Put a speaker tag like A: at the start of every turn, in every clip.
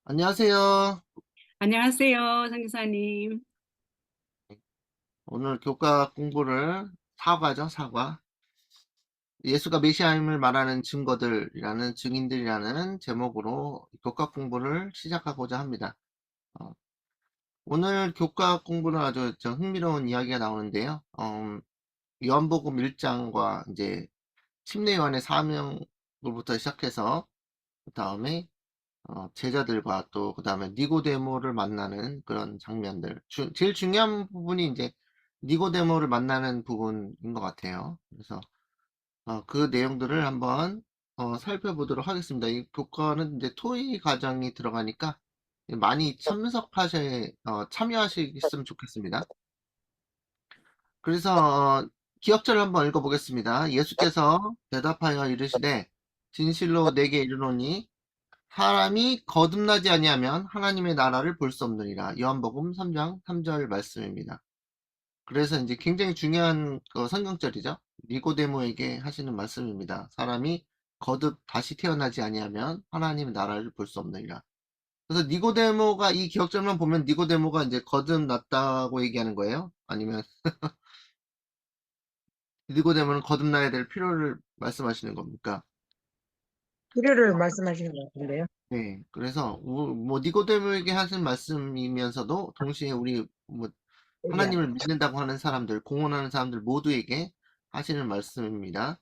A: 안녕하세요.
B: 안녕하세요, 상기사님.
A: 오늘 교과 공부를 사과죠, 사과. 예수가 메시아임을 말하는 증거들이라는 증인들이라는 제목으로 교과 공부를 시작하고자 합니다. 어, 오늘 교과 공부는 아주 흥미로운 이야기가 나오는데요. 요한복음 1장과 이제 침례 요한의 사명부터 시작해서 그 다음에 제자들과 또 그다음에 니고데모를 만나는 그런 장면들. 제일 중요한 부분이 이제 니고데모를 만나는 부분인 것 같아요. 그래서 그 내용들을 한번 살펴보도록 하겠습니다. 이 교과는 이제 토의 과정이 들어가니까 많이 참여하시겠으면 좋겠습니다. 그래서 기억절을 한번 읽어보겠습니다. 예수께서 대답하여 이르시되 진실로 내게 이르노니 사람이 거듭나지 아니하면 하나님의 나라를 볼 수 없느니라. 요한복음 3장 3절 말씀입니다. 그래서 이제 굉장히 중요한 성경절이죠. 니고데모에게 하시는 말씀입니다. 사람이 거듭 다시 태어나지 아니하면 하나님의 나라를 볼 수 없느니라. 그래서 니고데모가 이 기억절만 보면 니고데모가 이제 거듭났다고 얘기하는 거예요? 아니면 니고데모는 거듭나야 될 필요를 말씀하시는 겁니까?
C: 필요를 말씀하시는 것 같은데요.
A: 네. 그래서 뭐 니고데모에게 하신 말씀이면서도 동시에 우리 뭐
C: 얘기하는.
A: 하나님을 믿는다고 하는 사람들, 공언하는 사람들 모두에게 하시는 말씀입니다.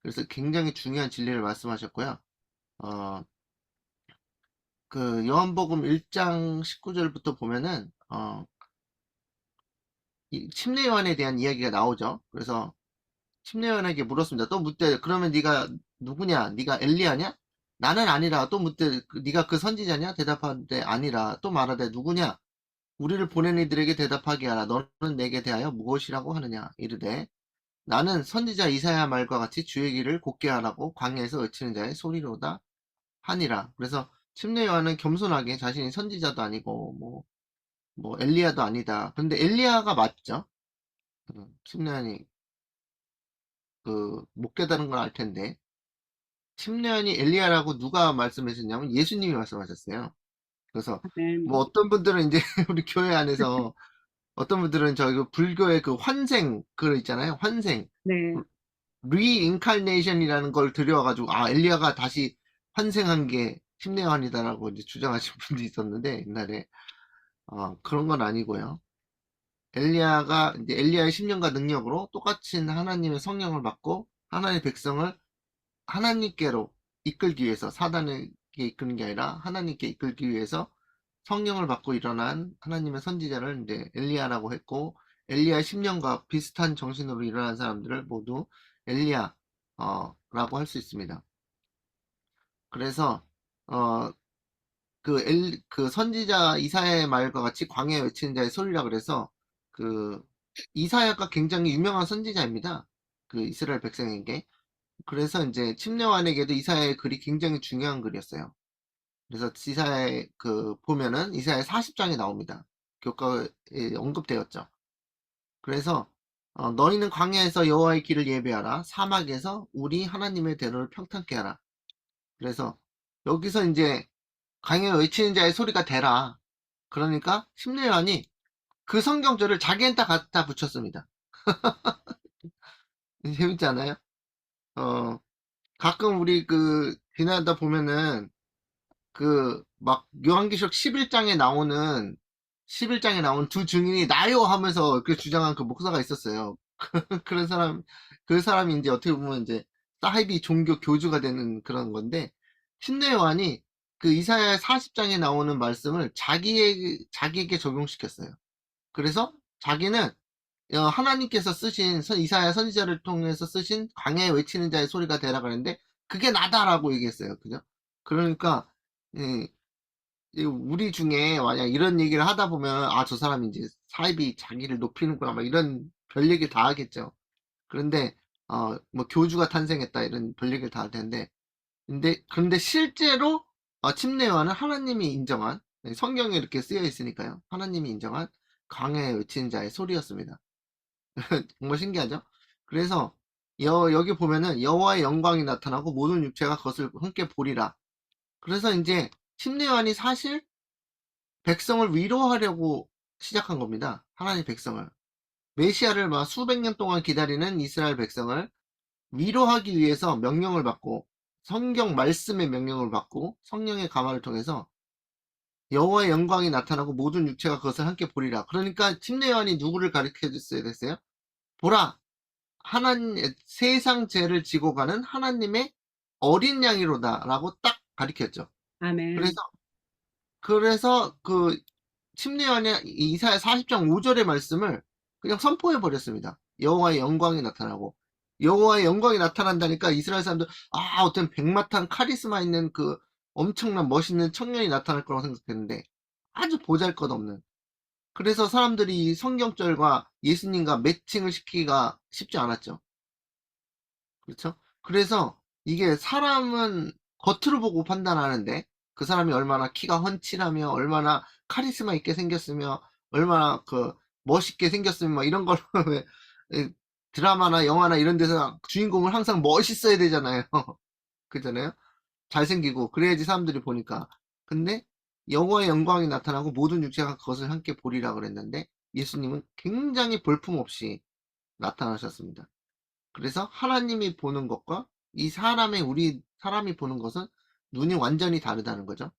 A: 그래서 굉장히 중요한 진리를 말씀하셨고요. 어, 그 요한복음 1장 19절부터 보면은 이 침례 요한에 대한 이야기가 나오죠. 그래서 침례 요한에게 물었습니다. 또 묻되 그러면 네가 누구냐? 네가 엘리야냐? 나는 아니라. 또 묻되 네가 그 선지자냐? 대답하되 아니라. 또 말하되 누구냐? 우리를 보낸 이들에게 대답하게 하라. 너는 내게 대하여 무엇이라고 하느냐? 이르되 나는 선지자 이사야 말과 같이 주의 길을 곧게 하라고 광야에서 외치는 자의 소리로다 하니라. 그래서 침례 요한은 겸손하게 자신이 선지자도 아니고 뭐 엘리야도 아니다. 근데 엘리야가 맞죠? 침례 요한이 그 못 깨달은 걸 알 텐데 침례 요한이 엘리야라고 누가 말씀하셨냐면 예수님이 말씀하셨어요. 그래서 뭐
B: 아멘.
A: 어떤 분들은 이제 우리 교회 안에서 어떤 분들은 저희 그 불교의 그 환생 그거 있잖아요. 환생
B: 네,
A: 리인칼네이션이라는 걸 들여와가지고 엘리야가 다시 환생한 게 침례요한이다라고 이제 주장하신 분도 있었는데 옛날에 그런 건 아니고요. 엘리야가 이제 엘리야의 10년과 능력으로 똑같이 하나님의 성령을 받고 하나님의 백성을 하나님께로 이끌기 위해서 사단에게 이끄는 게 아니라 하나님께 이끌기 위해서 성령을 받고 일어난 하나님의 선지자를 이제 엘리야라고 했고 엘리야 10년과 비슷한 정신으로 일어난 사람들을 모두 엘리야 라고 할 수 있습니다. 그래서 어, 그 선지자 이사야의 말과 같이 광야에 외치는 자의 소리라 그래서 그 이사야가 굉장히 유명한 선지자입니다. 그 이스라엘 백성에게. 그래서 이제 침례요한에게도 이사야의 글이 굉장히 중요한 글이었어요. 그래서 이사야의 보면은 이사야 40장이 나옵니다. 교과에 언급되었죠. 그래서 너희는 광야에서 여호와의 길을 예배하라. 사막에서 우리 하나님의 대로를 평탄케 하라. 그래서 여기서 이제 광야에 외치는 자의 소리가 되라. 그러니까 심내요한이 그 성경절을 자기한테 갖다 붙였습니다. 재밌지 않아요? 어, 가끔 우리 지나다 보면은 막 요한계시록 11장에 나온 두 증인이 나요 하면서 이렇게 주장한 그 목사가 있었어요. 그런 사람, 그 사람이 이제 어떻게 보면 이제 사이비 종교 교주가 되는 그런 건데, 신내 요한이 그 이사야 40장에 나오는 말씀을 자기에게 적용시켰어요. 그래서 자기는 하나님께서 쓰신 이사야 선지자를 통해서 쓰신 광야에 외치는 자의 소리가 되라 그랬는데, 그게 나다라고 얘기했어요. 그죠? 그러니까, 예, 우리 중에 만약 이런 얘기를 하다 보면 저 사람이 이제 사입이 자기를 높이는구나 막 이런 별 얘기를 다 하겠죠. 그런데 뭐 교주가 탄생했다 이런 별 얘기를 다 할 텐데 근데 실제로 침례요한은 하나님이 인정한 성경에 이렇게 쓰여 있으니까요. 하나님이 인정한 광야에 외치는 자의 소리였습니다. 정말 신기하죠? 그래서 여기 보면은 여호와의 영광이 나타나고 모든 육체가 그것을 함께 보리라. 그래서 이제 침례요한이 사실 백성을 위로하려고 시작한 겁니다. 하나님 백성을. 메시아를 막 수백 년 동안 기다리는 이스라엘 백성을 위로하기 위해서 명령을 받고 성경 말씀의 명령을 받고 성령의 감화를 통해서 여호와의 영광이 나타나고 모든 육체가 그것을 함께 보리라. 그러니까 침례요한이 누구를 가르쳐 줬어야 됐어요? 보라, 하나님 세상 죄를 지고 가는 하나님의 어린 양이로다라고 딱 가르쳤죠. 그래서
B: 아멘.
A: 그 침례요한이 이사야 40장 5절의 말씀을 그냥 선포해 버렸습니다. 여호와의 영광이 나타나고 여호와의 영광이 나타난다니까 이스라엘 사람들 어떤 백마탄 카리스마 있는 그 엄청난 멋있는 청년이 나타날 거라고 생각했는데 아주 보잘것없는 그래서 사람들이 이 성경절과 예수님과 매칭을 시키기가 쉽지 않았죠. 그렇죠? 그래서 이게 사람은 겉으로 보고 판단하는데 그 사람이 얼마나 키가 훤칠하며 얼마나 카리스마 있게 생겼으며 얼마나 그 멋있게 생겼으며 막 이런 걸로 왜 드라마나 영화나 이런 데서 주인공을 항상 멋있어야 되잖아요. 그잖아요. 잘생기고 그래야지 사람들이 보니까. 근데 여호와의 영광이 나타나고 모든 육체가 그것을 함께 보리라 그랬는데 예수님은 굉장히 볼품없이 나타나셨습니다. 그래서 하나님이 보는 것과 이 우리 사람이 보는 것은 눈이 완전히 다르다는 거죠.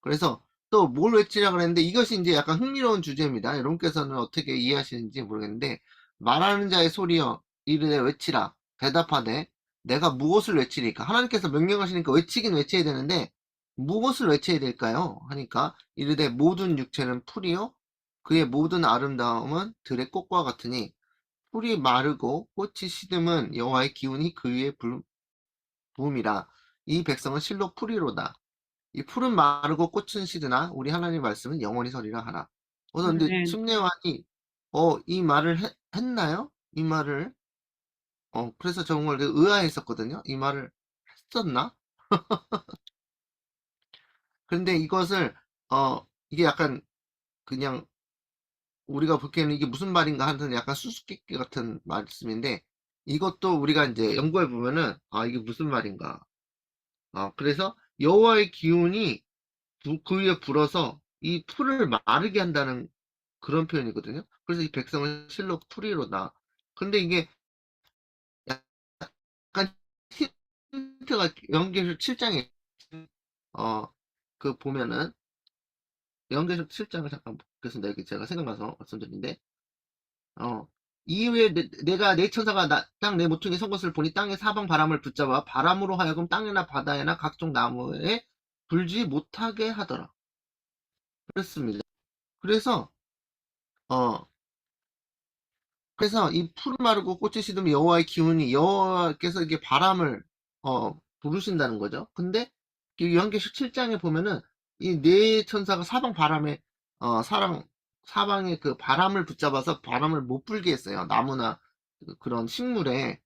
A: 그래서 또 뭘 외치라 그랬는데 이것이 이제 약간 흥미로운 주제입니다. 여러분께서는 어떻게 이해하시는지 모르겠는데 말하는 자의 소리여 이르되 외치라 대답하되 내가 무엇을 외치리까 하나님께서 명령하시니까 외치긴 외쳐야 되는데 무엇을 외쳐야 될까요? 하니까 이르되 모든 육체는 풀이요 그의 모든 아름다움은 들의 꽃과 같으니 풀이 마르고 꽃이 시듬은 여호와의 기운이 그 위에 부음이라 이 백성은 실로 풀이로다. 이 풀은 마르고 꽃은 시드나 우리 하나님 말씀은 영원히 서리라 하라. 그래서 근데
B: 아멘.
A: 침례요한이 이 말을 했나요? 이 말을 그래서 정말 의아했었거든요. 이 말을 했었나? 그런데 이것을 이게 약간 그냥 우리가 보기에는 이게 무슨 말인가 하는 약간 수수께끼 같은 말씀인데 이것도 우리가 이제 연구해 보면은 이게 무슨 말인가. 그래서 여호와의 기운이 그 위에 불어서 이 풀을 마르게 한다는 그런 표현이거든요. 그래서 이 백성은 실로 풀이로다. 근데 이게 약간 힌트가 연계서 7장에 어, 그 보면은 연계서 7장을 잠깐 보겠습니다. 여기 제가 생각나서 말씀드린데 이후에 내가 내 천사가 땅 내 모퉁이 선 것을 보니 땅의 사방 바람을 붙잡아 바람으로 하여금 땅이나 바다에나 각종 나무에 불지 못하게 하더라. 그렇습니다. 그래서 어 그래서 이 푸른 마르고 꽃이 시듬 여호와의 기운이 여호와께서 이게 바람을 부르신다는 거죠. 근데 이 요한계시록 7장에 보면은 이 네 천사가 사방 바람에 사방에 그 바람을 붙잡아서 바람을 못 불게 했어요. 나무나 그런 식물에.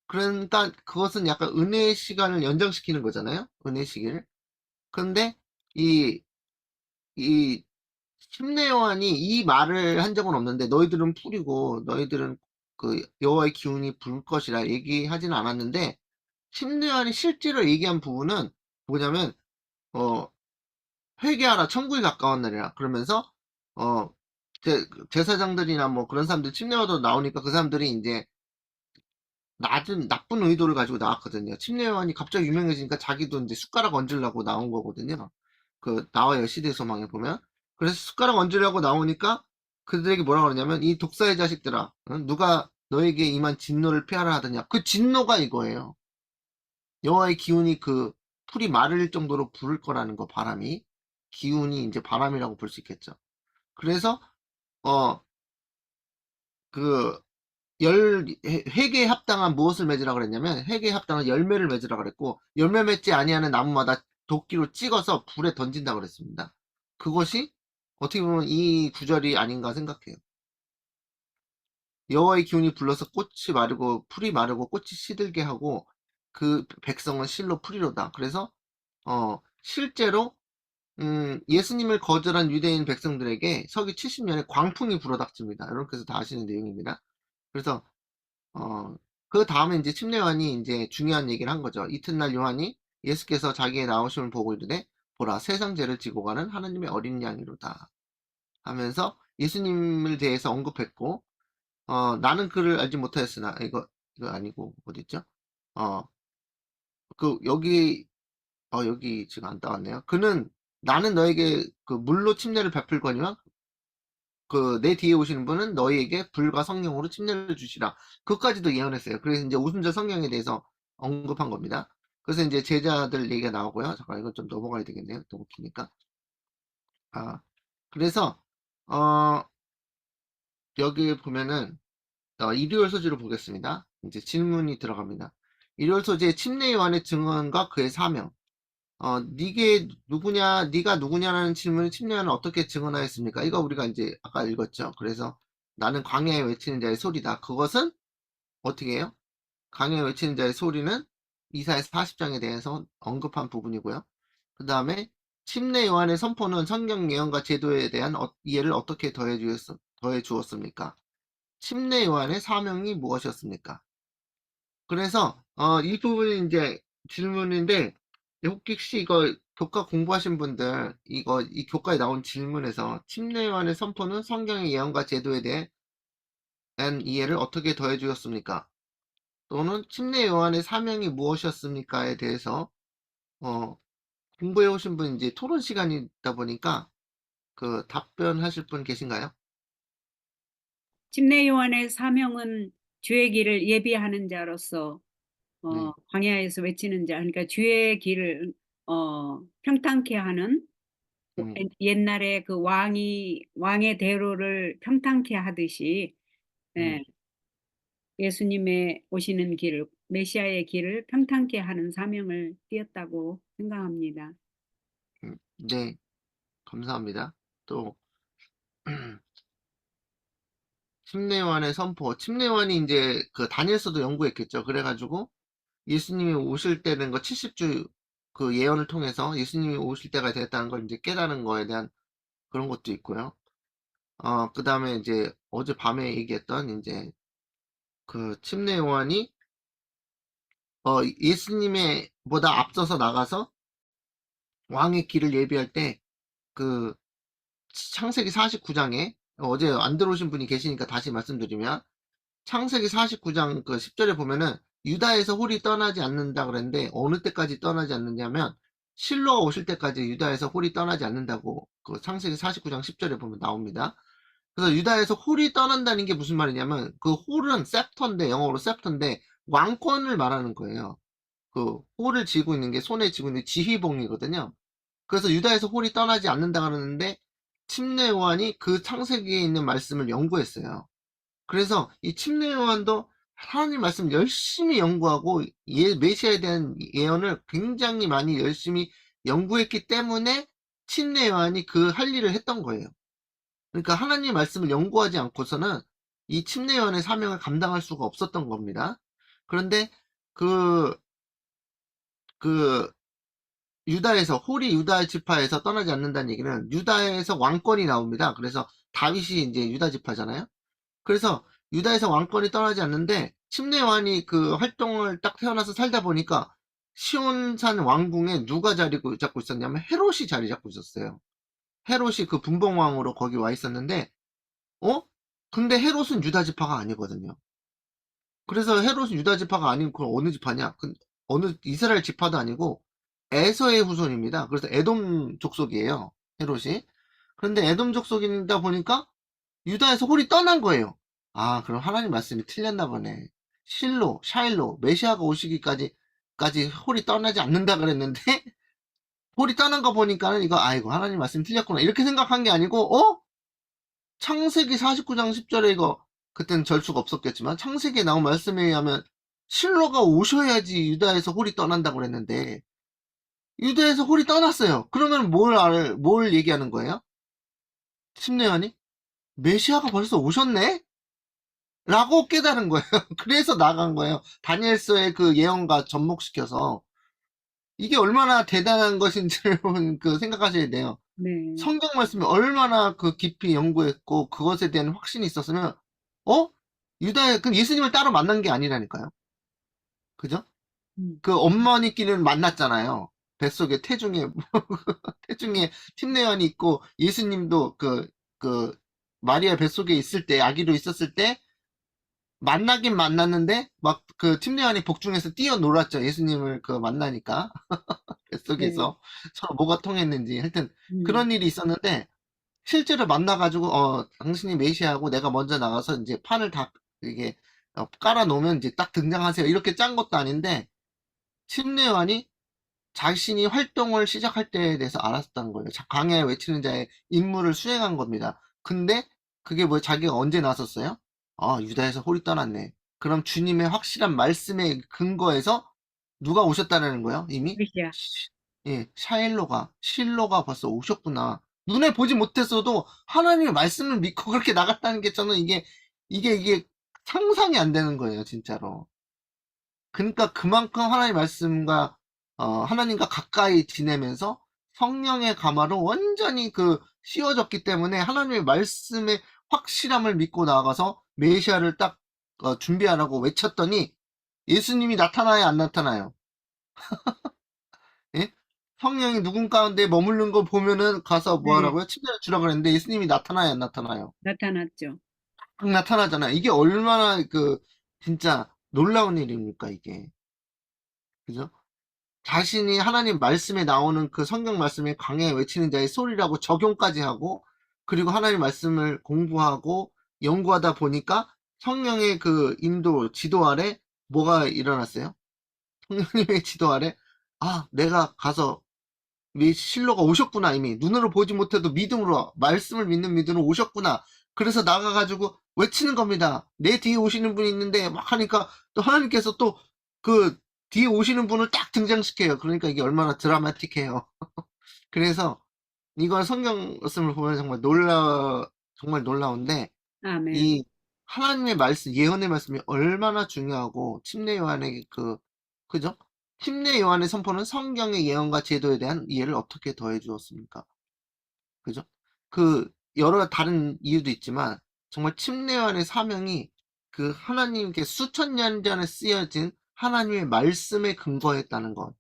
A: 그러니까 그것은 약간 은혜의 시간을 연장시키는 거잖아요. 은혜 시기를. 그런데 이 이 심내 요한이 이 말을 한 적은 없는데 너희들은 풀이고 너희들은 그 여호와의 기운이 불 것이라 얘기하지는 않았는데 심내 요한이 실제로 얘기한 부분은 뭐냐면 어 회개하라 천국이 가까운 날이라 그러면서 어 제사장들이나 뭐 그런 사람들 침례와도 나오니까 그 사람들이 이제 나쁜 의도를 가지고 나왔거든요. 침례 요한이 갑자기 유명해지니까 자기도 이제 숟가락 얹으려고 나온 거거든요. 나와요 시대 소망에 보면. 그래서 숟가락 얹으려고 나오니까 그들에게 뭐라 그러냐면 이 독사의 자식들아, 누가 너에게 임한 진노를 피하라 하더냐. 그 진노가 이거예요. 여호와의 기운이 그 풀이 마를 정도로 부를 거라는 거 바람이 기운이 이제 바람이라고 볼 수 있겠죠. 그래서 어 그 회개에 합당한 무엇을 맺으라 그랬냐면 회개에 합당한 열매를 맺으라 그랬고 열매 맺지 아니하는 나무마다 도끼로 찍어서 불에 던진다 그랬습니다. 그것이 어떻게 보면 이 구절이 아닌가 생각해요. 여호와의 기운이 불러서 꽃이 마르고 풀이 마르고 꽃이 시들게 하고 그 백성은 실로 풀이로다. 그래서 실제로 예수님을 거절한 유대인 백성들에게 서기 70년에 광풍이 불어닥칩니다. 여러분께서 다 아시는 내용입니다. 그래서 어, 그 다음에 이제 침례 요한이 이제 중요한 얘기를 한 거죠. 이튿날 요한이 예수께서 자기의 나오심을 보고 이르되 보라 세상 죄를 지고 가는 하나님의 어린 양이로다 하면서 예수님을 대해서 언급했고, 나는 그를 알지 못하였으나, 이거 아니고, 어딨죠? 어, 여기 지금 안 따왔네요. 나는 너에게 그 물로 침례를 베풀거니와 내 뒤에 오시는 분은 너희에게 불과 성령으로 침례를 주시라. 그것까지도 예언했어요. 그래서 이제 오순절 성령에 대해서 언급한 겁니다. 그래서 이제 제자들 얘기가 나오고요. 잠깐 이거 좀 넘어가야 되겠네요. 너무 기니까. 그래서, 어, 여기 보면은, 일요일 소지로 보겠습니다. 이제 질문이 들어갑니다. 일요일 소지의 침례 요한의 증언과 그의 사명. 네가 누구냐라는 질문을 침례 요한은 어떻게 증언하였습니까? 이거 우리가 이제 아까 읽었죠. 그래서 나는 광야에 외치는 자의 소리다. 그것은 어떻게 해요? 광야에 외치는 자의 소리는 이사야 40장에 대해서 언급한 부분이고요. 그 다음에 침례 요한의 선포는 성경 예언과 제도에 대한 이해를 어떻게 더해 주었습니까? 침례 요한의 사명이 무엇이었습니까? 그래서 이 부분이 이제 질문인데, 혹시 이거 교과 공부하신 분들 이 교과에 나온 질문에서 침례 요한의 선포는 성경의 예언과 제도에 대한 이해를 어떻게 더해 주었습니까? 또는 침례 요한의 사명이 무엇이었습니까에 대해서 공부해 오신 분 이제 토론 시간이다 보니까 그 답변하실 분 계신가요?
B: 침례 요한의 사명은 주의 길을 예비하는 자로서
A: 네.
B: 광야에서 외치는 자, 그러니까 주의 길을 평탄케 하는
A: 음,
B: 옛날에 그 왕의 대로를 평탄케 하듯이
A: 음,
B: 예, 예수님의 오시는 길을 메시아의 길을 평탄케 하는 사명을 띠었다고 생각합니다.
A: 네. 감사합니다. 또 침례요한의 선포. 침례요한이 이제 그 다니엘서도 연구했겠죠. 그래가지고 예수님이 오실 때는 거 70주 그 예언을 통해서 예수님이 오실 때가 됐다는 걸 이제 깨달은 거에 대한 그런 것도 있고요. 그 다음에 이제 어제 밤에 얘기했던 이제 그 침례요한이 예수님의 보다 앞서서 나가서 왕의 길을 예비할 때 그 창세기 49장에 어제 안 들어오신 분이 계시니까 다시 말씀드리면 창세기 49장 그 10절에 보면은 유다에서 홀이 떠나지 않는다 그랬는데 어느 때까지 떠나지 않느냐면 실로가 오실 때까지 유다에서 홀이 떠나지 않는다고 그 창세기 49장 10절에 보면 나옵니다. 그래서 유다에서 홀이 떠난다는 게 무슨 말이냐면 그 홀은 셉터인데 영어로 셉터인데 왕권을 말하는 거예요. 그 홀을 쥐고 있는 게 손에 쥐고 있는 게 지휘봉이거든요. 그래서 유다에서 홀이 떠나지 않는다 그러는데 침례 요한이 그 창세기에 있는 말씀을 연구했어요. 그래서 이 침례 요한도 하나님 말씀 열심히 연구하고 메시아에 대한 예언을 굉장히 많이 열심히 연구했기 때문에 침례 요한이 그 할 일을 했던 거예요. 그러니까 하나님 말씀을 연구하지 않고서는 이 침례 요한의 사명을 감당할 수가 없었던 겁니다. 그런데 그, 그 유다에서 홀이 유다 지파에서 떠나지 않는다는 얘기는 유다에서 왕권이 나옵니다. 그래서 다윗이 이제 유다 지파잖아요. 그래서 유다에서 왕권이 떠나지 않는데 침례 요한이 그 활동을 딱 태어나서 살다 보니까 시온산 왕궁에 누가 자리 잡고 있었냐면 헤롯이 자리 잡고 있었어요. 헤롯이 그 분봉왕으로 거기 와 있었는데 어? 근데 헤롯은 유다 지파가 아니거든요. 그래서 헤롯은 유다 지파가 아닌 그 어느 지파냐? 어느 이스라엘 지파도 아니고 에서의 후손입니다. 그래서 에돔 족속이에요. 헤롯이. 그런데 에돔 족속이다 보니까 유다에서 홀이 떠난 거예요. 그럼 하나님 말씀이 틀렸나 보네. 샤일로, 메시아가 오시기까지 홀이 떠나지 않는다 그랬는데, 홀이 떠난 거 보니까는 아이고, 하나님 말씀이 틀렸구나. 이렇게 생각한 게 아니고, 창세기 49장 10절에 그때는 절수가 없었겠지만, 창세기에 나온 말씀에 의하면, 실로가 오셔야지 유다에서 홀이 떠난다고 그랬는데, 유다에서 홀이 떠났어요. 그러면 뭘 얘기하는 거예요? 침례요한이? 메시아가 벌써 오셨네? 라고 깨달은 거예요. 그래서 나간 거예요. 다니엘서의 그 예언과 접목시켜서 이게 얼마나 대단한 것인지를 그 생각하셔야 돼요.
B: 네.
A: 성경 말씀이 얼마나 그 깊이 연구했고 그것에 대한 확신이 있었으면 어? 그 예수님을 따로 만난 게 아니라니까요. 그죠?
B: 음.
A: 그 엄마니끼는 만났잖아요. 뱃속에 태중에 팀내원이 있고 예수님도 그 마리아 뱃속에 있을 때 아기로 있었을 때 만나긴 만났는데 막 그 팀내원이 복중에서 뛰어놀았죠. 예수님을 그 만나니까
B: 네.
A: 뱃속에서 서로 뭐가 통했는지 하여튼
B: 음.
A: 그런 일이 있었는데 실제로 만나가지고 당신이 메시아고 내가 먼저 나가서 이제 판을 다 이게 깔아 놓으면 이제 딱 등장하세요. 이렇게 짠 것도 아닌데 팀내원이 자신이 활동을 시작할 때에 대해서 알았던 거예요. 광야에 외치는 자의 임무를 수행한 겁니다. 근데 그게 뭐 자기가 언제 나섰어요? 아, 유다에서 홀이 떠났네. 그럼 주님의 확실한 말씀에 근거해서 누가 오셨다는 거예요? 이미?
B: 메시아.
A: 예, 실로가 벌써 오셨구나. 눈에 보지 못했어도 하나님의 말씀을 믿고 그렇게 나갔다는 게 저는 이게 상상이 안 되는 거예요, 진짜로. 그러니까 그만큼 하나님 말씀과 하나님과 가까이 지내면서 성령의 가마로 완전히 씌워졌기 때문에 하나님의 말씀의 확실함을 믿고 나아가서 메시아를 딱 준비하라고 외쳤더니 예수님이 나타나요, 안 나타나요? 예? 성령이 누군 가운데 머무르는 거 보면은 가서 뭐
B: 네.
A: 하라고요? 침례를 주라 그랬는데 예수님이 나타나요, 안 나타나요?
B: 나타났죠.
A: 딱 나타나잖아요. 이게 얼마나 진짜 놀라운 일입니까, 이게. 그죠? 자신이 하나님 말씀에 나오는 그 성경 말씀에 강해 외치는 자의 소리라고 적용까지 하고, 그리고 하나님 말씀을 공부하고 연구하다 보니까 성령의 인도, 지도 아래 뭐가 일어났어요? 성령님의 지도 아래, 아, 내가 가서 실로가 오셨구나, 이미. 눈으로 보지 못해도 믿음으로, 말씀을 믿는 믿음으로 오셨구나. 그래서 나가가지고 외치는 겁니다. 내 뒤에 오시는 분이 있는데 막 하니까 또 하나님께서 또 그 뒤에 오시는 분을 딱 등장시켜요. 그러니까 이게 얼마나 드라마틱해요. 그래서 이건 성경 말씀을 보면 정말 놀라운데
B: 아멘.
A: 이 하나님의 말씀, 예언의 말씀이 얼마나 중요하고 침례 요한에게 그죠? 침례 요한의 선포는 성경의 예언과 제도에 대한 이해를 어떻게 더해 주었습니까? 그죠? 여러 다른 이유도 있지만 정말 침례 요한의 사명이 하나님께 수천 년 전에 쓰여진 하나님의 말씀에 근거했다는 것.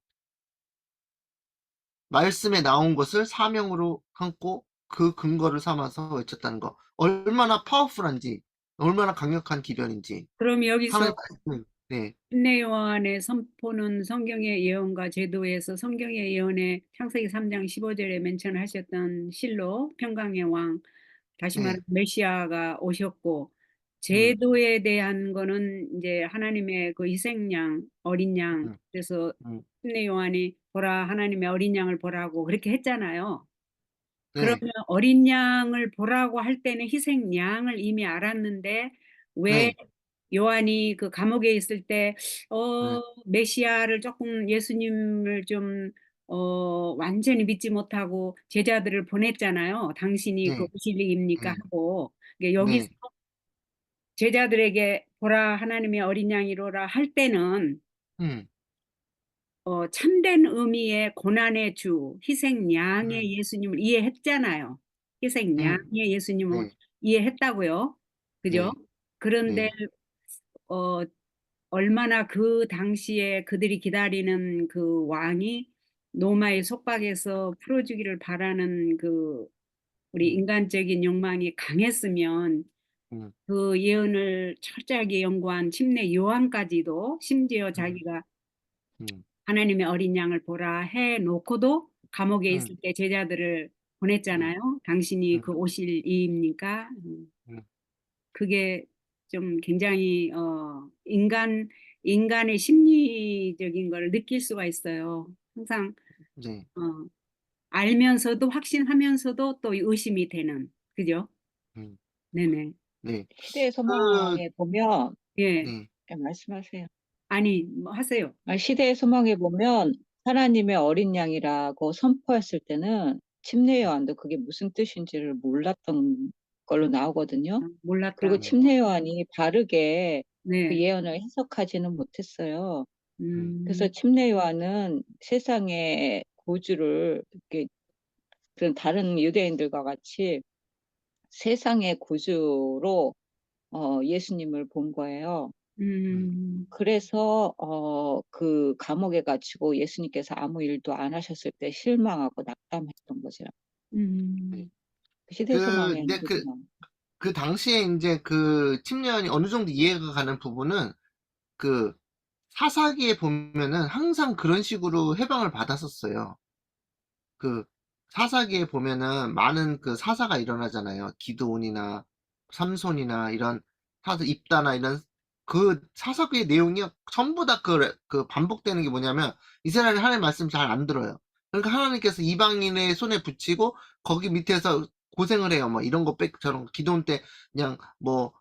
A: 말씀에 나온 것을 사명으로 삼고 그 근거를 삼아서 외쳤다는 것. 얼마나 파워풀한지, 얼마나 강력한 기변인지.
B: 그럼
A: 하나님
B: 여기서
A: 말씀, 네,
B: 침례 요한의 선포는 성경의 예언과 제도에서 성경의 예언에 창세기 3장 15절에 멘션하셨던 실로 평강의 왕, 다시 말하면
A: 네,
B: 메시아가 오셨고,
A: 음,
B: 제도에 대한 거는 이제 하나님의 그 희생양, 어린 양.
A: 음,
B: 그래서
A: 음,
B: 침례 요한이 보라 하나님의 어린 양을 보라고 그렇게 했잖아요.
A: 네,
B: 그러면 어린 양을 보라고 할 때는 희생양을 이미 알았는데 왜
A: 네,
B: 요한이 그 감옥에 있을 때
A: 네,
B: 메시아를 조금 예수님을 좀 완전히 믿지 못하고 제자들을 보냈잖아요. 당신이 그
A: 네,
B: 오실리입니까
A: 네,
B: 하고. 그러니까 여기서
A: 네,
B: 제자들에게 보라 하나님의 어린 양이로라 할 때는
A: 음,
B: 참된 의미의 고난의 주,
A: 음,
B: 희생양의 예수님을 이해했잖아요.
A: 음,
B: 희생양의 예수님을
A: 네,
B: 이해했다고요. 그죠?
A: 네,
B: 그런데
A: 네,
B: 어, 얼마나 그 당시에 그들이 기다리는 그 왕이 로마의 속박에서 풀어주기를 바라는 우리
A: 음,
B: 인간적인 욕망이 강했으면
A: 음,
B: 그 예언을 철저하게 연구한 침례 요한까지도 심지어
A: 음,
B: 자기가
A: 음,
B: 하나님의 어린 양을 보라 해 놓고도 감옥에
A: 음,
B: 있을 때 제자들을
A: 음,
B: 보냈잖아요. 당신이
A: 음,
B: 그 오실 이입니까?
A: 음,
B: 그게 좀 굉장히 인간의 심리적인 걸 느낄 수가 있어요. 항상
A: 네,
B: 어, 알면서도 확신하면서도 또 의심이 되는. 그죠?
A: 음,
B: 네네.
A: 네,
C: 시대의
A: 그,
C: 소망에 보면,
B: 예.
A: 네,
C: 네, 말씀하세요.
B: 아니, 뭐 하세요.
C: 시대의 소망에 보면 하나님의 어린 양이라고 선포했을 때는 침례 요한도 그게 무슨 뜻인지를 몰랐던 걸로 나오거든요. 그리고
B: 몰랐다.
A: 음,
C: 침례 요한이 바르게 그
B: 네.
C: 예언을 해석하지는 못했어요.
A: 음,
C: 그래서
B: 음,
C: 침례 요한은 세상의 구주를 이렇게 그런 다른 유대인들과 같이 세상의 구주로 예수님을 본 거예요. 그래서 그 감옥에 갇히고 예수님께서 아무 일도 안 하셨을 때 실망하고 낙담했던 거죠.
A: 네.
C: 그 시대소망의
A: 이제
C: 누구나.
A: 그 당시에 이제 그 침례안이 어느 정도 이해가 가는 부분은 그 사사기에 보면은 항상 그런 식으로 해방을 받았었어요. 그 사사기에 보면은 많은 그 사사가 일어나잖아요. 기드온이나 삼손이나 이런 사사 입다나 이런 그 사사기의 내용이 전부 다 그 반복되는 게 뭐냐면 이스라엘이 하나님 말씀 잘 안 들어요. 그러니까 하나님께서 이방인의 손에 붙이고 거기 밑에서 고생을 해요. 뭐 이런 거 저런 기도원 때 그냥 뭐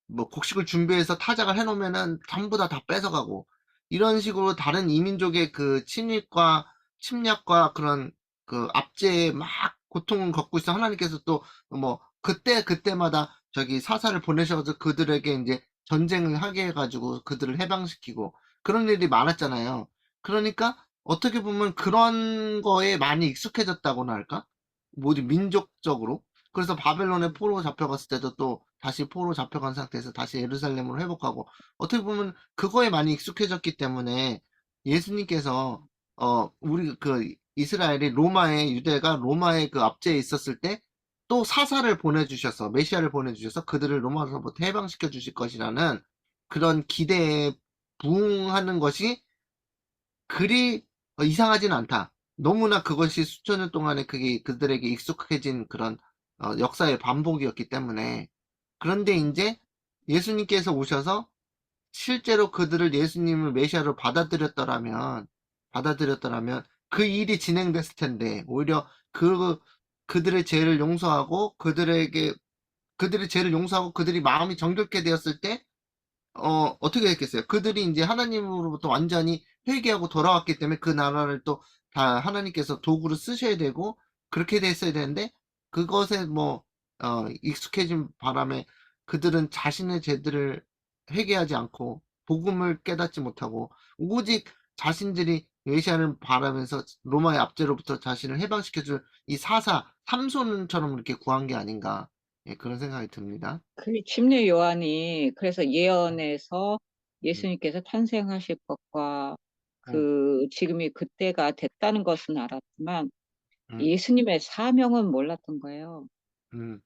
A: 곡식을 준비해서 타작을 해놓으면은 전부 다 뺏어가고 이런 식으로 다른 이민족의 그 침략과 그런 그 압제에 막 고통을 겪고 있어 하나님께서 또 뭐 그때마다 저기 사사를 보내셔서 그들에게 이제 전쟁을 하게 해가지고 그들을 해방시키고 그런 일이 많았잖아요. 그러니까 어떻게 보면 그런 거에 많이 익숙해졌다고나 할까? 뭐지 민족적으로. 그래서 바벨론에 포로 잡혀갔을 때도 또 다시 포로 잡혀간 상태에서 다시 예루살렘으로 회복하고 어떻게 보면 그거에 많이 익숙해졌기 때문에 예수님께서 우리 그 이스라엘이 유대가 로마의 그 압제에 있었을 때 또 사사를 보내주셔서 메시아를 보내주셔서 그들을 로마로부터 해방시켜 주실 것이라는 그런 기대에 부응하는 것이 그리 이상하진 않다. 너무나 그것이 수천 년 동안에 그게 그들에게 익숙해진 그런 역사의 반복이었기 때문에 그런데 이제 예수님께서 오셔서 실제로 그들을 예수님을 메시아로 받아들였더라면 그 일이 진행됐을 텐데 오히려 그들의 죄를 용서하고 그들의 죄를 용서하고 그들이 마음이 정결케 되었을 때 어떻게 됐겠어요? 그들이 이제 하나님으로부터 완전히 회개하고 돌아왔기 때문에 그 나라를 또 다 하나님께서 도구로 쓰셔야 되고 그렇게 됐어야 되는데 그것에 익숙해진 바람에 그들은 자신의 죄들을 회개하지 않고 복음을 깨닫지 못하고 오직 자신들이 메시아를 바라면서 로마의 압제로부터 자신을 해방시켜줄 이 삼손처럼 이렇게 구한 게 아닌가 예, 그런 생각이 듭니다.
C: 그 침례 요한이 그래서 예언에서 예수님께서 탄생하실 것과
A: 음,
C: 지금이 그때가 됐다는 것은 알았지만
A: 음,
C: 예수님의 사명은 몰랐던 거예요.
A: 음,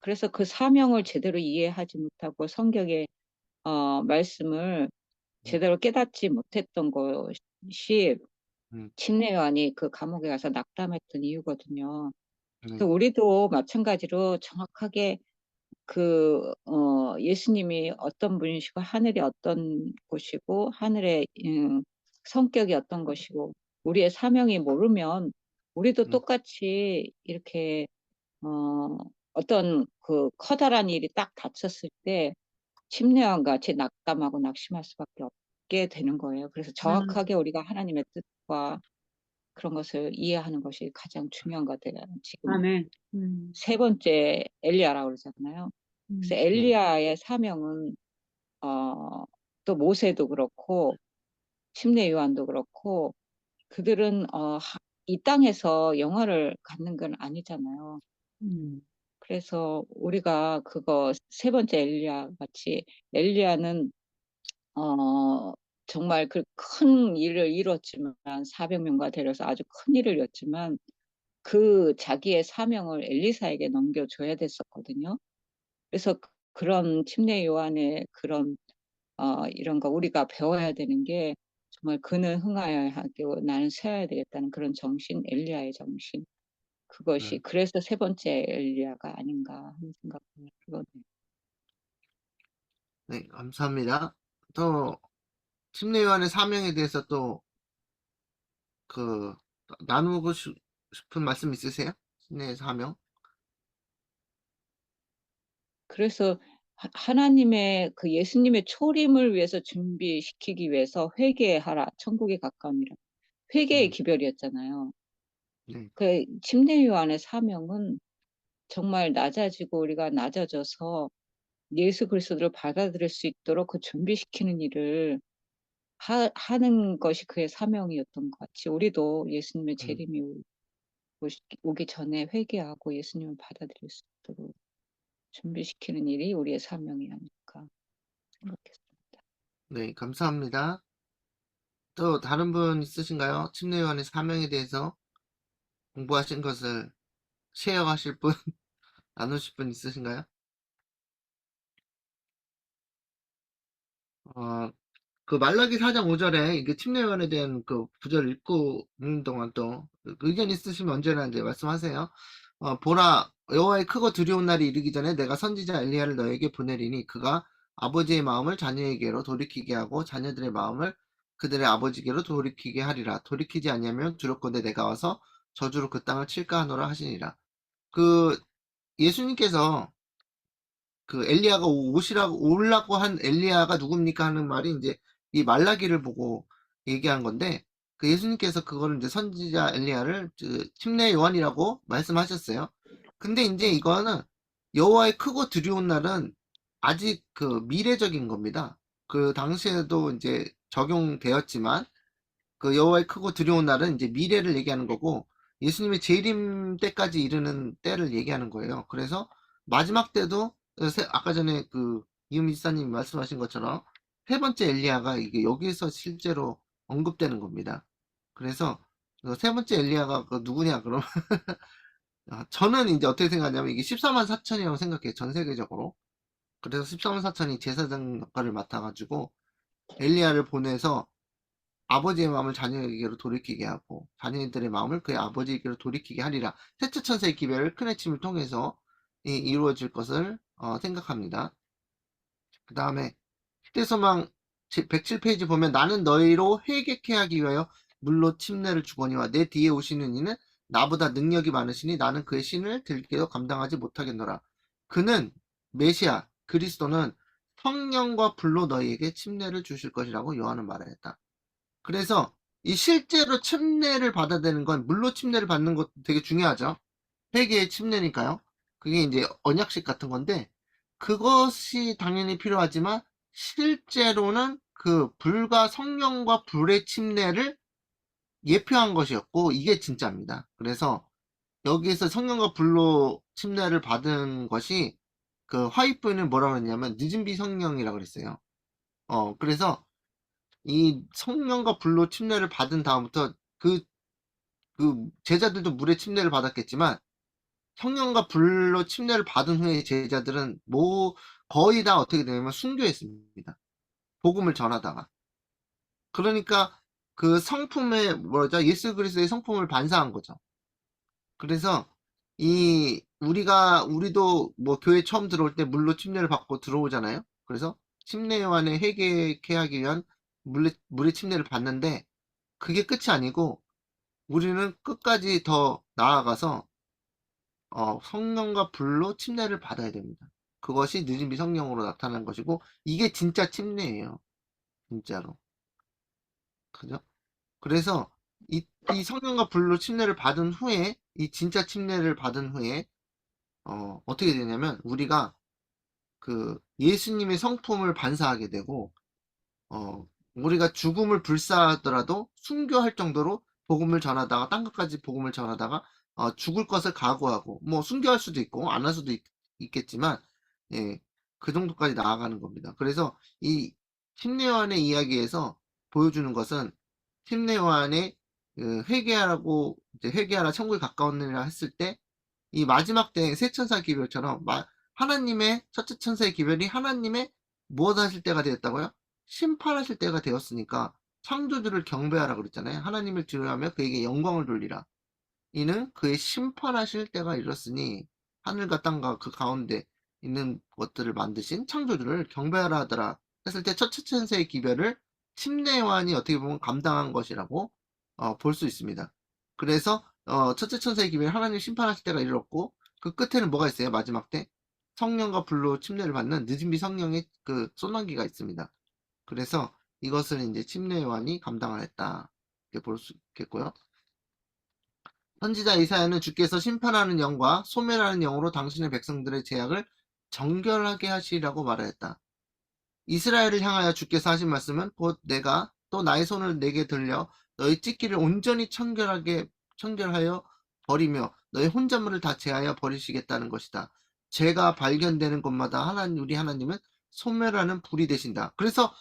C: 그래서 그 사명을 제대로 이해하지 못하고 성경의 말씀을
A: 음,
C: 제대로 깨닫지 못했던 것이
A: 음,
C: 침례 요한이 그 감옥에 가서 낙담했던 이유거든요.
A: 네,
C: 그래서 우리도 마찬가지로 정확하게 예수님이 어떤 분이시고 하늘이 어떤 곳이고 하늘의 성격이 어떤 것이고 우리의 사명이 모르면 우리도
A: 음,
C: 똑같이 이렇게 어 어떤 그 커다란 일이 딱 닥쳤을 때 침례와 같이 낙담하고 낙심할 수밖에 없게 되는 거예요. 그래서
B: 음,
C: 정확하게 우리가 하나님의 뜻과 그런 것을 이해하는 것이 가장 중요한 것 같아요. 지금
B: 아멘.
C: 세 번째 엘리야라고 그러잖아요. 그래서
A: 네,
C: 엘리야의 사명은 어 또 모세도 그렇고 침례 요한도 그렇고 그들은 이 땅에서 영화를 갖는 건 아니잖아요.
B: 음,
C: 그래서 우리가 그거 세 번째 엘리야 같이 엘리야는 정말 그 큰 일을 이뤘지만 400명과 데려서 아주 큰 일을 이뤘지만 그 자기의 사명을 엘리사에게 넘겨줘야 됐었거든요. 그래서 그런 침례 요한의 그런 이런 거 우리가 배워야 되는 게 정말 그는 흥하여야 하고 나는 쇠해야 되겠다는 그런 정신, 엘리야의 정신. 그것이
A: 음,
C: 그래서 세 번째 엘리야가 아닌가 하는 생각을 해보네요.
A: 네, 감사합니다. 또 침례요한의 사명에 대해서 또 그 나누고 싶은 말씀 있으세요? 침례의 사명?
C: 그래서 하나님의 그 예수님의 초림을 위해서 준비시키기 위해서 회개하라 천국에 가까움이라 회개의
A: 음,
C: 기별이었잖아요.
A: 네,
C: 그 침례 요한의 사명은 정말 낮아지고 우리가 낮아져서 예수 그리스도를 받아들일 수 있도록 그 준비시키는 일을 하는 것이 그의 사명이었던 것 같이 우리도 예수님의
A: 음,
C: 재림이 오기 전에 회개하고 예수님을 받아들일 수 있도록 준비시키는 일이 우리의 사명이 아닐까 생각했습니다.
A: 네, 감사합니다. 또 다른 분 있으신가요? 침례요한의 사명에 대해서 공부하신 것을 쉐어하실 분, 나누실 분 있으신가요? 어, 그 말라기 4장 5절에 이게 침례요한에 대한 그 구절 읽고 있는 동안 또그 의견 있으시면 언제나 이제 말씀하세요. 보라, 여호와의 크고 두려운 날이 이르기 전에 내가 선지자 엘리야를 너에게 보내리니 그가 아버지의 마음을 자녀에게로 돌이키게 하고 자녀들의 마음을 그들의 아버지께로 돌이키게 하리라. 돌이키지 아니하면 두렵건대 내가 와서 저주로 그 땅을 칠까 하노라 하시니라. 그 예수님께서 그 엘리야가 오시라고 한 엘리야가 누굽니까 하는 말이 이제 이 말라기를 보고 얘기한 건데, 그 예수님께서 그거를 이제 선지자 엘리야를 침례 요한이라고 말씀하셨어요. 근데 이제 이거는 여호와의 크고 두려운 날은 아직 그 미래적인 겁니다. 그 당시에도 이제 적용되었지만 그 여호와의 크고 두려운 날은 이제 미래를 얘기하는 거고, 예수님의 재림 때까지 이르는 때를 얘기하는 거예요. 그래서 마지막 때도 아까 전에 그 이은미 지사님이 말씀하신 것처럼 세 번째 엘리야가 이게 여기서 실제로 언급되는 겁니다. 그래서 세 번째 엘리야가 그 누구냐 그럼 저는 이제 어떻게 생각하냐면 이게 14만 4천이라고 생각해요. 전 세계적으로. 그래서 14만 4천이 제사장 역할을 맡아가지고 엘리야를 보내서 아버지의 마음을 자녀에게로 돌이키게 하고 자녀들의 마음을 그의 아버지에게로 돌이키게 하리라. 셋째 천사의 기별을 큰 해침을 통해서 이루어질 것을 생각합니다. 그 다음에 시대소망 107페이지 보면 나는 너희로 회개케 하기 위하여 물로 침례를 주거니와 내 뒤에 오시는 이는 나보다 능력이 많으시니 나는 그의 신을 들게도 감당하지 못하겠노라. 그는 메시아 그리스도는 성령과 불로 너희에게 침례를 주실 것이라고 요한은 말하였다. 그래서 이 실제로 침례를 받아야 되는 건 물로 침례를 받는 것도 되게 중요하죠. 회개의 침례니까요. 그게 이제 언약식 같은 건데 그것이 당연히 필요하지만 실제로는 그 불과 성령과 불의 침례를 예표한 것이었고 이게 진짜입니다. 그래서 여기에서 성령과 불로 침례를 받은 것이 그 화이트는 뭐라고 했냐면 늦은 비 성령이라고 그랬어요. 그래서 이 성령과 불로 침례를 받은 다음부터 그 제자들도 물에 침례를 받았겠지만 성령과 불로 침례를 받은 후에 제자들은 거의 다 어떻게 되냐면 순교했습니다. 복음을 전하다가. 그러니까 그 성품의 뭐죠? 예수 그리스도의 성품을 반사한 거죠. 그래서 우리도 뭐 교회 처음 들어올 때 물로 침례를 받고 들어오잖아요. 그래서 침례 요한의 회개케 하기 위한 물의 침례를 받는데 그게 끝이 아니고 우리는 끝까지 더 나아가서 성령과 불로 침례를 받아야 됩니다. 그것이 늦은 미성령으로 나타난 것이고 이게 진짜 침례예요. 진짜로. 그죠? 그래서 이 성령과 불로 침례를 받은 후에 이 진짜 침례를 받은 후에 어떻게 되냐면 우리가 그 예수님의 성품을 반사하게 되고 우리가 죽음을 불사하더라도 순교할 정도로 복음을 전하다가 땅 끝까지 복음을 전하다가 죽을 것을 각오하고 뭐 순교할 수도 있고 안 할 수도 있겠지만 예, 그 정도까지 나아가는 겁니다. 그래서 이 침례요한의 이야기에서 보여주는 것은 침례요한의 그 회개하라고 이제 회개하라 천국에 가까웠느니라 했을 때 이 마지막 때 새 천사 기별처럼 하나님의 첫째 천사의 기별이 하나님의 무엇 하실 때가 되었다고요? 심판하실 때가 되었으니까 창조주를 경배하라 그랬잖아요. 하나님을 두려워하며 그에게 영광을 돌리라. 이는 그의 심판하실 때가 이렇으니 하늘과 땅과 그 가운데 있는 것들을 만드신 창조주를 경배하라 하더라 했을 때 첫째 천사의 기별을 침례요한이 어떻게 보면 감당한 것이라고 볼 수 있습니다. 그래서 첫째 천사의 기별 하나님 심판하실 때가 이르렀고 그 끝에는 뭐가 있어요? 마지막 때 성령과 불로 침례를 받는 늦은 비 성령의 그 소나기가 있습니다. 그래서 이것을 이제 침례요한이 감당하였다 이렇게 볼 수 있겠고요. 선지자 이사야는 주께서 심판하는 영과 소멸하는 영으로 당신의 백성들의 죄악을 정결하게 하시리라고 말하였다. 이스라엘을 향하여 주께서 하신 말씀은 곧 내가 또 나의 손을 내게 들려 너희 찢기를 온전히 청결하여 버리며 너희 혼자물을 다 제하여 버리시겠다는 것이다. 죄가 발견되는 곳마다 우리 하나님은 소멸하는 불이 되신다. 그래서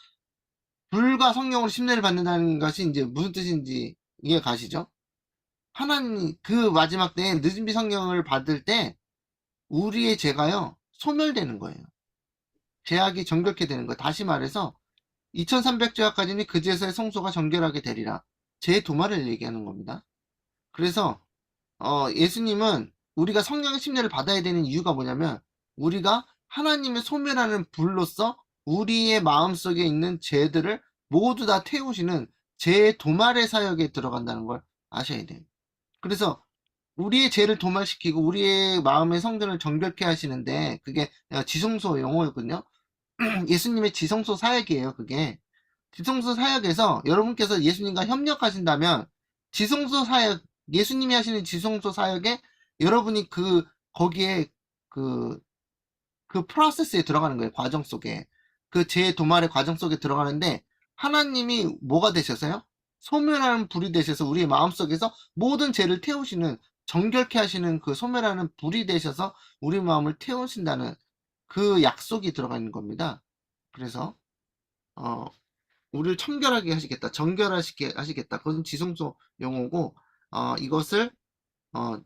A: 불과 성령으로 심례를 받는다는 것이 이제 무슨 뜻인지 이해 가시죠? 하나님, 그 마지막 때에 늦은비 성령을 받을 때 우리의 죄가요, 소멸되는 거예요. 죄악이 정결케 되는 거예요. 다시 말해서 2300죄악까지는 그 죄에서의 성소가 정결하게 되리라. 죄의 도말을 얘기하는 겁니다. 그래서 예수님은 우리가 성령의 심례를 받아야 되는 이유가 뭐냐면 우리가 하나님의 소멸하는 불로서 우리의 마음속에 있는 죄들을 모두 다 태우시는 죄의 도말의 사역에 들어간다는 걸 아셔야 돼요. 그래서 우리의 죄를 도말시키고 우리의 마음의 성전을 정결케 하시는데 그게 지성소 용어였거든요. 예수님의 지성소 사역이에요, 그게. 지성소 사역에서 여러분께서 예수님과 협력하신다면 지성소 사역, 예수님이 하시는 지성소 사역에 여러분이 거기에 그, 그 프로세스에 들어가는 거예요, 과정 속에. 그 제 도말의 과정 속에 들어가는데 하나님이 뭐가 되셔서요? 소멸하는 불이 되셔서 우리의 마음속에서 모든 죄를 태우시는 정결케 하시는 그 소멸하는 불이 되셔서 우리 마음을 태우신다는 그 약속이 들어가 있는 겁니다. 그래서 우리를 청결하게 하시겠다, 정결하시게 하시겠다. 그것은 지성소 용어고 이것을 어,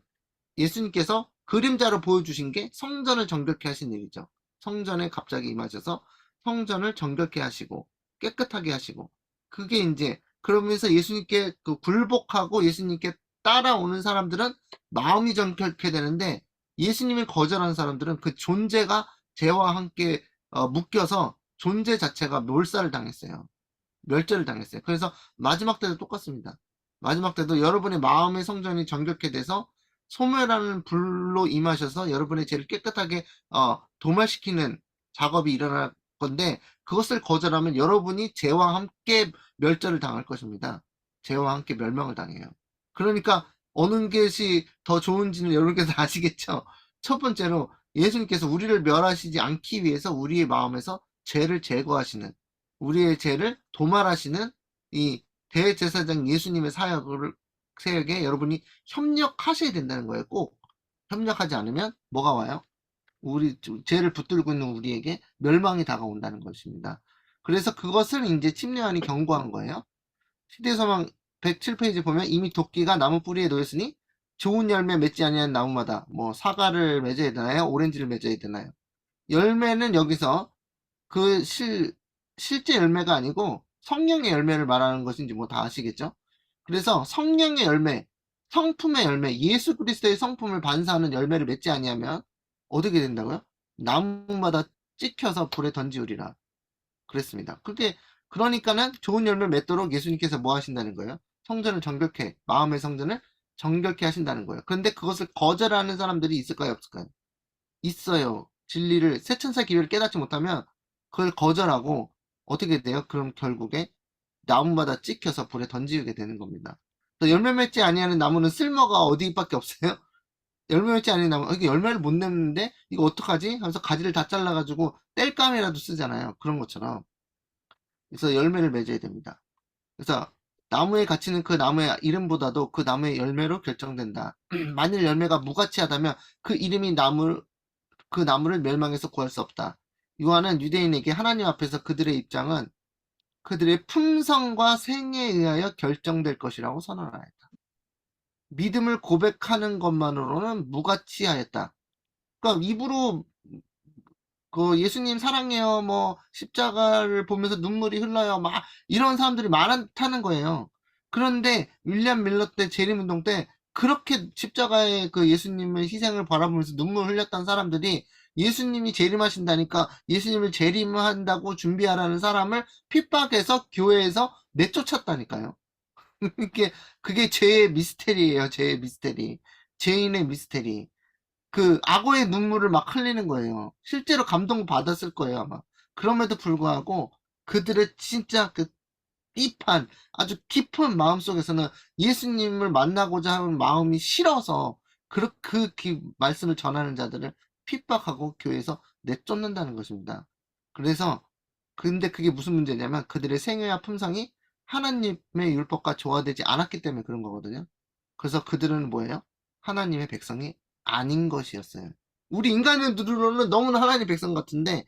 A: 예수님께서 그림자로 보여주신 게 성전을 정결케 하신 일이죠. 성전에 갑자기 임하셔서 성전을 정결케 하시고 깨끗하게 하시고 그게 이제 그러면서 예수님께 그 굴복하고 예수님께 따라오는 사람들은 마음이 정결케 되는데 예수님을 거절하는 사람들은 그 존재가 죄와 함께 묶여서 존재 자체가 몰살을 당했어요. 멸절을 당했어요. 그래서 마지막 때도 똑같습니다. 마지막 때도 여러분의 마음의 성전이 정결케 돼서 소멸하는 불로 임하셔서 여러분의 죄를 깨끗하게 도말시키는 작업이 일어날 건데 그것을 거절하면 여러분이 죄와 함께 멸절을 당할 것입니다. 죄와 함께 멸망을 당해요. 그러니까 어느 것이 더 좋은지는 여러분께서 아시겠죠? 첫 번째로 예수님께서 우리를 멸하시지 않기 위해서 우리의 마음에서 죄를 제거하시는 우리의 죄를 도말하시는 이 대제사장 예수님의 사역에 여러분이 협력하셔야 된다는 거예요. 꼭 협력하지 않으면 뭐가 와요? 우리 죄를 붙들고 있는 우리에게 멸망이 다가온다는 것입니다. 그래서 그것을 이제 침례요한이 경고한 거예요. 시대서망 107페이지 보면 이미 도끼가 나무 뿌리에 놓였으니 좋은 열매 맺지 아니한 나무마다 뭐 사과를 맺어야 되나요? 오렌지를 맺어야 되나요? 열매는 여기서 그 실제 열매가 아니고 성령의 열매를 말하는 것인지 뭐 다 아시겠죠? 그래서 성령의 열매, 성품의 열매, 예수 그리스도의 성품을 반사하는 열매를 맺지 아니하면 어떻게 된다고요? 나무마다 찍혀서 불에 던지우리라 그랬습니다. 그러니까는 좋은 열매를 맺도록 예수님께서 뭐 하신다는 거예요? 성전을 정결케, 마음의 성전을 정결케 하신다는 거예요. 그런데 그것을 거절하는 사람들이 있을까요, 없을까요? 있어요. 진리를, 새천사 기회를 깨닫지 못하면 그걸 거절하고 어떻게 돼요? 그럼 결국에 나무마다 찍혀서 불에 던지게 되는 겁니다. 또 열매 맺지 아니하는 나무는 쓸모가 어디밖에 없어요? 열매 맺지 않는 나무, 이게 열매를 못 냈는데 이거 어떡하지? 하면서 가지를 다 잘라가지고 땔감이라도 쓰잖아요. 그런 것처럼. 그래서 열매를 맺어야 됩니다. 그래서 나무의 가치는 그 나무의 이름보다도 그 나무의 열매로 결정된다. 만일 열매가 무가치하다면 그 나무를 멸망해서 구할 수 없다. 요한은 유대인에게 하나님 앞에서 그들의 입장은 그들의 품성과 생애에 의하여 결정될 것이라고 선언하였다. 믿음을 고백하는 것만으로는 무가치하였다. 그러니까 입으로 그 예수님 사랑해요, 뭐 십자가를 보면서 눈물이 흘러요, 막 이런 사람들이 많다는 거예요. 그런데 윌리엄 밀러 때 재림운동 때 그렇게 십자가의 그 예수님의 희생을 바라보면서 눈물 흘렸던 사람들이 예수님이 재림하신다니까 예수님을 재림한다고 준비하라는 사람을 핍박해서 교회에서 내쫓았다니까요. 그게 죄의 미스테리예요, 죄의 미스테리. 죄인의 미스테리. 그 악어의 눈물을 막 흘리는 거예요. 실제로 감동받았을 거예요, 아마. 그럼에도 불구하고 그들의 진짜 그 딥한 아주 깊은 마음속에서는 예수님을 만나고자 하는 마음이 싫어서 말씀을 전하는 자들을 핍박하고 교회에서 내쫓는다는 것입니다. 그래서 근데 그게 무슨 문제냐면 그들의 생애와 품성이 하나님의 율법과 조화되지 않았기 때문에 그런 거거든요. 그래서 그들은 뭐예요? 하나님의 백성이 아닌 것이었어요. 우리 인간의 눈으로는 너무나 하나님의 백성 같은데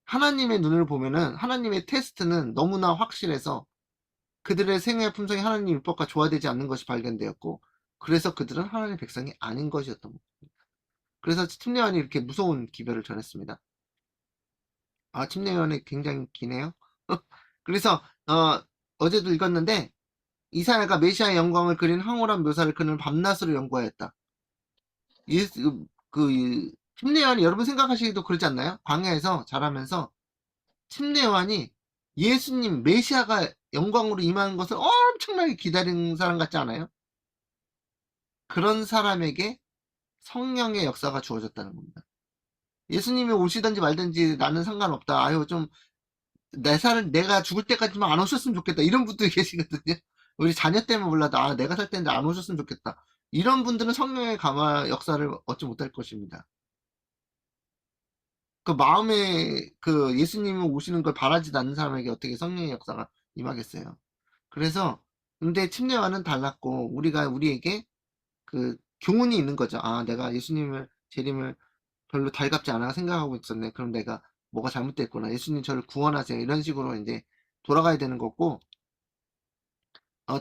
A: 하나님의 눈을 보면은 하나님의 테스트는 너무나 확실해서 그들의 생애 품성이 하나님 율법과 조화되지 않는 것이 발견되었고, 그래서 그들은 하나님의 백성이 아닌 것이었던 겁니다. 그래서 침례요한이 이렇게 무서운 기별을 전했습니다. 아, 침례요한이 굉장히 기네요. 그래서 어제도 읽었는데 이사야가 메시아의 영광을 그린 황홀한 묘사를 그는 밤낮으로 연구하였다. 예수, 침례요한이 여러분 생각하시기도 그렇지 않나요? 광야에서 자라면서 침례요한이 예수님 메시아가 영광으로 임하는 것을 엄청나게 기다리는 사람 같지 않아요? 그런 사람에게 성령의 역사가 주어졌다는 겁니다. 예수님이 오시든지 말든지 나는 상관없다. 아유, 좀, 내가 죽을 때까지만 안 오셨으면 좋겠다. 이런 분들이 계시거든요. 우리 자녀 때문에 몰라도, 아, 내가 살 때인데 안 오셨으면 좋겠다. 이런 분들은 성령의 감화 역사를 얻지 못할 것입니다. 그 마음에 그 예수님이 오시는 걸 바라지도 않는 사람에게 어떻게 성령의 역사가 임하겠어요. 그래서, 근데 침례와는 달랐고, 우리에게 그 교훈이 있는 거죠. 아, 내가 예수님을, 재림을 별로 달갑지 않아 생각하고 있었네. 그럼 내가 뭐가 잘못됐구나. 예수님 저를 구원하세요. 이런 식으로 이제 돌아가야 되는 거고,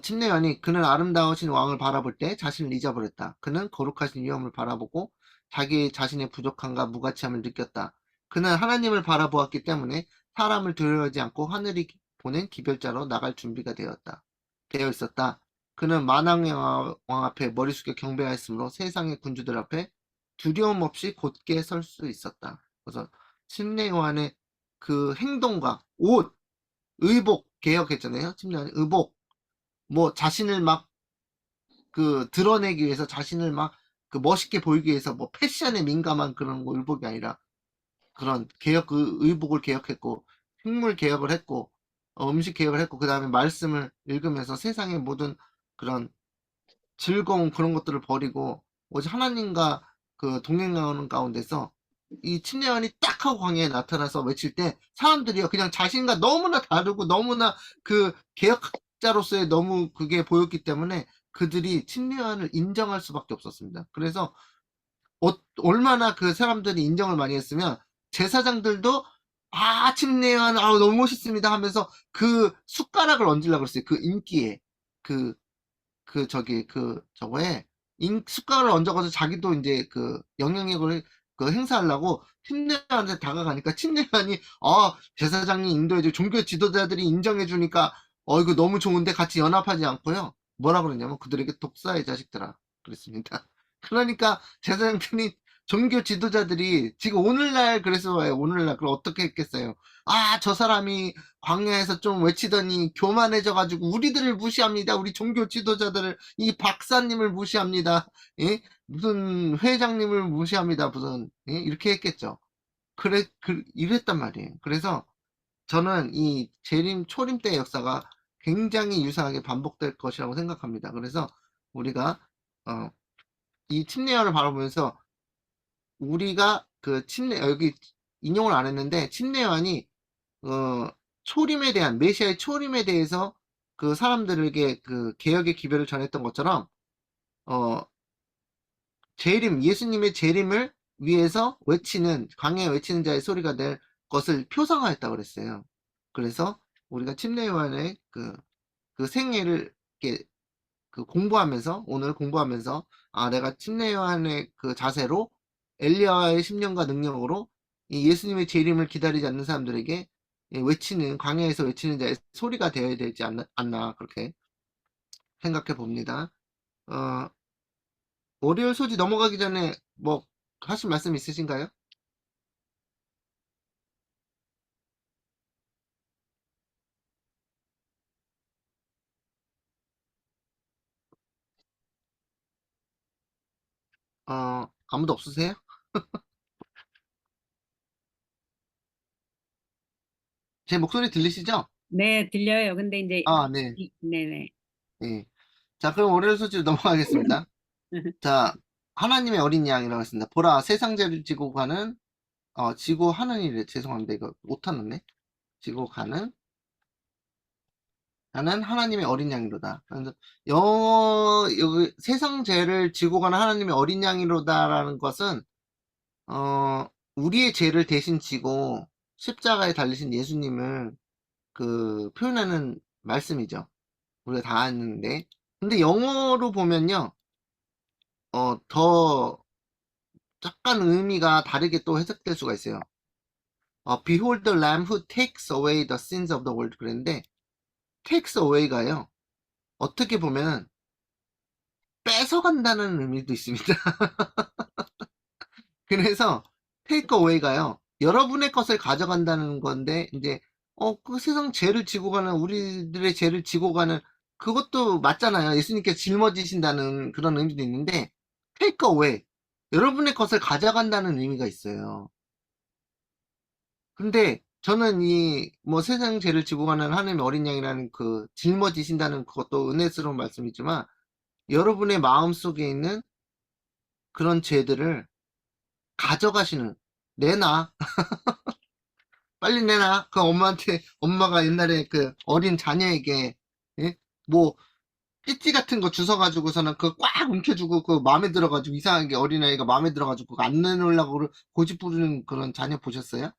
A: 침례요한이 그는 아름다우신 왕을 바라볼 때 자신을 잊어버렸다. 그는 거룩하신 위엄을 바라보고 자기 자신의 부족함과 무가치함을 느꼈다. 그는 하나님을 바라보았기 때문에 사람을 두려워하지 않고 하늘이 보낸 기별자로 나갈 준비가 되어 있었다. 그는 만왕의 왕 앞에 머리 숙여 경배하였으므로 세상의 군주들 앞에 두려움 없이 곧게 설 수 있었다. 그래서 침례요한의 그 행동과 옷, 의복 개혁했잖아요. 침례요한이 의복, 뭐 자신을 막 드러내기 위해서 자신을 막 멋있게 보이기 위해서 뭐 패션에 민감한 그런 거 의복이 아니라 그런 의복을 개혁했고 식물 개혁을 했고 음식 개혁을 했고 그 다음에 말씀을 읽으면서 세상의 모든 그런 즐거운 그런 것들을 버리고 오직 하나님과 동행하는 가운데서 이 침례요한이 딱 하고 광야에 나타나서 외칠 때 사람들이요 그냥 자신과 너무나 다르고 너무나 개혁자로서의 너무 그게 보였기 때문에 그들이 침례요한을 인정할 수밖에 없었습니다. 그래서 얼마나 그 사람들이 인정을 많이 했으면 제사장들도 아 침례요한 너무 멋있습니다 하면서 그 숟가락을 얹으려고 그랬어요. 그 인기에 그 저거에 숟가락을 얹어가지고 자기도 이제 영향력을 행사하려고 침례요한한테 다가가니까 침례요한이 제사장이 인도해주고 종교 지도자들이 인정해주니까 이거 너무 좋은데 같이 연합하지 않고요. 뭐라 그러냐면 그들에게 독사의 자식들아 그랬습니다. 그러니까 제사장들이 종교 지도자들이 지금 오늘날 그래서 와요. 오늘날 그럼 어떻게 했겠어요? 저 사람이 광야에서 좀 외치더니 교만해져가지고 우리들을 무시합니다. 우리 종교 지도자들을 이 박사님을 무시합니다. 예? 무슨 회장님을 무시합니다. 무슨 이렇게 했겠죠. 이랬단 말이에요. 그래서 저는 이 초림 때 역사가 굉장히 유사하게 반복될 것이라고 생각합니다. 그래서 우리가 이 침례요한을 바라보면서 우리가 여기 인용을 안 했는데 침례요한이 초림에 대한 메시아의 초림에 대해서 사람들에게 개혁의 기별을 전했던 것처럼 어, 예수님의 재림을 위해서 광야에 외치는 자의 소리가 될 것을 표상화했다고 그랬어요. 그래서 우리가 침례요한의 생애를 이렇게 오늘 공부하면서 내가 침례요한의 자세로 엘리야의 10년과 능력으로 이 예수님의 재림을 기다리지 않는 사람들에게 광야에서 외치는 자의 소리가 되어야 되지 않나 그렇게 생각해 봅니다. 어, 월요일 소지 넘어가기 전에 뭐 하실 말씀 있으신가요? 아무도 없으세요? 제 목소리 들리시죠?
B: 네, 들려요. 근데 이제
A: 네.
B: 네네.
A: 네. 자, 그럼 월요일 소지로 넘어가겠습니다. 자, 하나님의 어린 양이라고 했습니다. 보라, 세상죄를 지고 가는 지고 하는 일에 죄송합니다. 이거 오타났네. 지고 가는 나는 하나님의 어린 양이로다. 그래서 여기 세상 죄를 지고 가는 하나님의 어린 양이로다라는 것은 우리의 죄를 대신 지고 십자가에 달리신 예수님을 그 표현하는 말씀이죠. 우리가 다 아는데. 근데 영어로 보면요, 더 약간 의미가 다르게 또 해석될 수가 있어요. Behold the Lamb who takes away the sins of the world 그랬는데, takes away가요, 어떻게 보면 뺏어간다는 의미도 있습니다. 그래서 take away가요, 여러분의 것을 가져간다는 건데, 이제 그 세상 죄를 지고 가는, 우리들의 죄를 지고 가는, 그것도 맞잖아요. 예수님께서 짊어지신다는 그런 의미도 있는데, take away, 여러분의 것을 가져간다는 의미가 있어요. 근데 저는 이 뭐 세상 죄를 지고 가는 하나님의 어린 양이라는 그 짊어지신다는 그것도 은혜스러운 말씀이지만, 여러분의 마음속에 있는 그런 죄들을 가져가시는, 내놔, 빨리 내놔. 그 엄마한테, 엄마가 옛날에 그 어린 자녀에게, 예? 뭐 찌찌 같은 거 주워가지고서는 그거 꽉 움켜주고, 그 마음에 들어가지고, 이상하게 어린아이가 마음에 들어가지고 그거 안 내놓으려고 고집 부르는 그런 자녀 보셨어요?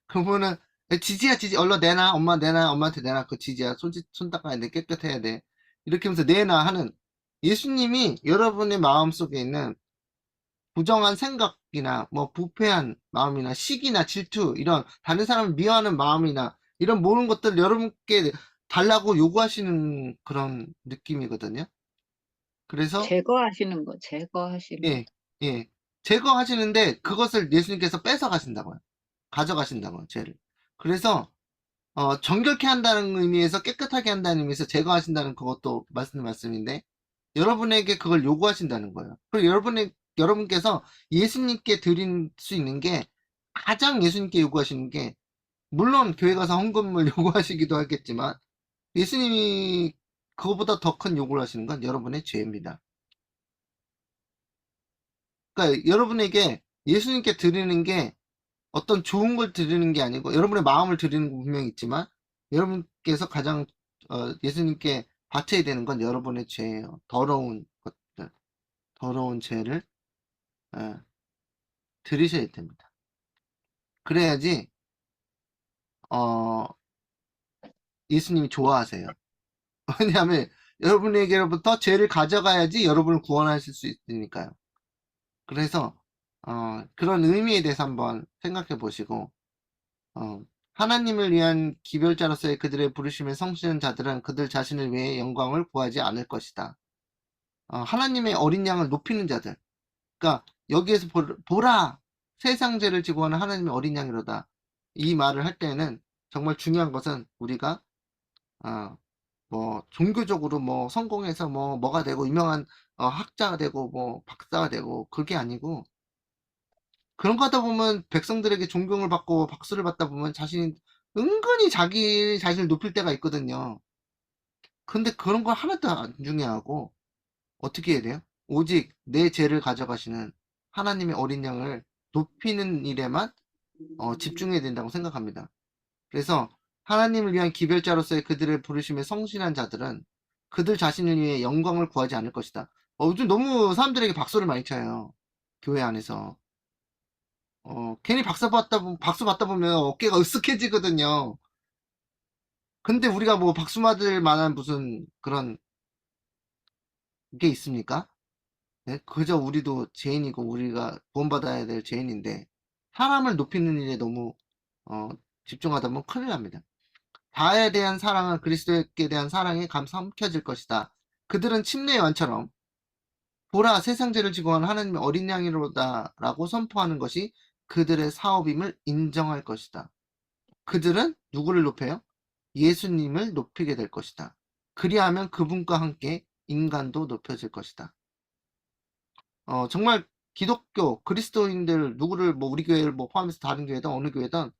A: 그러면은 지지야, 지지, 얼른 내놔, 엄마 내놔, 엄마한테 내놔. 그 지지야, 손 닦아야 돼, 깨끗해야 돼, 이렇게 하면서 내놔 하는, 예수님이 여러분의 마음속에 있는 부정한 생각이나 뭐 부패한 마음이나 시기나 질투, 이런 다른 사람을 미워하는 마음이나 이런 모든 것들 여러분께 달라고 요구하시는 그런 느낌이거든요. 그래서
C: 제거하시는 거, 제거하시는
A: 예, 예, 제거하시는데 그것을 예수님께서 뺏어 가신다고요. 가져가신다고요, 죄를. 그래서 정결케 한다는 의미에서, 깨끗하게 한다는 의미에서 제거하신다는 그것도 말씀인 말씀인데, 여러분에게 그걸 요구하신다는 거예요. 그리고 여러분께서 예수님께 드릴 수 있는 게, 가장 예수님께 요구하시는 게, 물론 교회 가서 헌금을 요구하시기도 하겠지만, 예수님이 그거보다 더 큰 요구를 하시는 건 여러분의 죄입니다. 그러니까 여러분에게 예수님께 드리는 게 어떤 좋은 걸 드리는 게 아니고, 여러분의 마음을 드리는 건 분명히 있지만, 여러분께서 가장 예수님께 바쳐야 되는 건 여러분의 죄예요. 더러운 것들, 더러운 죄를 어, 드리셔야 됩니다. 그래야지 어, 예수님이 좋아하세요. 왜냐하면 여러분에게로부터 죄를 가져가야지 여러분을 구원하실 수 있으니까요. 그래서 그런 의미에 대해서 한번 생각해 보시고, 어, 하나님을 위한 기별자로서의 그들의 부르심에 성실한 자들은 그들 자신을 위해 영광을 구하지 않을 것이다. 하나님의 어린 양을 높이는 자들. 그러니까 여기에서 보라, 세상 죄를 지고 하는 하나님의 어린 양이로다. 이 말을 할 때는 정말 중요한 것은, 우리가 뭐 종교적으로 뭐 성공해서 뭐가 되고 유명한 학자가 되고 뭐 박사가 되고 그게 아니고, 그런 거 하다 보면 백성들에게 존경을 받고 박수를 받다 보면 자신이 은근히 자기 자신을 높일 때가 있거든요. 근데 그런 거 하나도 안 중요하고, 어떻게 해야 돼요? 오직 내 죄를 가져가시는 하나님의 어린 양을 높이는 일에만 집중해야 된다고 생각합니다. 그래서 하나님을 위한 기별자로서의 그들을 부르심에 성실한 자들은 그들 자신을 위해 영광을 구하지 않을 것이다. 요즘 너무 사람들에게 박수를 많이 쳐요. 교회 안에서. 괜히 박수 받다 보면 어깨가 으쓱해지거든요. 근데 우리가 뭐 박수 받을 만한 무슨 그런 게 있습니까? 네? 그저 우리도 죄인이고 우리가 구원받아야 될 죄인인데, 사람을 높이는 일에 너무 어, 집중하다 보면 큰일 납니다. 다에 대한 사랑은 그리스도께 대한 사랑에 삼켜질 것이다. 그들은 침례 요한처럼 보라, 세상 죄를 지고 한 하나님의 어린 양이로다 라고 선포하는 것이 그들의 사업임을 인정할 것이다. 그들은 누구를 높여요? 예수님을 높이게 될 것이다. 그리하면 그분과 함께 인간도 높여질 것이다. 정말 기독교, 그리스도인들 누구를, 뭐 우리 교회를 뭐 포함해서 다른 교회든 어느 교회든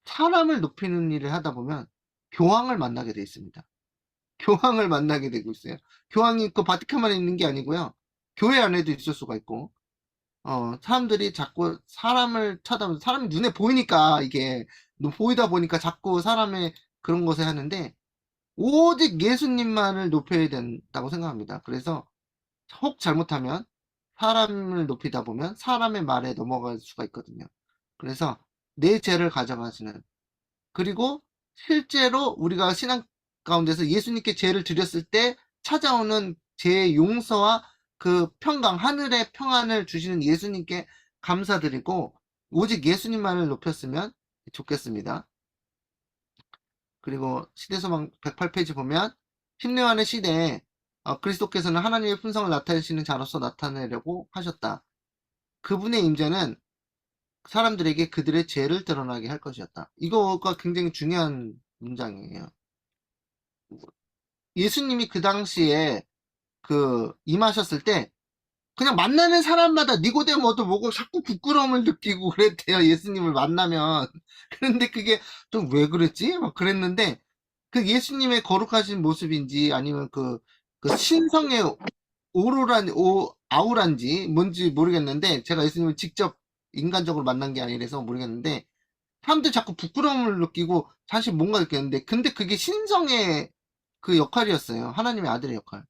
A: 사람을 높이는 일을 하다 보면 교황을 만나게 돼 있습니다. 교황을 만나게 되고 있어요. 교황이 그 바티칸만에 있는 게 아니고요. 교회 안에도 있을 수가 있고, 사람들이 자꾸 사람을 쳐다보면, 사람이 눈에 보이니까, 이게 보이다 보니까 자꾸 사람의 그런 것을 하는데, 오직 예수님만을 높여야 된다고 생각합니다. 그래서 혹 잘못하면 사람을 높이다 보면 사람의 말에 넘어갈 수가 있거든요. 그래서 내 죄를 가져가시는. 그리고 실제로 우리가 신앙 가운데서 예수님께 죄를 드렸을 때 찾아오는 죄의 용서와 그 평강, 하늘의 평안을 주시는 예수님께 감사드리고 오직 예수님만을 높였으면 좋겠습니다. 그리고 시대소망 108페이지 보면 힘내어하는 시대에 그리스도께서는 하나님의 품성을 나타내시는 자로서 나타내려고 하셨다. 그분의 임재는 사람들에게 그들의 죄를 드러나게 할 것이었다. 이거가 굉장히 중요한 문장이에요. 예수님이 그 당시에 임하셨을 때 그냥 만나는 사람마다 니고데모도 뭐고 자꾸 부끄러움을 느끼고 그랬대요. 예수님을 만나면. 그런데 그게 좀 왜 그랬지? 막 그랬는데 그 예수님의 거룩하신 모습인지 아니면 그 신성의 아우라인지 뭔지 모르겠는데 제가 예수님을 직접 인간적으로 만난 게 아니라서 모르겠는데 사람들이 자꾸 부끄러움을 느끼고 사실 뭔가 느꼈는데 근데 그게 신성의 그 역할이었어요. 하나님의 아들의 역할.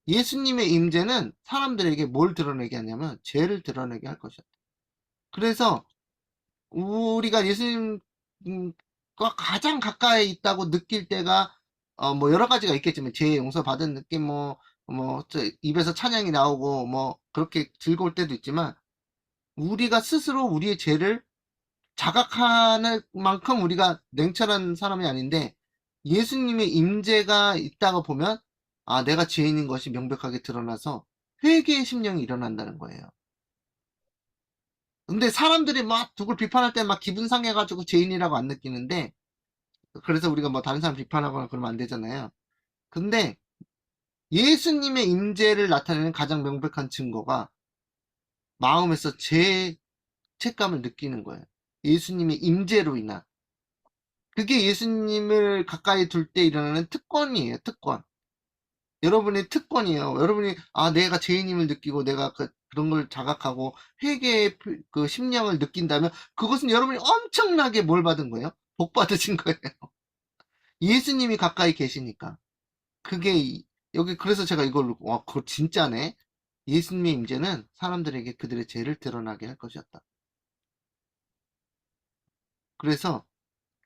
A: 예수님의 임재는 사람들에게 뭘 드러내게 하냐면 죄를 드러내게 할 것이었다. 그래서 우리가 예수님과 가장 가까이 있다고 느낄 때가 뭐 여러 가지가 있겠지만 죄 용서 받은 느낌 입에서 찬양이 나오고 뭐 그렇게 즐거울 때도 있지만 우리가 스스로 우리의 죄를 자각하는 만큼 우리가 냉철한 사람이 아닌데 예수님의 임재가 있다고 보면 아 내가 죄인인 것이 명백하게 드러나서 회개의 심령이 일어난다는 거예요. 근데 사람들이 막 누굴 비판할 때 막 기분 상해가지고 죄인이라고 안 느끼는데 그래서 우리가 뭐 다른 사람 비판하거나 그러면 안 되잖아요. 근데 예수님의 임재를 나타내는 가장 명백한 증거가 마음에서 죄책감을 느끼는 거예요. 예수님의 임재로 인한. 그게 예수님을 가까이 둘 때 일어나는 특권이에요. 특권. 여러분의 특권이에요. 여러분이 내가 죄인임을 느끼고 내가 그런 걸 자각하고 회개의 그 심령을 느낀다면 그것은 여러분이 엄청나게 뭘 받은 거예요? 복 받으신 거예요. 예수님이 가까이 계시니까. 그게 여기 그래서 제가 이걸 그거 진짜네. 예수님의 임재는 사람들에게 그들의 죄를 드러나게 할 것이었다. 그래서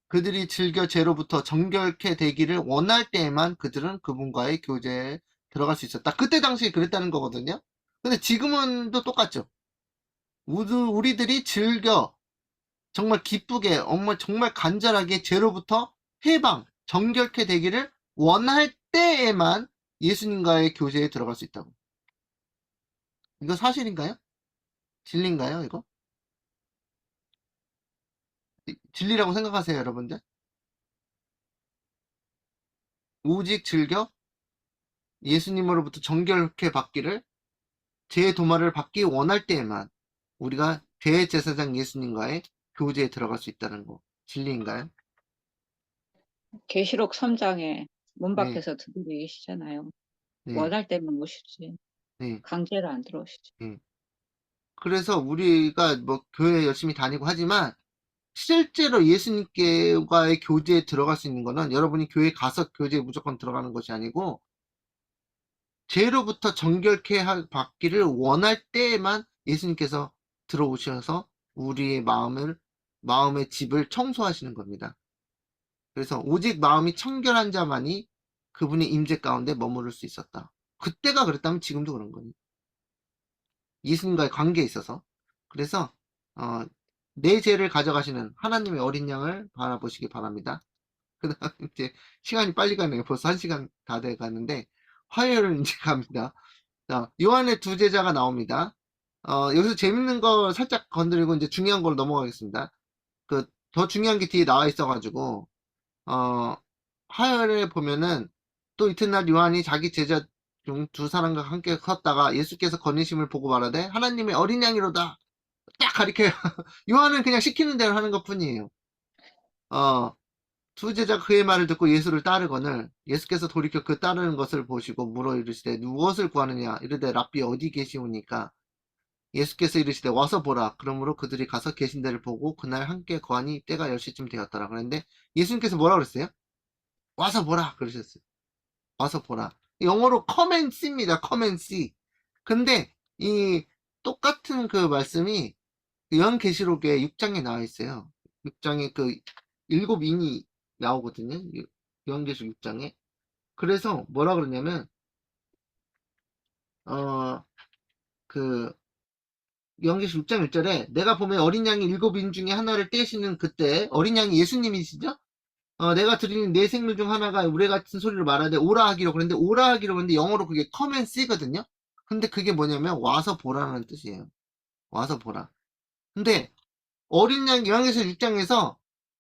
A: 그들이 즐겨 죄로부터 정결케 되기를 원할 때에만 그들은 그분과의 교제에 들어갈 수 있었다. 그때 당시에 그랬다는 거거든요. 근데 지금은 또 똑같죠. 우리들이 즐겨 정말 기쁘게 정말 간절하게 죄로부터 해방, 정결케 되기를 원할 때에만 예수님과의 교제에 들어갈 수 있다고. 이거 사실인가요? 진리인가요, 이거? 진리라고 생각하세요, 여러분들? 오직 즐겨 예수님으로부터 정결케 받기를 제 도마를 받기 원할 때에만 우리가 대제사장 예수님과의 교제에 들어갈 수 있다는 거 진리인가요?
C: 계시록 3장에 문
A: 네,
C: 밖에서 두드리고 계시잖아요.
A: 네,
C: 원할 때만 오시지.
A: 네,
C: 강제로 안 들어오시지.
A: 네. 그래서 우리가 뭐 교회 열심히 다니고 하지만 실제로 예수님과의 교제에 들어갈 수 있는 거는 여러분이 교회 가서 교제에 무조건 들어가는 것이 아니고 죄로부터 정결케 받기를 원할 때에만 예수님께서 들어오셔서 우리의 마음의 집을 청소하시는 겁니다. 그래서 오직 마음이 청결한 자만이 그분의 임재 가운데 머무를 수 있었다. 그때가 그랬다면 지금도 그런 거예요. 예수님과의 관계에 있어서. 그래서 내 죄를 가져가시는 하나님의 어린 양을 바라보시기 바랍니다. 그 다음 이제 시간이 빨리 가네요. 벌써 1시간 다 돼 가는데 화요일은 이제 갑니다. 자, 요한의 두 제자가 나옵니다. 여기서 재밌는 거 살짝 건드리고 이제 중요한 걸로 넘어가겠습니다. 더 중요한 게 뒤에 나와 있어가지고 어, 화요일에 보면은 또 이튿날 요한이 자기 제자 중 두 사람과 함께 컸다가 예수께서 건의심을 보고 말하되 하나님의 어린 양이로다 딱 가리켜요. 요한은 그냥 시키는 대로 하는 것 뿐이에요. 어, 두 제자가 그의 말을 듣고 예수를 따르거늘 예수께서 돌이켜 그 따르는 것을 보시고 물어 이르시되 무엇을 구하느냐 이르되 랍비 어디 계시오니까 예수께서 이르시되 와서 보라. 그러므로 그들이 가서 계신 데를 보고 그날 함께 거하니 때가 10시쯤 되었더라. 그런데 예수님께서 뭐라 그랬어요? 와서 보라 그러셨어요. 와서 보라. 영어로 come and see입니다. come and see. 근데 이 똑같은 그 말씀이 요한계시록에 6장에 나와 있어요. 6장에 그 일곱 인이 나오거든요. 요한계시록 6장에. 그래서 뭐라 그러냐면 그 요한계시록 6장 1절에 내가 보면 어린 양이 일곱 인 중에 하나를 떼시는 그때 어린 양이 예수님이시죠? 내가 드리는 내 생물 중 하나가 우레 같은 소리로 말하되 오라 하기로 그랬는데 오라 하기로 그랬는데 영어로 그게 come and see거든요. 근데 그게 뭐냐면 와서 보라는 뜻이에요. 와서 보라. 근데 어린 양 요한계시록 6장에서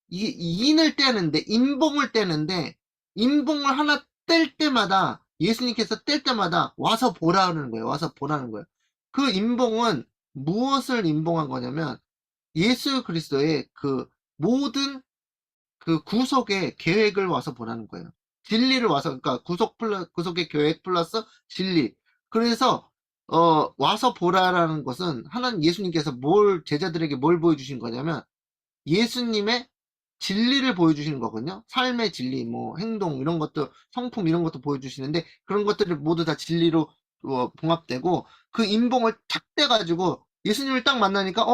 A: 이 인을 떼는데 인봉을 떼는데 인봉을 하나 뗄 때마다 예수님께서 뗄 때마다 와서 보라는 거예요. 와서 보라는 거예요. 그 인봉은 무엇을 인봉한 거냐면 예수 그리스도의 그 모든 그 구속의 계획을 와서 보라는 거예요. 진리를 와서 그러니까 구속의 계획 플러스 진리. 그래서 와서 보라라는 것은 하나님 예수님께서 제자들에게 뭘 보여주신 거냐면 예수님의 진리를 보여주시는 거거든요. 삶의 진리, 뭐 행동 이런 것도 성품 이런 것도 보여주시는데 그런 것들이 모두 다 진리로 봉합되고 그 인봉을 탁 떼가지고 예수님을 딱 만나니까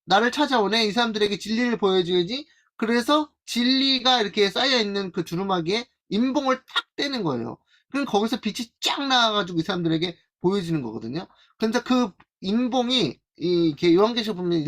A: 나를 찾아오네 이 사람들에게 진리를 보여줘야지. 그래서 진리가 이렇게 쌓여 있는 그 두루마기에 인봉을 탁 떼는 거예요. 그럼 거기서 빛이 쫙 나와가지고 이 사람들에게 보여지는 거거든요. 그런데 그 인봉이 이게 요한계시록 보면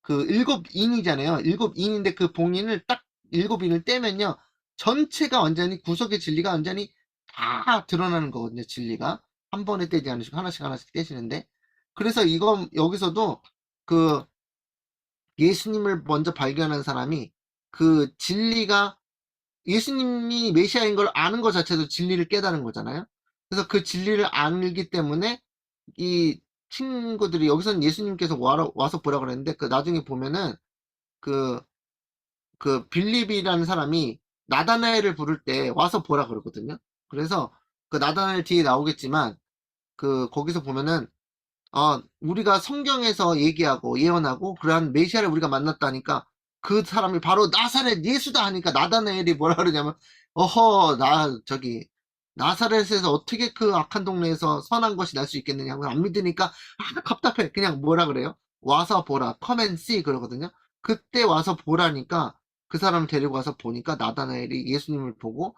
A: 그 일곱 인이잖아요. 일곱 인인데 그 봉인을 딱 일곱 인을 떼면요. 전체가 완전히 구속의 진리가 완전히 다 드러나는 거거든요. 진리가. 한 번에 떼지 않으시고 하나씩 하나씩 떼시는데. 그래서 이건 여기서도 그 예수님을 먼저 발견한 사람이 그 진리가 예수님이 메시아인 걸 아는 것 자체도 진리를 깨달은 거잖아요. 그래서 그 진리를 알기 때문에 이 친구들이 여기서는 예수님께서 와서 보라 그랬는데 그 나중에 보면은 그, 그 빌립이라는 사람이 나다나엘을 부를 때 와서 보라 그러거든요. 그래서 그 나다나엘 뒤에 나오겠지만 그 거기서 보면은 우리가 성경에서 얘기하고 예언하고 그러한 메시아를 우리가 만났다니까 그 사람이 바로 나사렛 예수다 하니까 나다나엘이 뭐라 그러냐면 저기 나사렛에서 어떻게 그 악한 동네에서 선한 것이 날 수 있겠느냐고 안 믿으니까 답답해. 그냥 뭐라 그래요? 와서 보라. come and see 그러거든요. 그때 와서 보라니까 그 사람을 데리고 와서 보니까 나다나엘이 예수님을 보고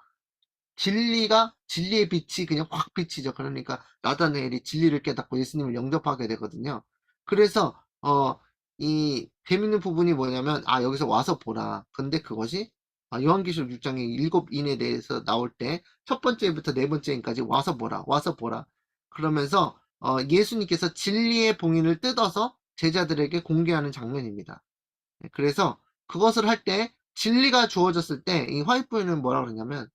A: 진리의 빛이 그냥 확 비치죠. 그러니까 나다나엘이 진리를 깨닫고 예수님을 영접하게 되거든요. 그래서 이 재밌는 부분이 뭐냐면 여기서 와서 보라. 근데 그것이 요한계시록 6장의 일곱 인에 대해서 나올 때 첫 번째부터 네 번째까지 와서 보라. 와서 보라. 그러면서 예수님께서 진리의 봉인을 뜯어서 제자들에게 공개하는 장면입니다. 그래서 그것을 할 때 진리가 주어졌을 때 이 화이트보이는 뭐라 그러냐면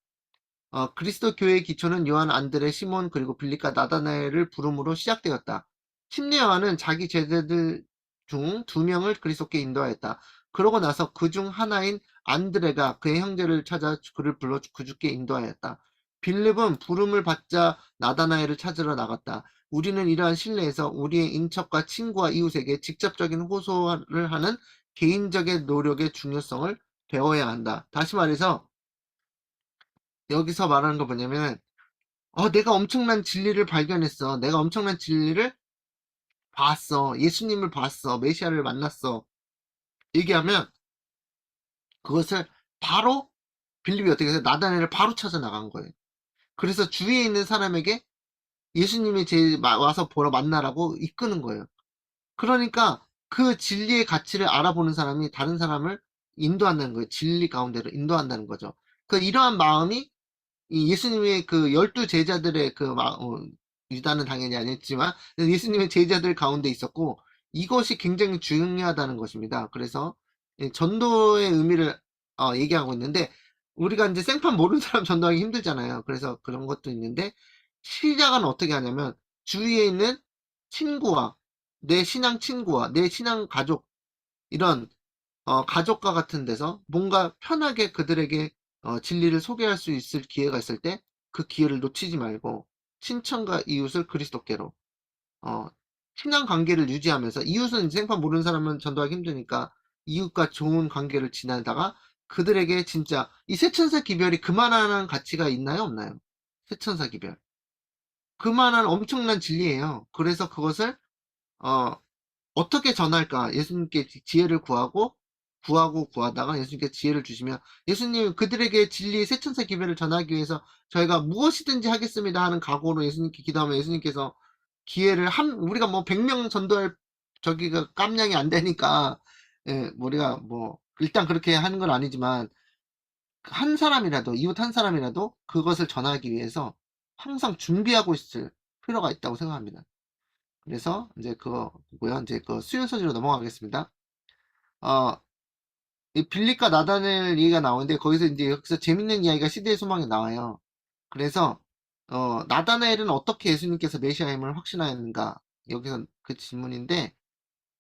A: 그리스도 교회의 기초는 요한, 안드레, 시몬, 그리고 빌립과 나다나엘을 부름으로 시작되었다. 침례 요한은 자기 제자들 중 2명을 그리스도께 인도하였다. 그러고 나서 그 중 하나인 안드레가 그의 형제를 찾아 그를 불러 그주께 인도하였다. 빌립은 부름을 받자 나다나엘을 찾으러 나갔다. 우리는 이러한 신뢰에서 우리의 인척과 친구와 이웃에게 직접적인 호소를 하는 개인적인 노력의 중요성을 배워야 한다. 다시 말해서 여기서 말하는 거 뭐냐면 내가 엄청난 진리를 발견했어. 내가 엄청난 진리를 봤어. 예수님을 봤어. 메시아를 만났어. 얘기하면 그것을 바로 빌립이 어떻게 해서 나다나엘을 바로 찾아 나간 거예요. 그래서 주위에 있는 사람에게 예수님이 와서 보러 만나라고 이끄는 거예요. 그러니까 그 진리의 가치를 알아보는 사람이 다른 사람을 인도한다는 거예요. 진리 가운데로 인도한다는 거죠. 이러한 마음이 이 예수님의 그 12제자들의 유다는 당연히 아니었지만 예수님의 제자들 가운데 있었고 이것이 굉장히 중요하다는 것입니다. 그래서 전도의 의미를 얘기하고 있는데 우리가 이제 생판 모르는 사람 전도하기 힘들잖아요. 그래서 그런 것도 있는데 시작은 어떻게 하냐면 주위에 있는 친구와 내 신앙 친구와 내 신앙 가족 이런 가족과 같은 데서 뭔가 편하게 그들에게 진리를 소개할 수 있을 기회가 있을 때 그 기회를 놓치지 말고 친척과 이웃을 그리스도께로 친한 관계를 유지하면서 이웃은 생판 모르는 사람은 전도하기 힘드니까 이웃과 좋은 관계를 지내다가 그들에게 진짜 이 세천사 기별이 그만한 가치가 있나요 없나요? 세천사 기별 그만한 엄청난 진리예요. 그래서 그것을 어떻게 전할까 예수님께 지혜를 구하고 구하고 구하다가 예수님께 지혜를 주시면 예수님 그들에게 진리 세천사 기별을 전하기 위해서 저희가 무엇이든지 하겠습니다 하는 각오로 예수님께 기도하면 예수님께서 기회를 우리가 뭐 100명 전도할 저기가 깜냥이 안 되니까 예, 우리가 뭐 일단 그렇게 하는 건 아니지만 한 사람이라도 이웃 한 사람이라도 그것을 전하기 위해서 항상 준비하고 있을 필요가 있다고 생각합니다. 그래서 이제 그거고요. 이제 그 수요 소지로 넘어가겠습니다. 어, 이 빌립과 나다넬 얘기가 나오는데 거기서 이제 여기서 재밌는 이야기가 시대의 소망이 나와요. 그래서 나다나엘은 어떻게 예수님께서 메시아임을 확신하였는가? 여기서 그 질문인데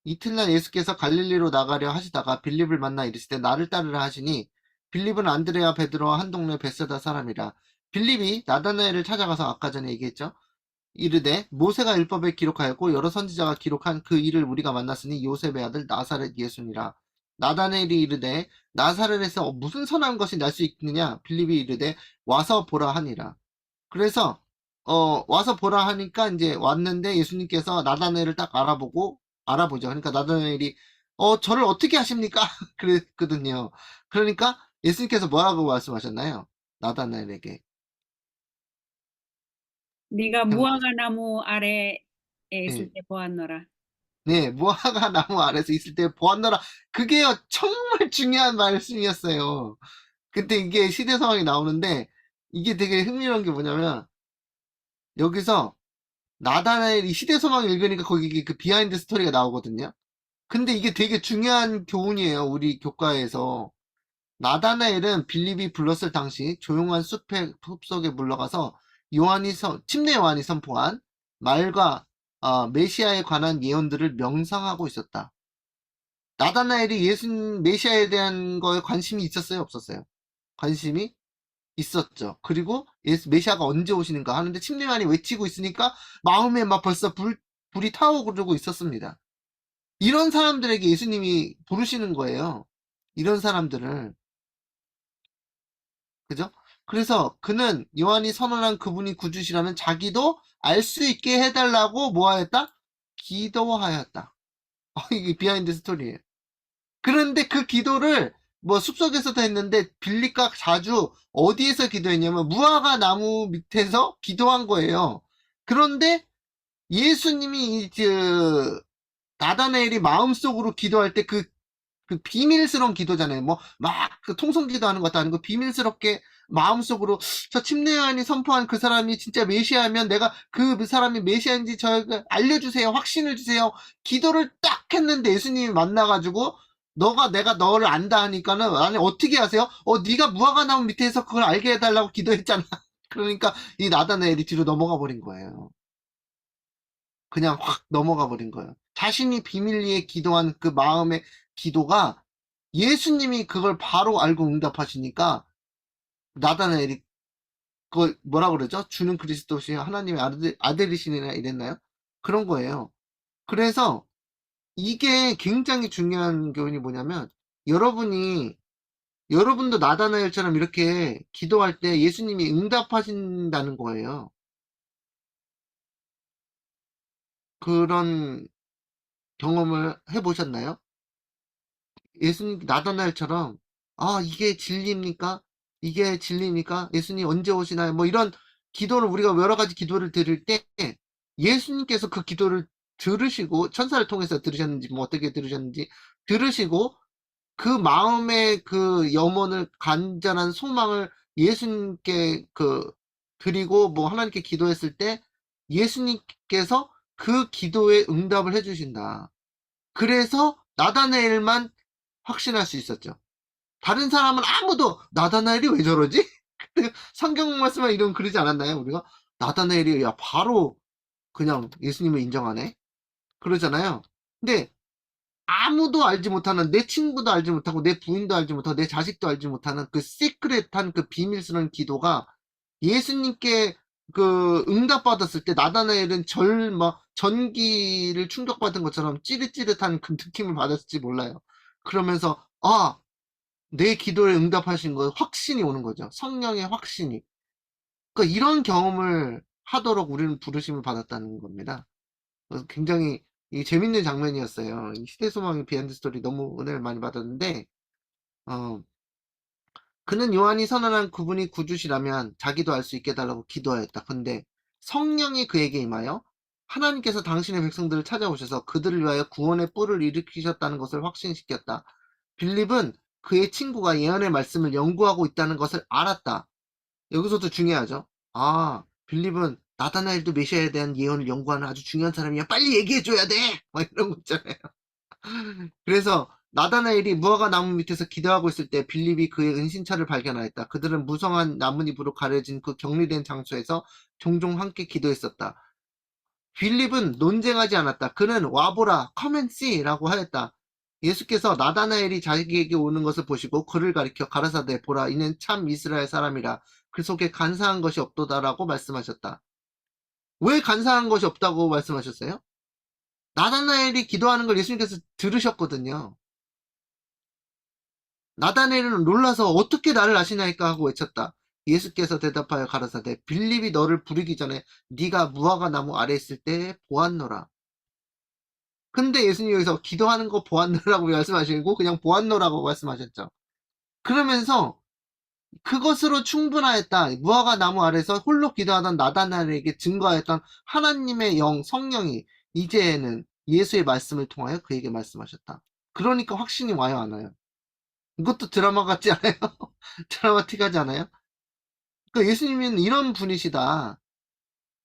A: 이튿날 예수께서 갈릴리로 나가려 하시다가 빌립을 만나 이르시되 나를 따르라 하시니 빌립은 안드레와 베드로와 한 동네 벳세다 사람이라. 빌립이 나다나엘을 찾아가서 아까 전에 얘기했죠. 이르되 모세가 율법에 기록하였고 여러 선지자가 기록한 그 일을 우리가 만났으니 요셉의 아들 나사렛 예수니라. 나다나엘이 이르되 나사렛에서 무슨 선한 것이 날 수 있느냐? 빌립이 이르되 와서 보라 하니라. 그래서 와서 보라 하니까 이제 왔는데 예수님께서 나다나엘을 딱 알아보죠. 그러니까 나다나엘이 저를 어떻게 아십니까? 그랬거든요. 그러니까 예수님께서 뭐라고 말씀하셨나요? 나다나엘에게.
B: 네가
A: 기억나세요?
B: 무화과 나무 아래에 있을
A: 예.
B: 때 보았노라.
A: 네, 무화과 나무 아래서 있을 때 보았노라. 그게요, 정말 중요한 말씀이었어요. 근데 이게 시대 상황이 나오는데, 이게 되게 흥미로운 게 뭐냐면, 여기서 나다나엘이 시대 상황을 읽으니까 거기 그 비하인드 스토리가 나오거든요. 근데 이게 되게 중요한 교훈이에요, 우리 교과에서. 나다나엘은 빌립이 불렀을 당시 조용한 숲속에 물러가서 침례 요한이 선포한 말과 메시아에 관한 예언들을 명상하고 있었다. 나다나엘이 메시아에 대한 거에 관심이 있었어요, 없었어요? 관심이 있었죠. 그리고 메시아가 언제 오시는가 하는데 침례 요한이 외치고 있으니까 마음에 막 벌써 불이 타오르고 있었습니다. 이런 사람들에게 예수님이 부르시는 거예요. 이런 사람들을. 그죠? 그래서 그는 요한이 선언한 그분이 구주시라면 자기도 알 수 있게 해달라고 뭐 하였다? 기도하였다. 이게 비하인드 스토리예요. 그런데 그 기도를 뭐 숲속에서도 했는데 빌립과 자주 어디에서 기도했냐면 무화과 나무 밑에서 기도한 거예요. 그런데 예수님이 나다나엘이 마음속으로 기도할 때 그 비밀스러운 기도잖아요. 뭐, 막, 그 통성 기도하는 것도 아니고, 비밀스럽게 마음속으로, 저 침례요한이 선포한 그 사람이 진짜 메시아면 내가 그 사람이 메시아인지 저에게 알려주세요. 확신을 주세요. 기도를 딱 했는데 예수님이 만나가지고, 내가 너를 안다 하니까는, 아니, 어떻게 하세요? 네가 무화과 나무 밑에서 그걸 알게 해달라고 기도했잖아. 그러니까, 이 나다나엘이 뒤로 넘어가 버린 거예요. 그냥 확 넘어가 버린 거예요. 자신이 비밀리에 기도한 그 마음의 기도가 예수님이 그걸 바로 알고 응답하시니까 나다나엘이 그걸 뭐라 그러죠? 주는 그리스도시 하나님의 아들이시나 이랬나요? 그런 거예요. 그래서 이게 굉장히 중요한 교훈이 뭐냐면 여러분도 나다나엘처럼 이렇게 기도할 때 예수님이 응답하신다는 거예요. 그런 경험을 해보셨나요? 예수님 나다나엘처럼 이게 진리입니까? 이게 진리입니까? 예수님 언제 오시나요? 뭐 이런 기도를 우리가 여러 가지 기도를 드릴 때 예수님께서 그 기도를 들으시고 천사를 통해서 들으셨는지 뭐 어떻게 들으셨는지 들으시고 그 마음의 그 염원을 간절한 소망을 예수님께 드리고 뭐 하나님께 기도했을 때 예수님께서 그 기도에 응답을 해주신다. 그래서 나다나엘만 확신할 수 있었죠. 다른 사람은 아무도 나다나엘이 왜 저러지? 성경 말씀만 이러면 그러지 않았나요? 우리가 나다나엘이 야 바로 그냥 예수님을 인정하네. 그러잖아요. 근데 아무도 알지 못하는 내 친구도 알지 못하고 내 부인도 알지 못하고 내 자식도 알지 못하는 그 시크릿한 그 비밀스러운 기도가 예수님께 그 응답받았을 때 나다나엘은 전기를 충격받은 것처럼 찌릿찌릿한 그 느낌을 받았을지 몰라요. 그러면서 내 기도에 응답하신 거 확신이 오는 거죠. 성령의 확신이. 그러니까 이런 경험을 하도록 우리는 부르심을 받았다는 겁니다. 굉장히 재밌는 장면이었어요. 이 시대소망의 비하인드 스토리 너무 은혜를 많이 받았는데 어, 그는 요한이 선언한 그분이 구주시라면 자기도 알 수 있게 해달라고 기도하였다. 근데 성령이 그에게 임하여 하나님께서 당신의 백성들을 찾아오셔서 그들을 위하여 구원의 뿔을 일으키셨다는 것을 확신시켰다. 빌립은 그의 친구가 예언의 말씀을 연구하고 있다는 것을 알았다. 여기서도 중요하죠. 아, 빌립은 나다나엘도 메시아에 대한 예언을 연구하는 아주 중요한 사람이야. 빨리 얘기해줘야 돼! 막 이런 거 있잖아요. 그래서 나다나엘이 무화과 나무 밑에서 기도하고 있을 때 빌립이 그의 은신처를 발견하였다. 그들은 무성한 나뭇잎으로 가려진 그 격리된 장소에서 종종 함께 기도했었다. 빌립은 논쟁하지 않았다. 그는 와보라, come and see 라고 하였다. 예수께서 나다나엘이 자기에게 오는 것을 보시고 그를 가리켜 가라사대 보라 이는 참 이스라엘 사람이라 그 속에 간사한 것이 없도다라고 말씀하셨다. 왜 간사한 것이 없다고 말씀하셨어요? 나다나엘이 기도하는 걸 예수님께서 들으셨거든요. 나다나엘은 놀라서 어떻게 나를 아시나이까 하고 외쳤다. 예수께서 대답하여 가라사대 빌립이 너를 부르기 전에 네가 무화과 나무 아래 있을 때 보았노라. 근데 예수님이 여기서 기도하는 거 보았노라고 말씀하시고 그냥 보았노라고 말씀하셨죠. 그러면서 그것으로 충분하였다. 무화과 나무 아래서 홀로 기도하던 나다나엘에게 증거하였던 하나님의 영, 성령이 이제는 예수의 말씀을 통하여 그에게 말씀하셨다. 그러니까 확신이 와요, 안 와요? 이것도 드라마 같지 않아요? 드라마틱하지 않아요? 그러니까 예수님은 이런 분이시다.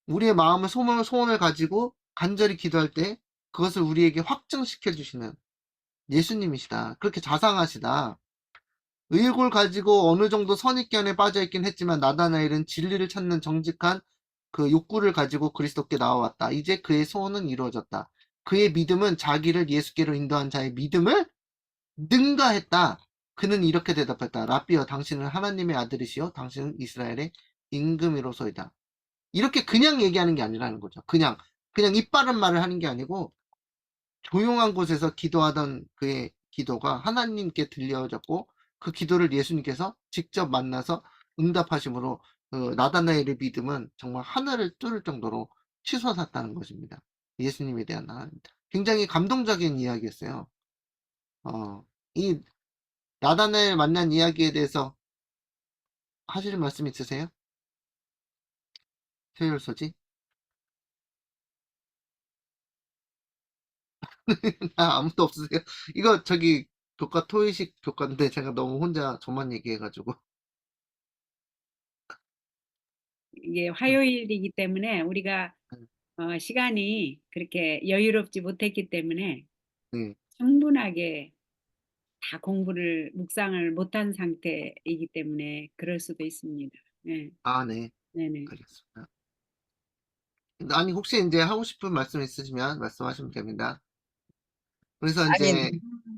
A: 우리의 마음을 소원을 가지고 간절히 기도할 때 그것을 우리에게 확증시켜 주시는 예수님이시다. 그렇게 자상하시다. 의욕을 가지고 어느 정도 선입견에 빠져 있긴 했지만 나다나엘은 진리를 찾는 정직한 그 욕구를 가지고 그리스도께 나와왔다. 이제 그의 소원은 이루어졌다. 그의 믿음은 자기를 예수께로 인도한 자의 믿음을 능가했다. 그는 이렇게 대답했다. 라비여, 당신은 하나님의 아들이시요, 당신은 이스라엘의 임금이로소이다. 이렇게 그냥 얘기하는 게 아니라는 거죠. 그냥 입 바른 말을 하는 게 아니고 조용한 곳에서 기도하던 그의 기도가 하나님께 들려졌고 그 기도를 예수님께서 직접 만나서 응답하심으로 나다나엘의 믿음은 정말 하늘을 뚫을 정도로 치솟았다는 것입니다. 예수님에 대한 하나님. 굉장히 감동적인 이야기였어요. 이 나다나엘 만난 이야기에 대해서 하실 말씀 있으세요? 최율소지? 아무도 없으세요? 이거 저기 교과 토의식 교과인데 제가 너무 혼자 저만 얘기해가지고.
B: 이게 화요일이기 때문에 우리가 시간이 그렇게 여유롭지 못했기 때문에
A: 네.
B: 충분하게 다 공부를 묵상을 못한 상태이기 때문에 그럴 수도 있습니다. 네,
A: 아, 네.
B: 네네.
A: 알겠습니다. 아니, 혹시 이제 하고 싶은 말씀 있으시면 말씀하시면 됩니다. 그래서
D: 아니,
A: 이제,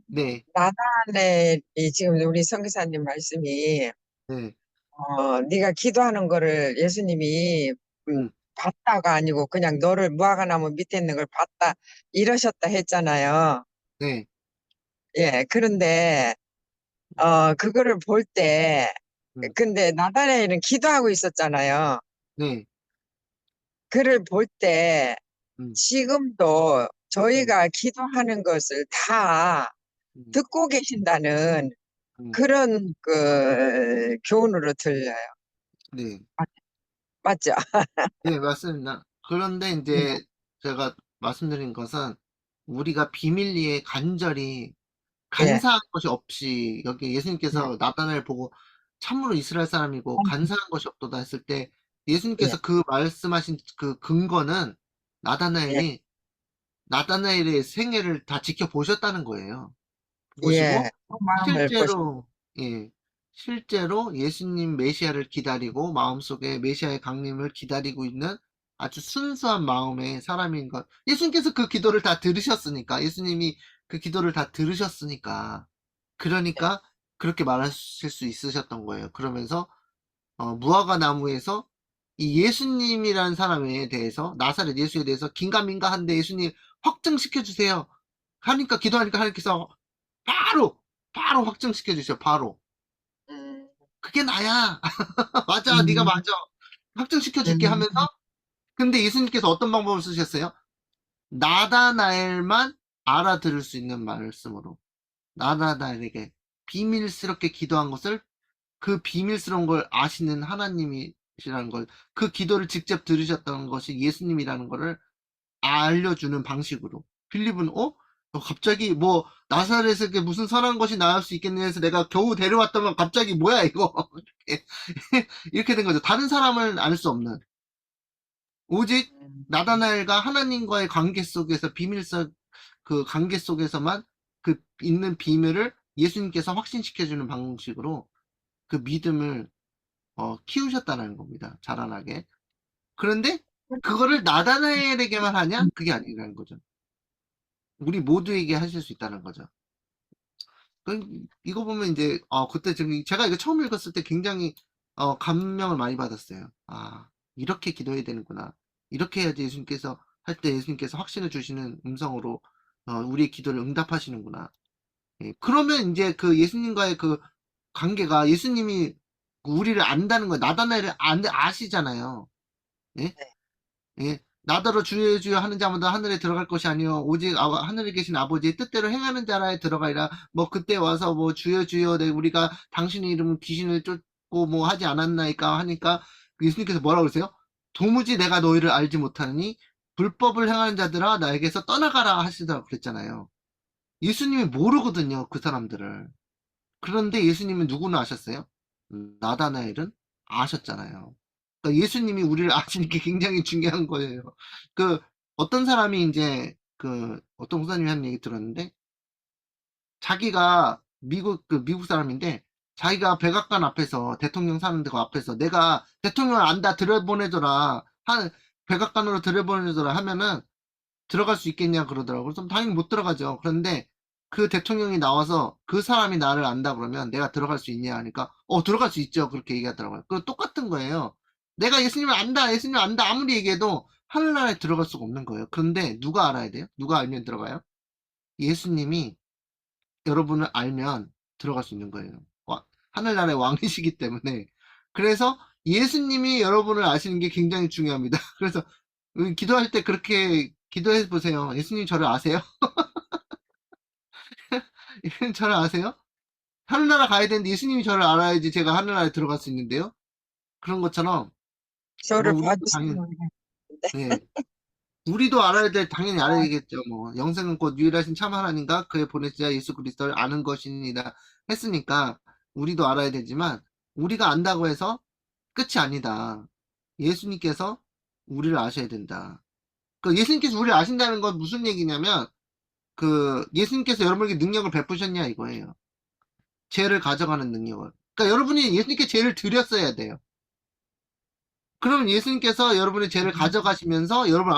A: 네,
D: 나단의 지금 우리 선교사님 말씀이
A: 네,
D: 네가 기도하는 거를 예수님이
A: 음,
D: 봤다가 아니고 그냥 너를 무화과나무 밑에 있는 걸 봤다 이러셨다 했잖아요.
A: 네,
D: 예, 그런데 그거를 볼 때
A: 음,
D: 근데 나단에는 기도하고 있었잖아요.
A: 네,
D: 그를 볼 때
A: 음,
D: 지금도
A: 음,
D: 저희가 기도하는 것을 다
A: 음,
D: 듣고 계신다는
A: 음,
D: 그런 그 교훈으로 들려요.
A: 네,
D: 맞죠?
A: 네, 맞습니다. 그런데 이제 제가 말씀드린 것은 우리가 비밀리에 간절히
D: 예,
A: 간사한 것이 없이 여기
D: 예,
A: 예수님께서 나단을 보고 참으로 이스라엘 사람이고 간사한 것이 없도다 했을 때
D: 예,
A: 예수님께서 그 말씀하신 그 근거는
D: 예,
A: 나다나엘의 생애를 다 지켜보셨다는 거예요.
D: 예.
A: 보시고
D: 그 마음을 보시,
A: 실제로 예, 실제로 예수님 메시아를 기다리고 마음속에 메시아의 강림을 기다리고 있는 아주 순수한 마음의 사람인 것. 예수님께서 그 기도를 다 들으셨으니까 예수님이 그 기도를 다 들으셨으니까 그러니까 그렇게 말하실 수 있으셨던 거예요. 그러면서 무화과 나무에서 이 예수님이라는 사람에 대해서 나사렛 예수에 대해서 긴가민가한데 예수님 확증시켜 주세요. 하니까 기도하니까 하나님께서 바로 확증시켜 주셔. 바로
D: 음,
A: 그게 나야. 맞아, 네가
D: 음,
A: 맞아. 확증시켜 줄게
D: 음,
A: 하면서 근데 예수님께서 어떤 방법을 쓰셨어요? 나다나엘만 알아들을 수 있는 말씀으로 나다나엘에게 비밀스럽게 기도한 것을 그 비밀스러운 걸 아시는 하나님이시라는 걸, 그 기도를 직접 들으셨던 것이 예수님이라는 거를 알려주는 방식으로. 빌립은 갑자기 뭐 나사렛에게 무슨 선한 것이 나올 수 있겠냐 해서 내가 겨우 데려왔더만 갑자기 뭐야 이거 이렇게 이렇게 된 거죠. 다른 사람을 알 수 없는, 오직 나다나엘과 하나님과의 관계 속에서, 비밀적 그 관계 속에서만 그 있는 비밀을 예수님께서 확신시켜주는 방식으로 그 믿음을 키우셨다는 겁니다. 자라나게. 그런데 그거를 나다나엘에게만 하냐? 그게 아니라는 거죠. 우리 모두에게 하실 수 있다는 거죠. 이거 보면 이제 그때 제가 이거 처음 읽었을 때 굉장히 감명을 많이 받았어요. 아, 이렇게 기도해야 되는구나. 이렇게 해야지 예수님께서 할 때 예수님께서 확신을 주시는 음성으로 우리의 기도를 응답하시는구나. 예, 그러면 이제 그 예수님과의 그 관계가, 예수님이 우리를 안다는 거예요. 나다나엘을 아시잖아요. 예? 예, 나더러 주여 주여 하는 자마다 하늘에 들어갈 것이 아니요 오직 하늘에 계신 아버지의 뜻대로 행하는 자라에 들어가리라. 뭐 그때 와서 뭐 주여 주여 우리가 당신의 이름은 귀신을 쫓고 뭐 하지 않았나이까 하니까 예수님께서 뭐라고 그러세요? 도무지 내가 너희를 알지 못하느니 불법을 행하는 자들아 나에게서 떠나가라 하시더라고 그랬잖아요. 예수님이 모르거든요, 그 사람들을. 그런데 예수님은 누구는 아셨어요? 나다나엘은 아셨잖아요. 그러니까 예수님이 우리를 아시는 게 굉장히 중요한 거예요. 그 어떤 사람이 이제 어떤 목사님이 한 얘기 들었는데, 자기가 미국 사람인데 자기가 백악관 앞에서, 대통령 사는 데 앞에서 내가 대통령을 안다 들여보내줘라, 백악관으로 들여보내줘라 하면은 들어갈 수 있겠냐 그러더라고요. 그래서 당연히 못 들어가죠. 그런데 그 대통령이 나와서 그 사람이 나를 안다 그러면 내가 들어갈 수 있냐 하니까 들어갈 수 있죠. 그렇게 얘기하더라고요. 그 똑같은 거예요. 내가 예수님을 안다, 예수님을 안다 아무리 얘기해도 하늘나라에 들어갈 수가 없는 거예요. 그런데 누가 알아야 돼요? 누가 알면 들어가요? 예수님이 여러분을 알면 들어갈 수 있는 거예요. 하늘나라의 왕이시기 때문에. 그래서 예수님이 여러분을 아시는 게 굉장히 중요합니다. 그래서 기도할 때 그렇게 기도해 보세요. 예수님 저를 아세요? 예수님 저를 아세요? 하늘나라 가야 되는데 예수님이 저를 알아야지 제가 하늘나라에 들어갈 수 있는데요. 그런 것처럼 뭐
D: 저를
A: 우리도
D: 봐주시는
A: 당연히, 네, 우리도 알아야 될, 당연히 알아야겠죠. 뭐 영생은 곧 유일하신 참 하나님과 그의 보내자 예수 그리스도를 아는 것이니라 했으니까 우리도 알아야 되지만, 우리가 안다고 해서 끝이 아니다. 예수님께서 우리를 아셔야 된다. 그 예수님께서 우리를 아신다는 건 무슨 얘기냐면, 예수님께서 여러분에게 능력을 베푸셨냐 이거예요. 죄를 가져가는 능력을. 그러니까 여러분이 예수님께 죄를 드렸어야 돼요. 그러면 예수님께서 여러분의 죄를 가져가시면서 여러분,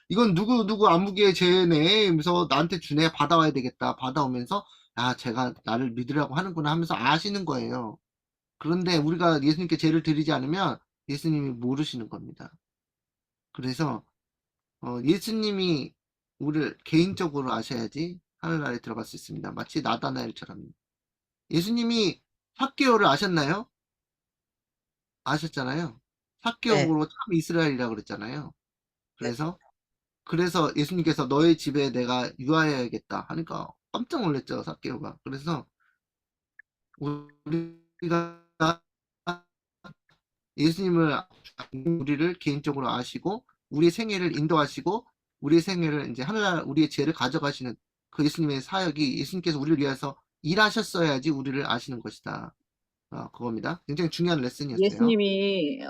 A: 이건 누구 아무개의 죄네 하면서 나한테 주네, 받아와야 되겠다. 받아오면서 제가 나를 믿으라고 하는구나 하면서 아시는 거예요. 그런데 우리가 예수님께 죄를 드리지 않으면 예수님이 모르시는 겁니다. 그래서 예수님이 우리를 개인적으로 아셔야지 하늘나라에 들어갈 수 있습니다. 마치 나다나엘처럼. 예수님이 삭개오를 아셨나요? 아셨잖아요.
D: 네.
A: 삭개오로 참 이스라엘이라고 그랬잖아요. 그래서 예수님께서 너의 집에 내가 유하여야겠다 하니까 깜짝 놀랐죠, 삭개오가. 그래서 우리가 예수님을, 우리를 개인적으로 아시고 우리의 생애를 인도하시고 우리의 생애를 이제 하늘나라, 우리의 죄를 가져가시는 그 예수님의 사역이, 예수님께서 우리를 위해서 일하셨어야지 우리를 아시는 것이다. 그겁니다. 굉장히 중요한 레슨이었어요.
C: 예수님이
A: 네.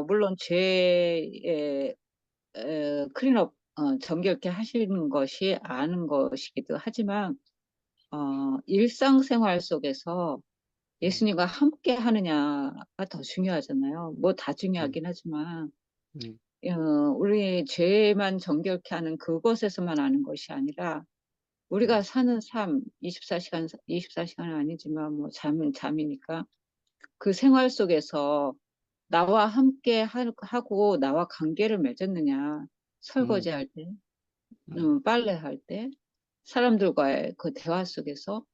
C: 물론 죄의 클린업 정결케 하시는 것이 아는 것이기도 하지만 일상생활 속에서 예수님과 함께 하느냐가 더 중요하잖아요. 뭐 다
A: 음,
C: 중요하긴 하지만
A: 음,
C: 우리 죄만 정결케 하는 그것에서만 아는 것이 아니라 우리가
A: 음,
C: 사는 삶 24시간은 아니지만 뭐 잠은 잠이니까 그 생활 속에서 나와 함께 하고 나와 관계를 맺었느냐,
A: 음,
C: 설거지할 때,
A: 음,
C: 빨래할 때, 사람들과의 그 대화 속에서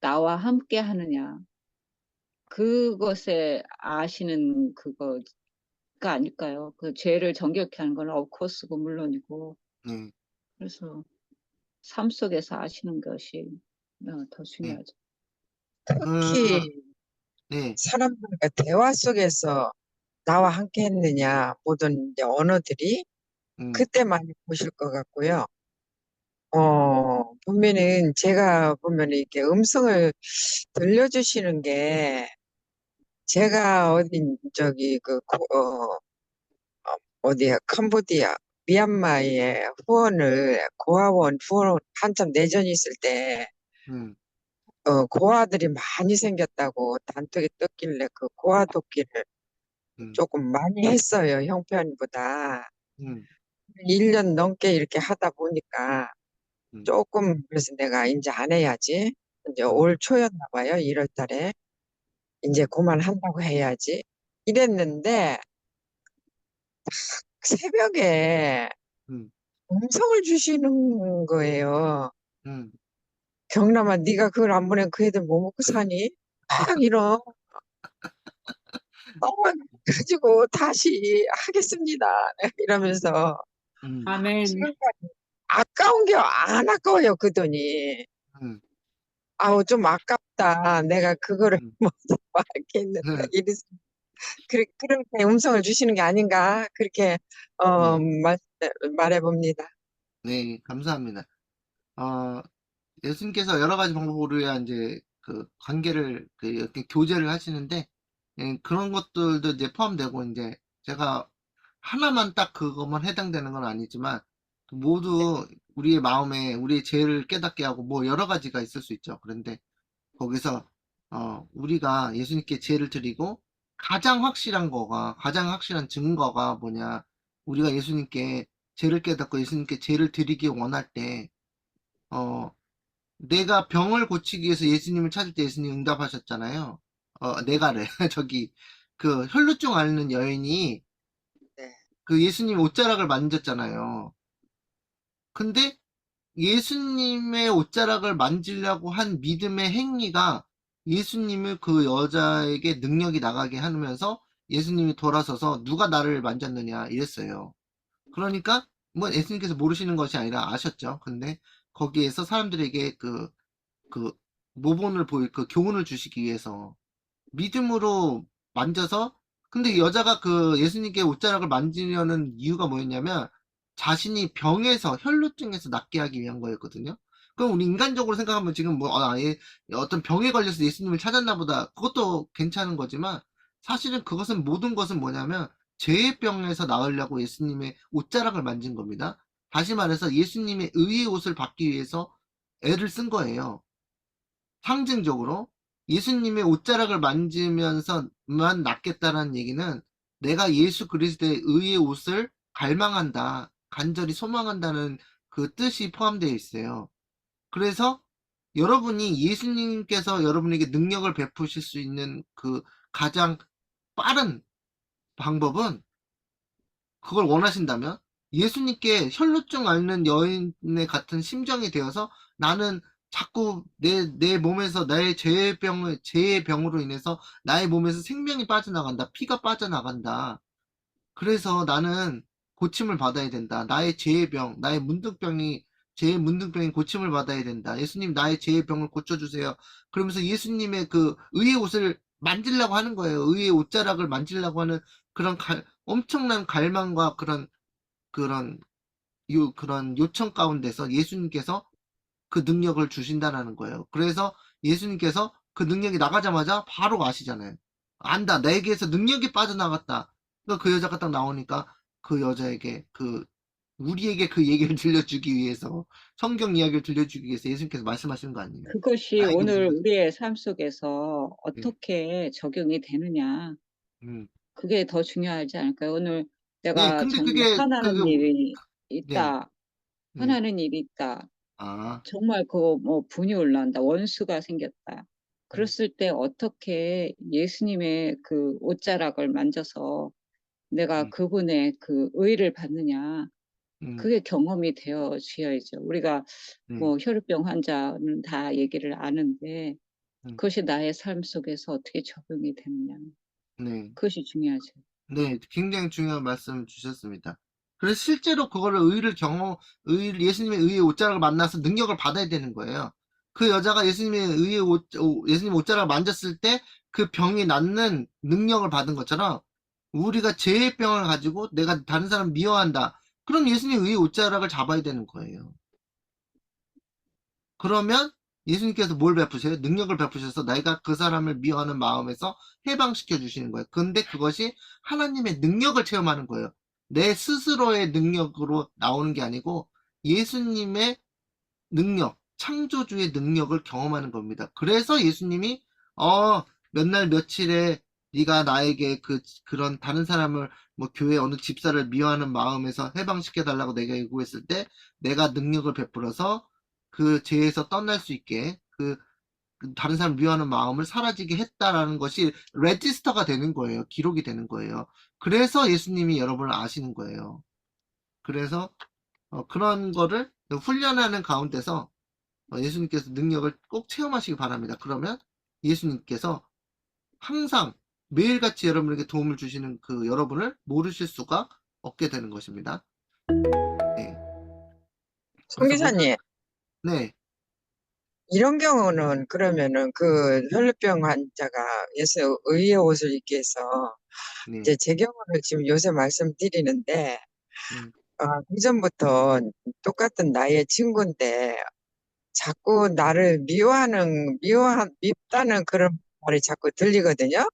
C: 나와 함께 하느냐, 그것에 아시는 그거가 아닐까요? 그 죄를 정결케 하는 건 업코스고 물론이고,
A: 네,
C: 그래서 삶 속에서 아시는 것이 더
A: 네.
C: 중요하죠.
A: 그,
D: 특히
A: 네,
D: 사람들과 대화 속에서 나와 함께 했느냐, 모든 이제 언어들이
A: 음,
D: 그때 많이 보실 것 같고요. 보면은 제가 보면 이렇게 음성을 들려주시는 게 제가 저기 어디야 캄보디아 미얀마의 고아원 후원 한참 내전이 있을 때
A: 음,
D: 고아들이 많이 생겼다고 단톡에 떴길래 그 고아 돕기를
A: 음,
D: 조금 많이 했어요, 형편보다.
A: 음,
D: 1년 넘게 이렇게 하다 보니까
A: 음,
D: 조금, 그래서 내가 이제 안 해야지. 이제
A: 음,
D: 올 초였나 봐요, 1월 달에. 이제 그만한다고 해야지. 이랬는데, 새벽에
A: 음,
D: 음성을 주시는 거예요.
A: 음.
D: 경남아, 네가 그걸 안 보내면 그 애들 뭐 먹고 사니? 막 이런, 너무 가지고 다시 하겠습니다. 이러면서.
A: 음,
B: 아멘.
D: 지금까지 아까운 게 안 아까워요, 그 돈이.
A: 음,
D: 아우, 좀 아깝다. 내가 그거를
A: 음,
D: 먼저 말했겠는데.
A: 음.
D: 이래서, 그렇게 음성을 주시는 게 아닌가. 그렇게,
A: 네,
D: 말해봅니다.
A: 네, 감사합니다. 어, 예수님께서 여러 가지 방법으로 해야 이제 그 관계를 그 이렇게 교제를 하시는데 그런 것들도 이제 포함되고 이제 제가 하나만 딱 그것만 해당되는 건 아니지만 모두 우리의 마음에 우리의 죄를 깨닫게 하고 뭐 여러 가지가 있을 수 있죠. 그런데 거기서 우리가 예수님께 죄를 드리고 가장 확실한 증거가 뭐냐? 우리가 예수님께 죄를 깨닫고 예수님께 죄를 드리기 원할 때 어, 내가 병을 고치기 위해서 예수님을 찾을 때 예수님 응답하셨잖아요. 내가래. 저기, 그 혈루증 앓는 여인이
D: 네.
A: 그 예수님 옷자락을 만졌잖아요. 근데 예수님의 옷자락을 만지려고 한 믿음의 행위가 예수님을 그 여자에게 능력이 나가게 하면서 예수님이 돌아서서 누가 나를 만졌느냐 이랬어요. 그러니까 뭐 예수님께서 모르시는 것이 아니라 아셨죠. 근데 거기에서 사람들에게 그 모본을 그 교훈을 주시기 위해서 믿음으로 만져서 근데 여자가 그 예수님께 옷자락을 만지려는 이유가 뭐였냐면 자신이 병에서 혈루증에서 낫게 하기 위한 거였거든요. 그럼 우리 인간적으로 생각하면 지금 뭐 어떤 병에 걸려서 예수님을 찾았나 보다 그것도 괜찮은 거지만 사실은 그것은 모든 것은 뭐냐면 죄의 병에서 나으려고 예수님의 옷자락을 만진 겁니다. 다시 말해서 예수님의 의의 옷을 받기 위해서 애를 쓴 거예요. 상징적으로 예수님의 옷자락을 만지면서만 낫겠다라는 얘기는 내가 예수 그리스도의 의의 옷을 갈망한다, 간절히 소망한다는 그 뜻이 포함되어 있어요. 그래서 여러분이 예수님께서 여러분에게 능력을 베푸실 수 있는 그 가장 빠른 방법은 그걸 원하신다면 예수님께 혈루증 앓는 여인의 같은 심정이 되어서 나는 자꾸 내 몸에서 나의 죄의 병으로 인해서 나의 몸에서 생명이 빠져나간다. 피가 빠져나간다. 그래서 나는 고침을 받아야 된다. 나의 죄의 병, 죄의 문둥병이 고침을 받아야 된다. 예수님, 나의 죄의 병을 고쳐주세요. 그러면서 예수님의 그 의의 옷을 만지려고 하는 거예요. 의의 옷자락을 만지려고 하는 그런 엄청난 갈망과 그런, 그런 요청 가운데서 예수님께서 그 능력을 주신다라는 거예요. 그래서 예수님께서 그 능력이 나가자마자 바로 아시잖아요. 안다. 내게서 능력이 빠져나갔다. 그러니까 그 여자가 딱 나오니까 그 여자에게 우리에게 그 얘기를 들려주기 위해서 성경 이야기를 들려주기 위해서 예수님께서 말씀하시는 거 아니에요.
C: 그것이
A: 나에게
C: 오늘
A: 오면
C: 우리의 삶 속에서
A: 예.
C: 어떻게 적용이 되느냐.
A: 음.
C: 그게 더 중요하지 않을까요? 오늘
A: 네,
C: 내가
A: 근데
C: 정말 화나는 일이
A: 네,
C: 있다.
A: 네.
C: 화나는 일이 있다.
A: 아,
C: 정말 그 뭐 분이 올라온다. 원수가 생겼다.
A: 음,
C: 그랬을 때 어떻게 예수님의 그 옷자락을 만져서 내가
A: 음,
C: 그분의 그 의를 받느냐.
A: 음,
C: 그게 경험이 되어져야죠. 우리가
A: 네,
C: 뭐 혈우병 환자는 다 얘기를 아는데
A: 음,
C: 그것이 나의 삶 속에서 어떻게 적용이 되느냐.
A: 네.
C: 그것이 중요하죠.
A: 네, 굉장히 중요한 말씀 주셨습니다. 그래서 실제로 그거를 예수님의 의의 옷자락을 만나서 능력을 받아야 되는 거예요. 그 여자가 예수님 옷자락을 만졌을 때 그 병이 낫는 능력을 받은 것처럼 우리가 죄의 병을 가지고 내가 다른 사람 미워한다. 그럼 예수님 의의 옷자락을 잡아야 되는 거예요. 그러면 예수님께서 뭘 베푸세요? 능력을 베푸셔서 내가 그 사람을 미워하는 마음에서 해방시켜 주시는 거예요. 근데 그것이 하나님의 능력을 체험하는 거예요. 내 스스로의 능력으로 나오는 게 아니고 예수님의 능력, 창조주의 능력을 경험하는 겁니다. 그래서 예수님이 몇 날 며칠에 네가 나에게 그런 다른 사람을 뭐 교회 어느 집사를 미워하는 마음에서 해방시켜 달라고 내가 요구했을 때 내가 능력을 베풀어서 그 죄에서 떠날 수 있게 그 다른 사람 미워하는 마음을 사라지게 했다라는 것이 레지스터가 되는 거예요. 기록이 되는 거예요. 그래서 예수님이 여러분을 아시는 거예요. 그래서 그런 거를 훈련하는 가운데서 예수님께서 능력을 꼭 체험하시기 바랍니다. 그러면 예수님께서 항상 매일같이 여러분에게 도움을 주시는 그 여러분을 모르실 수가 없게 되는 것입니다. 네.
D: 송
A: 그래서
D: 기사님,
A: 네,
D: 이런 경우는 그러면은 그 혈루병 환자가 예수 의의 옷을 입게 해서
A: 네,
D: 이제 제 경우를 지금 요새 말씀드리는데
A: 네,
D: 그전부터 똑같은 나이의 친구인데 자꾸 나를 밉다는 그런 말이 자꾸 들리거든요.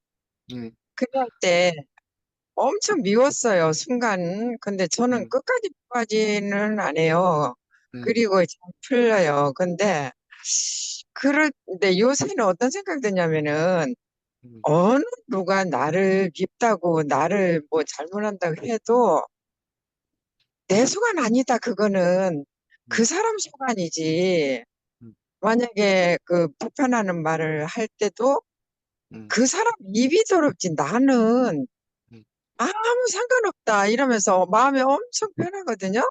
A: 네,
D: 그럴 때 엄청 미웠어요, 순간. 근데 저는
A: 네,
D: 끝까지는 안 해요.
A: 네,
D: 그리고 잘 풀려요. 근데 요새는 어떤 생각 드냐면은
A: 네,
D: 어느 누가 나를 밉다고 나를 뭐 잘못한다고 해도 내 속은 아니다, 그거는. 그
A: 네,
D: 사람 속안이지.
A: 네,
D: 만약에 그 불편하는 말을 할 때도
A: 네,
D: 그 사람 입이 더럽지 나는
A: 네,
D: 아무 상관없다 이러면서 마음이 엄청 편하거든요.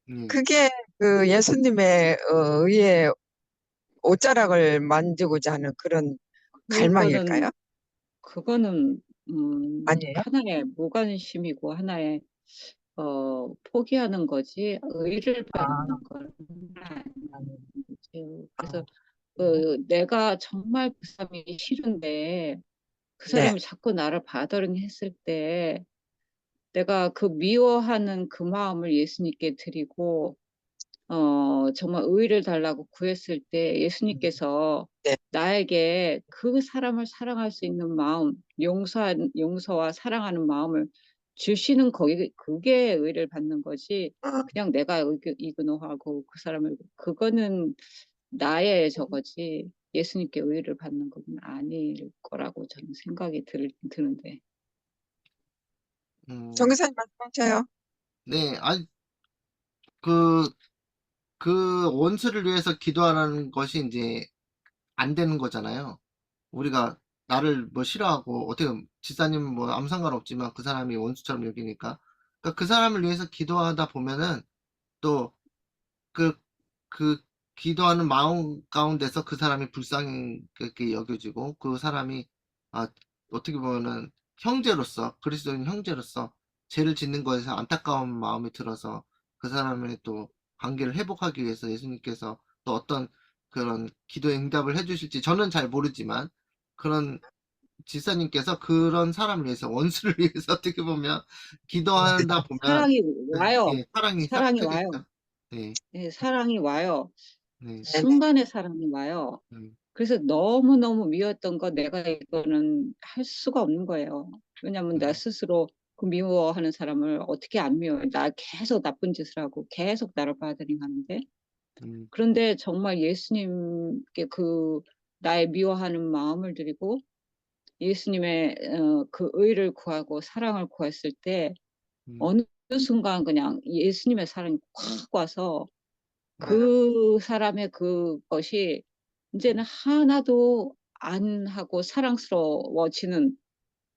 A: 네.
D: 그게 그 예수님의 의의 옷자락을 만지고자 하는 그런 갈망일까요?
C: 그거는 그거는
D: 아니에요?
C: 하나의 무관심이고 하나의 포기하는 거지 의를
D: 아,
C: 받는 건 아니죠. 그래서
D: 아, 네.
C: 내가 정말 그 사람이 싫은데 그
D: 네.
C: 사람이 자꾸 나를 바더링 했을 때 내가 그 미워하는 그 마음을 예수님께 드리고 정말 의를 달라고 구했을 때 예수님께서
D: 네.
C: 나에게 그 사람을 사랑할 수 있는 마음, 용서와 사랑하는 마음을 주시는 그게 의를 받는 거지.
D: 어,
C: 그냥 내가 이그노하고 그 사람을, 그거는 나의 저거지. 예수님께 의를 받는 건 아닐 거라고 저는 생각이 드는데.
A: 음,
D: 정교사님 말씀하셔요.
A: 네, 아니, 그, 그 원수를 위해서 기도하라는 것이 이제 안 되는 거잖아요. 우리가 나를 뭐 싫어하고 어떻게 집사님은 뭐 아무 상관없지만 그 사람이 원수처럼 여기니까 그러니까 그 사람을 위해서 기도하다 보면은 또 그 그 기도하는 마음 가운데서 그 사람이 불쌍하게 여겨지고 그 사람이 아 어떻게 보면은 형제로서 그리스도인 형제로서 죄를 짓는 것에서 안타까운 마음이 들어서 그 사람의 또 관계를 회복하기 위해서 예수님께서 또 어떤 그런 기도의 응답을 해주실지 저는 잘 모르지만 그런 지사님께서 그런 사람을 위해서 원수를 위해서 어떻게 보면 기도하다 보면
C: 사랑이 와요.
A: 예, 사랑이
C: 사랑이 와요.
A: 시작하겠죠. 네,
C: 네, 사랑이 와요.
A: 네,
D: 네네.
C: 순간의 사랑이 와요.
A: 네,
C: 그래서 너무너무 미웠던 거 내가 이거는 할 수가 없는 거예요. 왜냐면 나
A: 네,
C: 스스로 그 미워하는 사람을 어떻게 안 미워해. 나 계속 나쁜 짓을 하고 계속 나를 바드링하는데.
A: 음,
C: 그런데 정말 예수님께 그 나의 미워하는 마음을 드리고 예수님의 그 의를 구하고 사랑을 구했을 때
A: 음,
C: 어느 순간 그냥 예수님의 사랑이 콱 와서
D: 아,
C: 그 사람의 그것이 이제는 하나도 안 하고 사랑스러워지는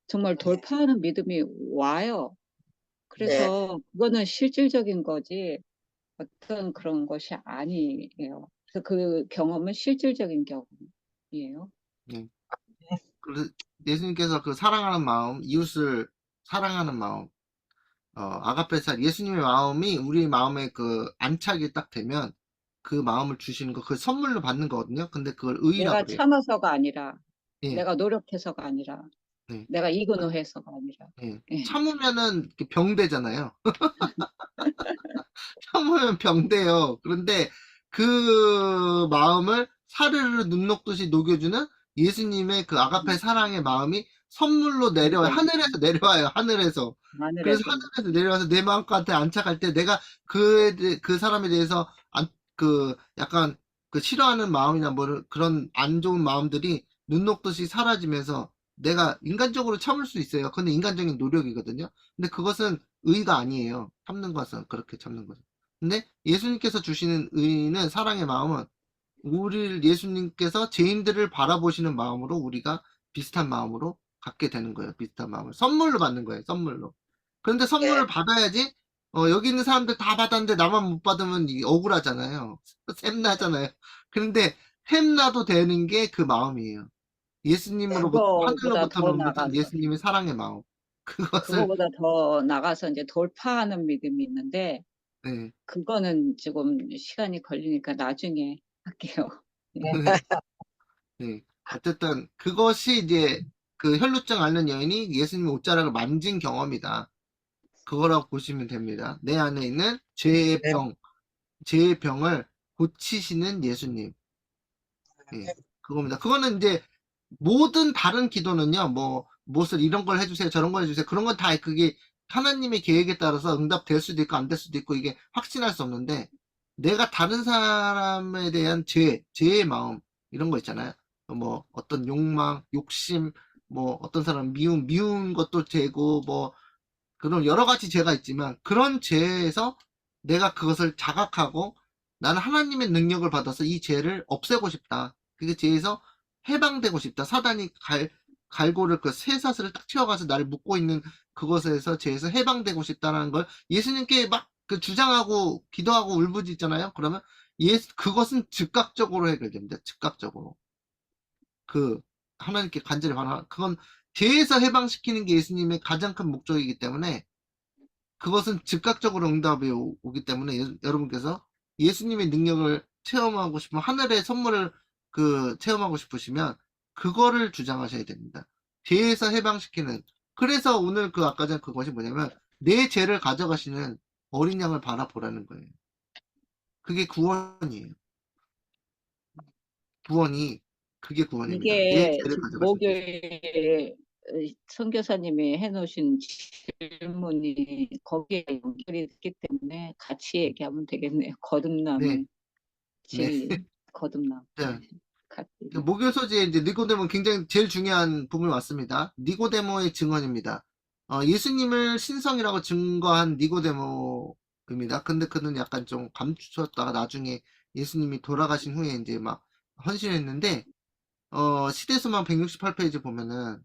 C: 정말
D: 네.
C: 돌파하는 믿음이 와요.
D: 네.
C: 그래서 그거는 실질적인 거지 어떤 그런 것이 아니에요. 그래서 그 경험은 실질적인 경험이에요.
A: 네. 그래서 예수님께서 그 사랑하는 마음, 이웃을 사랑하는 마음, 아가페 살, 예수님의 마음이 우리 마음에 그 안착이 딱 되면 그 마음을 주시는 거, 그 선물로 받는 거거든요. 근데 그걸
C: 내가
A: 의라고 그래요.
C: 참아서가 아니라,
A: 예,
C: 내가 노력해서가 아니라,
A: 네,
C: 내가 이근호해서가 아니라.
A: 예.
C: 예.
A: 참으면은 이렇게 병되잖아요. 참으면 병돼요. 그런데 그 마음을 사르르 눈 녹듯이 녹여주는 예수님의 그 아가페 사랑의 마음이 선물로 내려와요.
C: 맞아.
A: 하늘에서 내려와요. 하늘에서. 그래서
C: 하늘에서.
A: 하늘에서 내려와서 내 마음한테 안착할 때 내가 그 사람에 대해서 약간 그 싫어하는 마음이나 뭐 그런 안 좋은 마음들이 눈 녹듯이 사라지면서 내가 인간적으로 참을 수 있어요. 근데 인간적인 노력이거든요. 근데 그것은 의가 아니에요. 참는 것은 그렇게 참는 것은. 근데 예수님께서 주시는 의는 사랑의 마음은 우리 예수님께서 죄인들을 바라보시는 마음으로 우리가 비슷한 마음으로 갖게 되는 거예요. 비슷한 마음을 선물로 받는 거예요. 선물로. 그런데
D: 예.
A: 선물을 받아야지. 여기 있는 사람들 다 받았는데 나만 못 받으면 억울하잖아요. 샘나잖아요. 그런데 샘나도 되는 게 그 마음이에요. 예수님으로부터
C: 그거보다
A: 하늘로부터
C: 더
A: 넘겨선
C: 나가서,
A: 예수님의 사랑의 마음. 그것을
C: 그거보다 더 나가서 이제 돌파하는 믿음이 있는데,
A: 네.
C: 그거는 조금 시간이 걸리니까 나중에 할게요. 예.
A: 네. 어쨌든 그것이 이제 그 혈루증 앓는 여인이 예수님의 옷자락을 만진 경험이다. 그거라고 보시면 됩니다. 내 안에 있는
D: 네.
A: 죄의 병을 고치시는 예수님. 예. 그겁니다. 그거는 이제 모든 다른 기도는요, 뭐, 무엇을 이런 걸 해주세요, 저런 걸 해주세요. 그런 건 다 그게 하나님의 계획에 따라서 응답될 수도 있고 안 될 수도 있고 이게 확신할 수 없는데 내가 다른 사람에 대한 죄의 마음, 이런 거 있잖아요. 뭐, 어떤 욕망, 욕심, 뭐, 어떤 사람 미운 것도 죄고, 뭐, 그런 여러 가지 죄가 있지만 그런 죄에서 내가 그것을 자각하고 나는 하나님의 능력을 받아서 이 죄를 없애고 싶다. 그 죄에서 해방되고 싶다. 사단이 갈고를 그 쇠사슬을 딱 튀어가서 나를 묶고 있는 그것에서 죄에서 해방되고 싶다는 걸 예수님께 막 그 주장하고 기도하고 울부짖잖아요. 그러면 그것은 즉각적으로 해결됩니다. 즉각적으로. 그 하나님께 간절히 바라 그건 죄에서 해방시키는 게 예수님의 가장 큰 목적이기 때문에 그것은 즉각적으로 응답이 오기 때문에 여러분께서 예수님의 능력을 체험하고 싶으면 하늘의 선물을 체험하고 싶으시면 그거를 주장하셔야 됩니다. 죄에서 해방시키는 그래서 오늘 아까 전 그것이 뭐냐면 내 죄를 가져가시는 어린 양을 바라보라는 거예요. 그게 구원이에요. 구원이 그게 구원입니다. 내
C: 이게
A: 죄를
C: 지금
A: 가져가시는 분.
C: 목요일에 선교사님이 해놓으신 질문이 거기에 연결이 됐기 때문에 같이 얘기하면 되겠네요.
A: 네,
C: 거듭남의
A: 네.
C: 진리, 거듭남.
A: 자,
C: 같이.
A: 목요 소지의 이제 니고데모는 굉장히 제일 중요한 부분이 왔습니다. 니고데모의 증언입니다. 예수님을 신성이라고 증거한 니고데모입니다. 근데 그는 약간 좀 감추었다가 나중에 예수님이 돌아가신 후에 이제 막 헌신했는데, 시대소망 168페이지 보면은,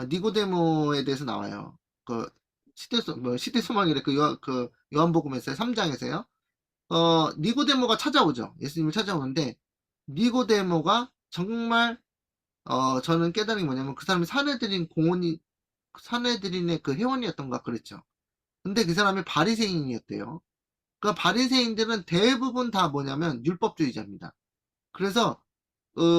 A: 니고데모에 대해서 나와요. 시대소망이래. 요한복음에서요. 3장에서요. 니고데모가 찾아오죠. 예수님을 찾아오는데, 니고데모가 정말 저는 깨달은 게 뭐냐면 그 사람이 사내들인의 그 회원이었던가 그랬죠. 근데 그 사람이 바리새인이었대요. 그 바리새인들은 대부분 다 뭐냐면 율법주의자입니다. 그래서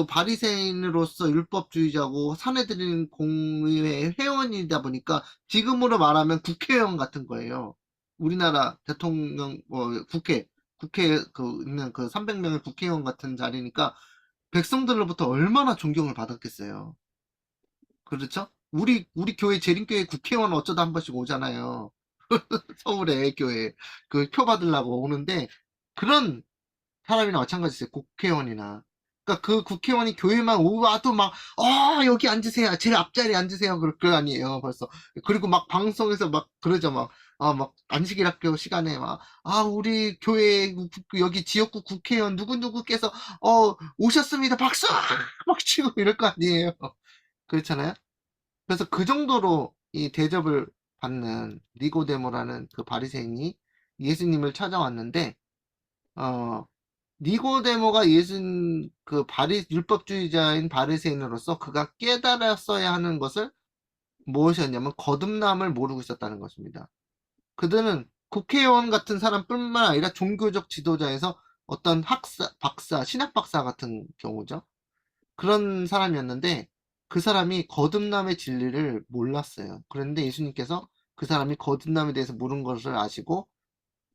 A: 바리새인으로서 율법주의자고 사내들인 공의회 회원이다 보니까 지금으로 말하면 국회의원 같은 거예요. 우리나라 대통령 국회 있는 그 300명의 국회의원 같은 자리니까 백성들로부터 얼마나 존경을 받았겠어요. 그렇죠? 우리 교회 재림교회 국회의원 어쩌다 한 번씩 오잖아요. 서울에 교회 그 표 받으려고 오는데 그런 사람이나 마찬가지세요. 국회의원이나. 그러니까 그 국회의원이 교회만 와도 막, 여기 앉으세요. 제일 앞자리에 앉으세요. 그럴 거 아니에요. 벌써. 그리고 막 방송에서 막 그러죠. 막 안식일학교 시간에 막, 우리 교회 여기 지역구 국회의원 누구누구께서, 오셨습니다. 박수! 막 치고 이럴 거 아니에요. 그렇잖아요. 그래서 그 정도로 이 대접을 받는 니고데모라는 그 바리새인이 예수님을 찾아왔는데, 어, 니고데모가 율법주의자인 바리새인으로서 그가 깨달았어야 하는 것을 무엇이었냐면 거듭남을 모르고 있었다는 것입니다. 그들은 국회의원 같은 사람뿐만 아니라 종교적 지도자에서 어떤 박사, 신학 박사 같은 경우죠. 그런 사람이었는데 그 사람이 거듭남의 진리를 몰랐어요. 그런데 예수님께서 그 사람이 거듭남에 대해서 모르는 것을 아시고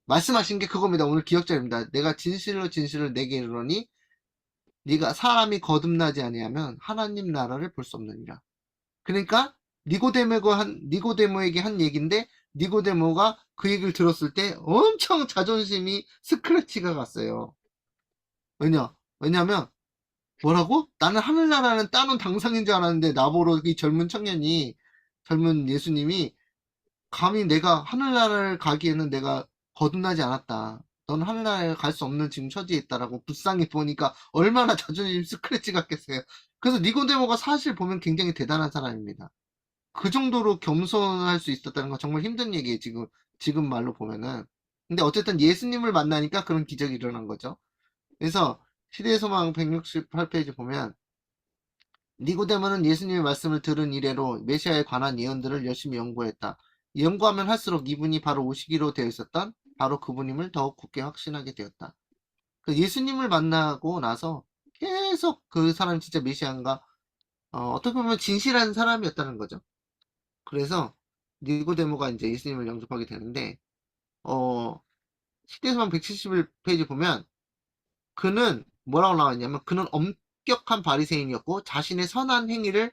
A: 말씀하신 게 그겁니다. 오늘 기억자입니다. 내가 진실로 진실을 내게 이르노니 네가 사람이 거듭나지 아니하면 하나님 나라를 볼 수 없느니라. 그러니까 니고데모에게 한 얘기인데 니고데모가 그 얘기를 들었을 때 엄청 자존심이 스크래치가 갔어요. 왜냐면 뭐라고? 나는 하늘나라는 따놓은 당상인 줄 알았는데 나보러 이 젊은 예수님이 감히 내가 하늘나라를 가기에는 내가 거듭나지 않았다. 넌 하늘나라에 갈 수 없는 지금 처지에 있다라고 불쌍히 보니까 얼마나 자존심 스크래치 같겠어요. 그래서 니고데모가 사실 보면 굉장히 대단한 사람입니다. 그 정도로 겸손할 수 있었다는 건 정말 힘든 얘기예요, 지금 말로 보면은. 근데 어쨌든 예수님을 만나니까 그런 기적이 일어난 거죠. 그래서 시대의 소망 168페이지 보면 니고데모는 예수님의 말씀을 들은 이래로 메시아에 관한 예언들을 열심히 연구했다. 연구하면 할수록 이분이 바로 오시기로 되어 있었던 바로 그분임을 더욱 굳게 확신하게 되었다. 그 예수님을 만나고 나서 계속 그 사람이 진짜 메시아인가 어떻게 보면 진실한 사람이었다는 거죠. 그래서 니고데모가 이제 예수님을 영접하게 되는데 시대소망 171페이지 보면 그는 뭐라고 나왔냐면 그는 엄격한 바리새인이었고 자신의 선한 행위를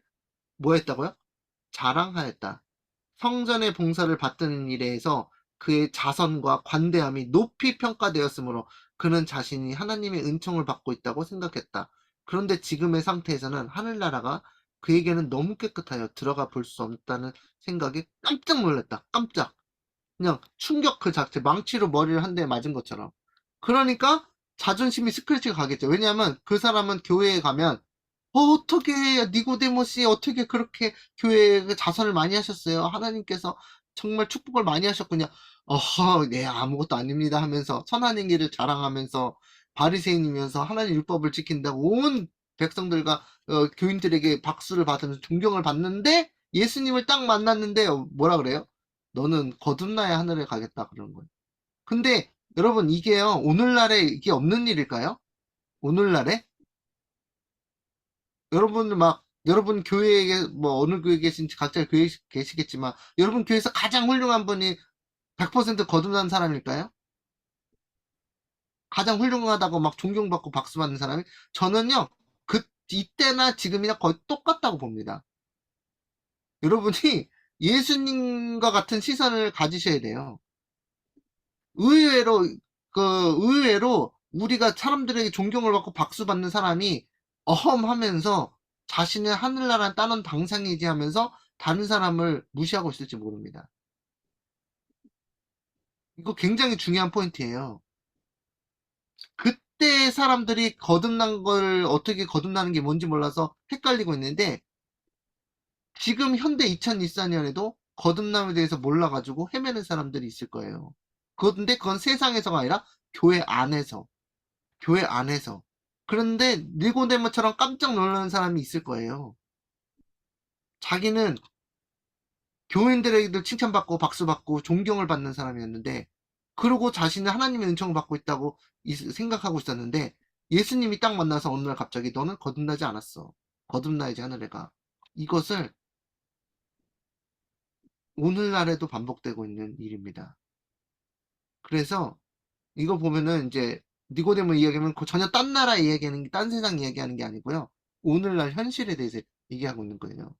A: 뭐 했다고요? 자랑하였다. 성전의 봉사를 받드는 일에서 그의 자선과 관대함이 높이 평가되었으므로 그는 자신이 하나님의 은총을 받고 있다고 생각했다. 그런데 지금의 상태에서는 하늘나라가 그에게는 너무 깨끗하여 들어가 볼 수 없다는 생각에 깜짝 놀랐다. 깜짝. 그냥 충격 그 자체, 망치로 머리를 한 대 맞은 것처럼. 그러니까 자존심이 스크래치가 가겠죠. 왜냐하면 그 사람은 교회에 가면 어떻게 니고데모씨 어떻게 그렇게 교회에 자선을 많이 하셨어요? 하나님께서 정말 축복을 많이 하셨군요. 네, 아무것도 아닙니다 하면서 선한 행위를 자랑하면서 바리새인이면서 하나님 율법을 지킨다고 온 백성들과 교인들에게 박수를 받으면서 존경을 받는데 예수님을 딱 만났는데 뭐라 그래요? 너는 거듭나야 하늘에 가겠다 그러는 거예요. 근데 여러분 이게요 오늘날에 이게 없는 일일까요? 오늘날에 여러분 교회에 뭐 어느 교회에 계신지 각자 교회 계시겠지만 여러분 교회에서 가장 훌륭한 분이 100% 거듭난 사람일까요? 가장 훌륭하다고 막 존경받고 박수 받는 사람이 저는요 이때나 지금이나 거의 똑같다고 봅니다. 여러분이 예수님과 같은 시선을 가지셔야 돼요. 의외로 의외로 우리가 사람들에게 존경을 받고 박수 받는 사람이 어험하면서 자신의 하늘나라는 따놓은 당상이지 하면서 다른 사람을 무시하고 있을지 모릅니다. 이거 굉장히 중요한 포인트예요. 그때 사람들이 거듭난 걸 어떻게 거듭나는 게 뭔지 몰라서 헷갈리고 있는데 지금 현대 2024년에도 거듭남에 대해서 몰라가지고 헤매는 사람들이 있을 거예요. 근데 그건 세상에서가 아니라 교회 안에서. 교회 안에서. 그런데 니고데모처럼 깜짝 놀라는 사람이 있을 거예요. 자기는 교인들에게도 칭찬받고 박수받고 존경을 받는 사람이었는데 그러고 자신은 하나님의 은총을 받고 있다고 생각하고 있었는데 예수님이 딱 만나서 어느 날 갑자기 너는 거듭나지 않았어. 거듭나야지 하늘에 가. 이것을 오늘날에도 반복되고 있는 일입니다. 그래서 이거 보면은 이제 니고데모 이야기하면 전혀 딴 나라 이야기하는 딴 세상 이야기하는 게 아니고요. 오늘날 현실에 대해서 얘기하고 있는 거예요.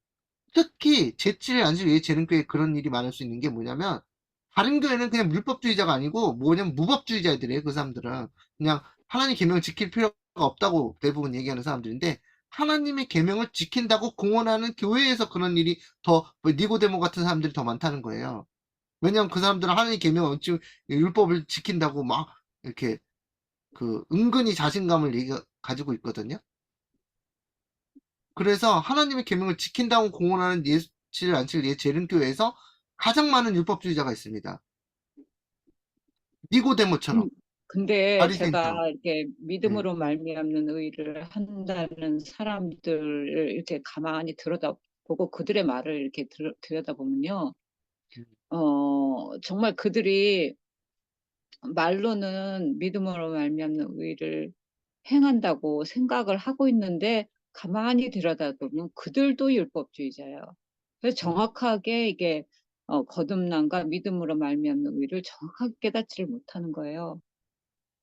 A: 특히 제7일 안식 외 재림교회에 그런 일이 많을 수 있는 게 뭐냐면 다른 교회는 그냥 율법주의자가 아니고 뭐냐면 무법주의자들이에요. 그 사람들은 그냥 하나님 계명을 지킬 필요가 없다고 대부분 얘기하는 사람들인데 하나님의 계명을 지킨다고 공언하는 교회에서 그런 일이 더 니고데모 같은 사람들이 더 많다는 거예요. 왜냐하면 그 사람들은 하나님 계명 율법을 지킨다고 막 이렇게 은근히 자신감을 가지고 있거든요. 그래서 하나님의 계명을 지킨다고 공언하는 예수를 안칠 재림교회에서 가장 많은 율법주의자가 있습니다. 니고데모처럼,
C: 근데 제가
A: 바리새인처럼.
C: 이렇게
A: 네.
C: 믿음으로 말미암는 의를 한다는 사람들을 이렇게 가만히 들여다보고 그들의 말을 이렇게 들여다보면요, 정말 그들이 말로는 믿음으로 말미암는 의를 행한다고 생각을 하고 있는데 가만히 들여다보면 그들도 율법주의자예요. 그래서 정확하게 이게 거듭남과 믿음으로 말미암는 의를 정확하게 깨닫지를 못하는 거예요.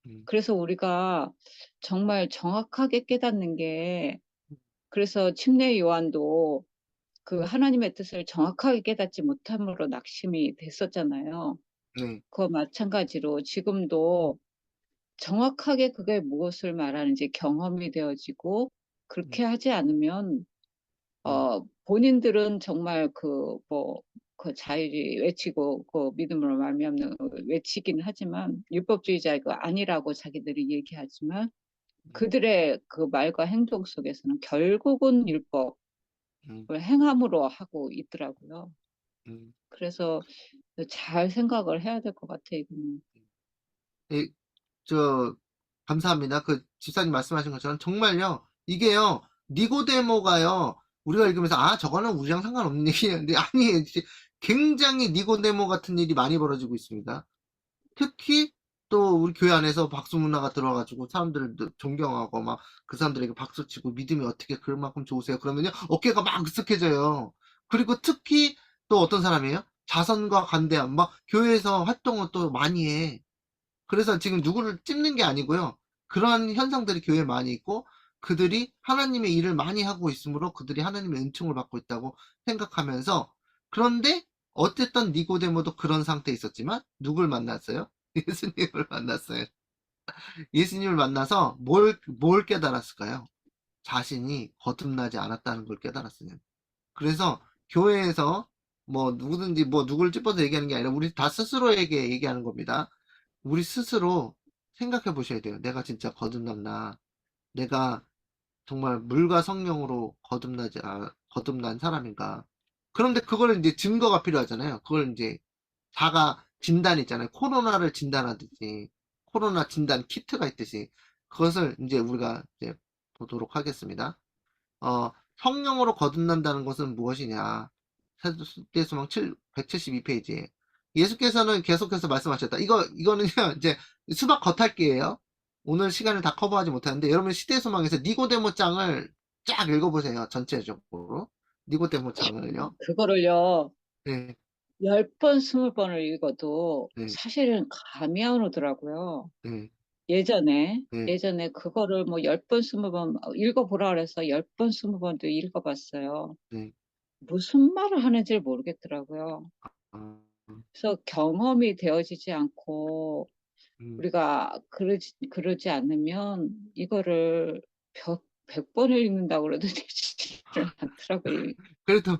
A: 음,
C: 그래서 우리가 정말 정확하게 깨닫는 게, 그래서 침례 요한도 그 하나님의 뜻을 정확하게 깨닫지 못함으로 낙심이 됐었잖아요.
A: 네.
C: 그와 마찬가지로 지금도 정확하게 그게 무엇을 말하는지 경험이 되어지고,
A: 음,
C: 그렇게 하지 않으면
A: 음,
C: 본인들은 정말 그 자유주의 외치고 그 믿음으로 말미암는 외치긴 하지만 율법주의자가 아니라고 자기들이 얘기하지만 그들의 그 말과 행동 속에서는 결국은 율법을
A: 음,
C: 행함으로 하고 있더라고요.
A: 음.
C: 그래서 잘 생각을 해야 될 것 같아요, 이거는.
A: 예, 저 감사합니다. 그 집사님 말씀하신 것처럼 정말요. 이게요. 니고데모가요. 우리가 읽으면서 아 저거는 우리랑 상관없는 얘기인데 아니에요. 굉장히 니고데모 같은 일이 많이 벌어지고 있습니다. 특히 또 우리 교회 안에서 박수 문화가 들어가지고 사람들을 존경하고 막 그 사람들에게 박수 치고 믿음이 어떻게 그만큼 좋으세요? 그러면요 어깨가 막 으쓱해져요. 그리고 특히 또 어떤 사람이에요? 자선과 관대함 막 교회에서 활동을 또 많이 해. 그래서 지금 누구를 찝는 게 아니고요. 그러한 현상들이 교회에 많이 있고 그들이 하나님의 일을 많이 하고 있으므로 그들이 하나님의 은총을 받고 있다고 생각하면서 그런데 어쨌든 니고데모도 그런 상태에 있었지만 누굴 만났어요? 예수님을 만났어요. 예수님을 만나서 뭘 깨달았을까요? 자신이 거듭나지 않았다는 걸 깨달았어요. 그래서 교회에서 뭐 누구든지 뭐 누구를 찝어서 얘기하는 게 아니라 우리 다 스스로에게 얘기하는 겁니다. 우리 스스로 생각해 보셔야 돼요. 내가 진짜 거듭났나? 내가 정말 물과 성령으로 거듭난 사람인가? 그런데 그걸 이제 증거가 필요하잖아요. 그걸 이제 자가 진단 있잖아요. 코로나를 진단하듯이 코로나 진단 키트가 있듯이 그것을 이제 우리가 이제 보도록 하겠습니다. 성령으로 거듭난다는 것은 무엇이냐? 세대수망 172페이지에 예수께서는 계속해서 말씀하셨다. 이거는요, 이제 수박 겉핥기예요. 오늘 시간을 다 커버하지 못하는데, 여러분 시대수망에서 니고데모 장을 쫙 읽어보세요. 전체적으로. 니고데모 장을요.
C: 그거를요,
A: 네,
C: 10번, 20번을 읽어도
A: 네,
C: 사실은 감이 안 오더라고요.
A: 네,
C: 예전에,
A: 네,
C: 예전에 그거를 뭐 10번, 20번 읽어보라 그래서 10번, 20번도 읽어봤어요.
A: 네.
C: 무슨 말을 하는지 모르겠더라고요.
A: 아,
C: 그래서 경험이 되어지지 않고
A: 음.
C: 우리가 그러지 않으면 이거를 100번을 읽는다고 그래도 되지를 않더라고요.
A: 그래도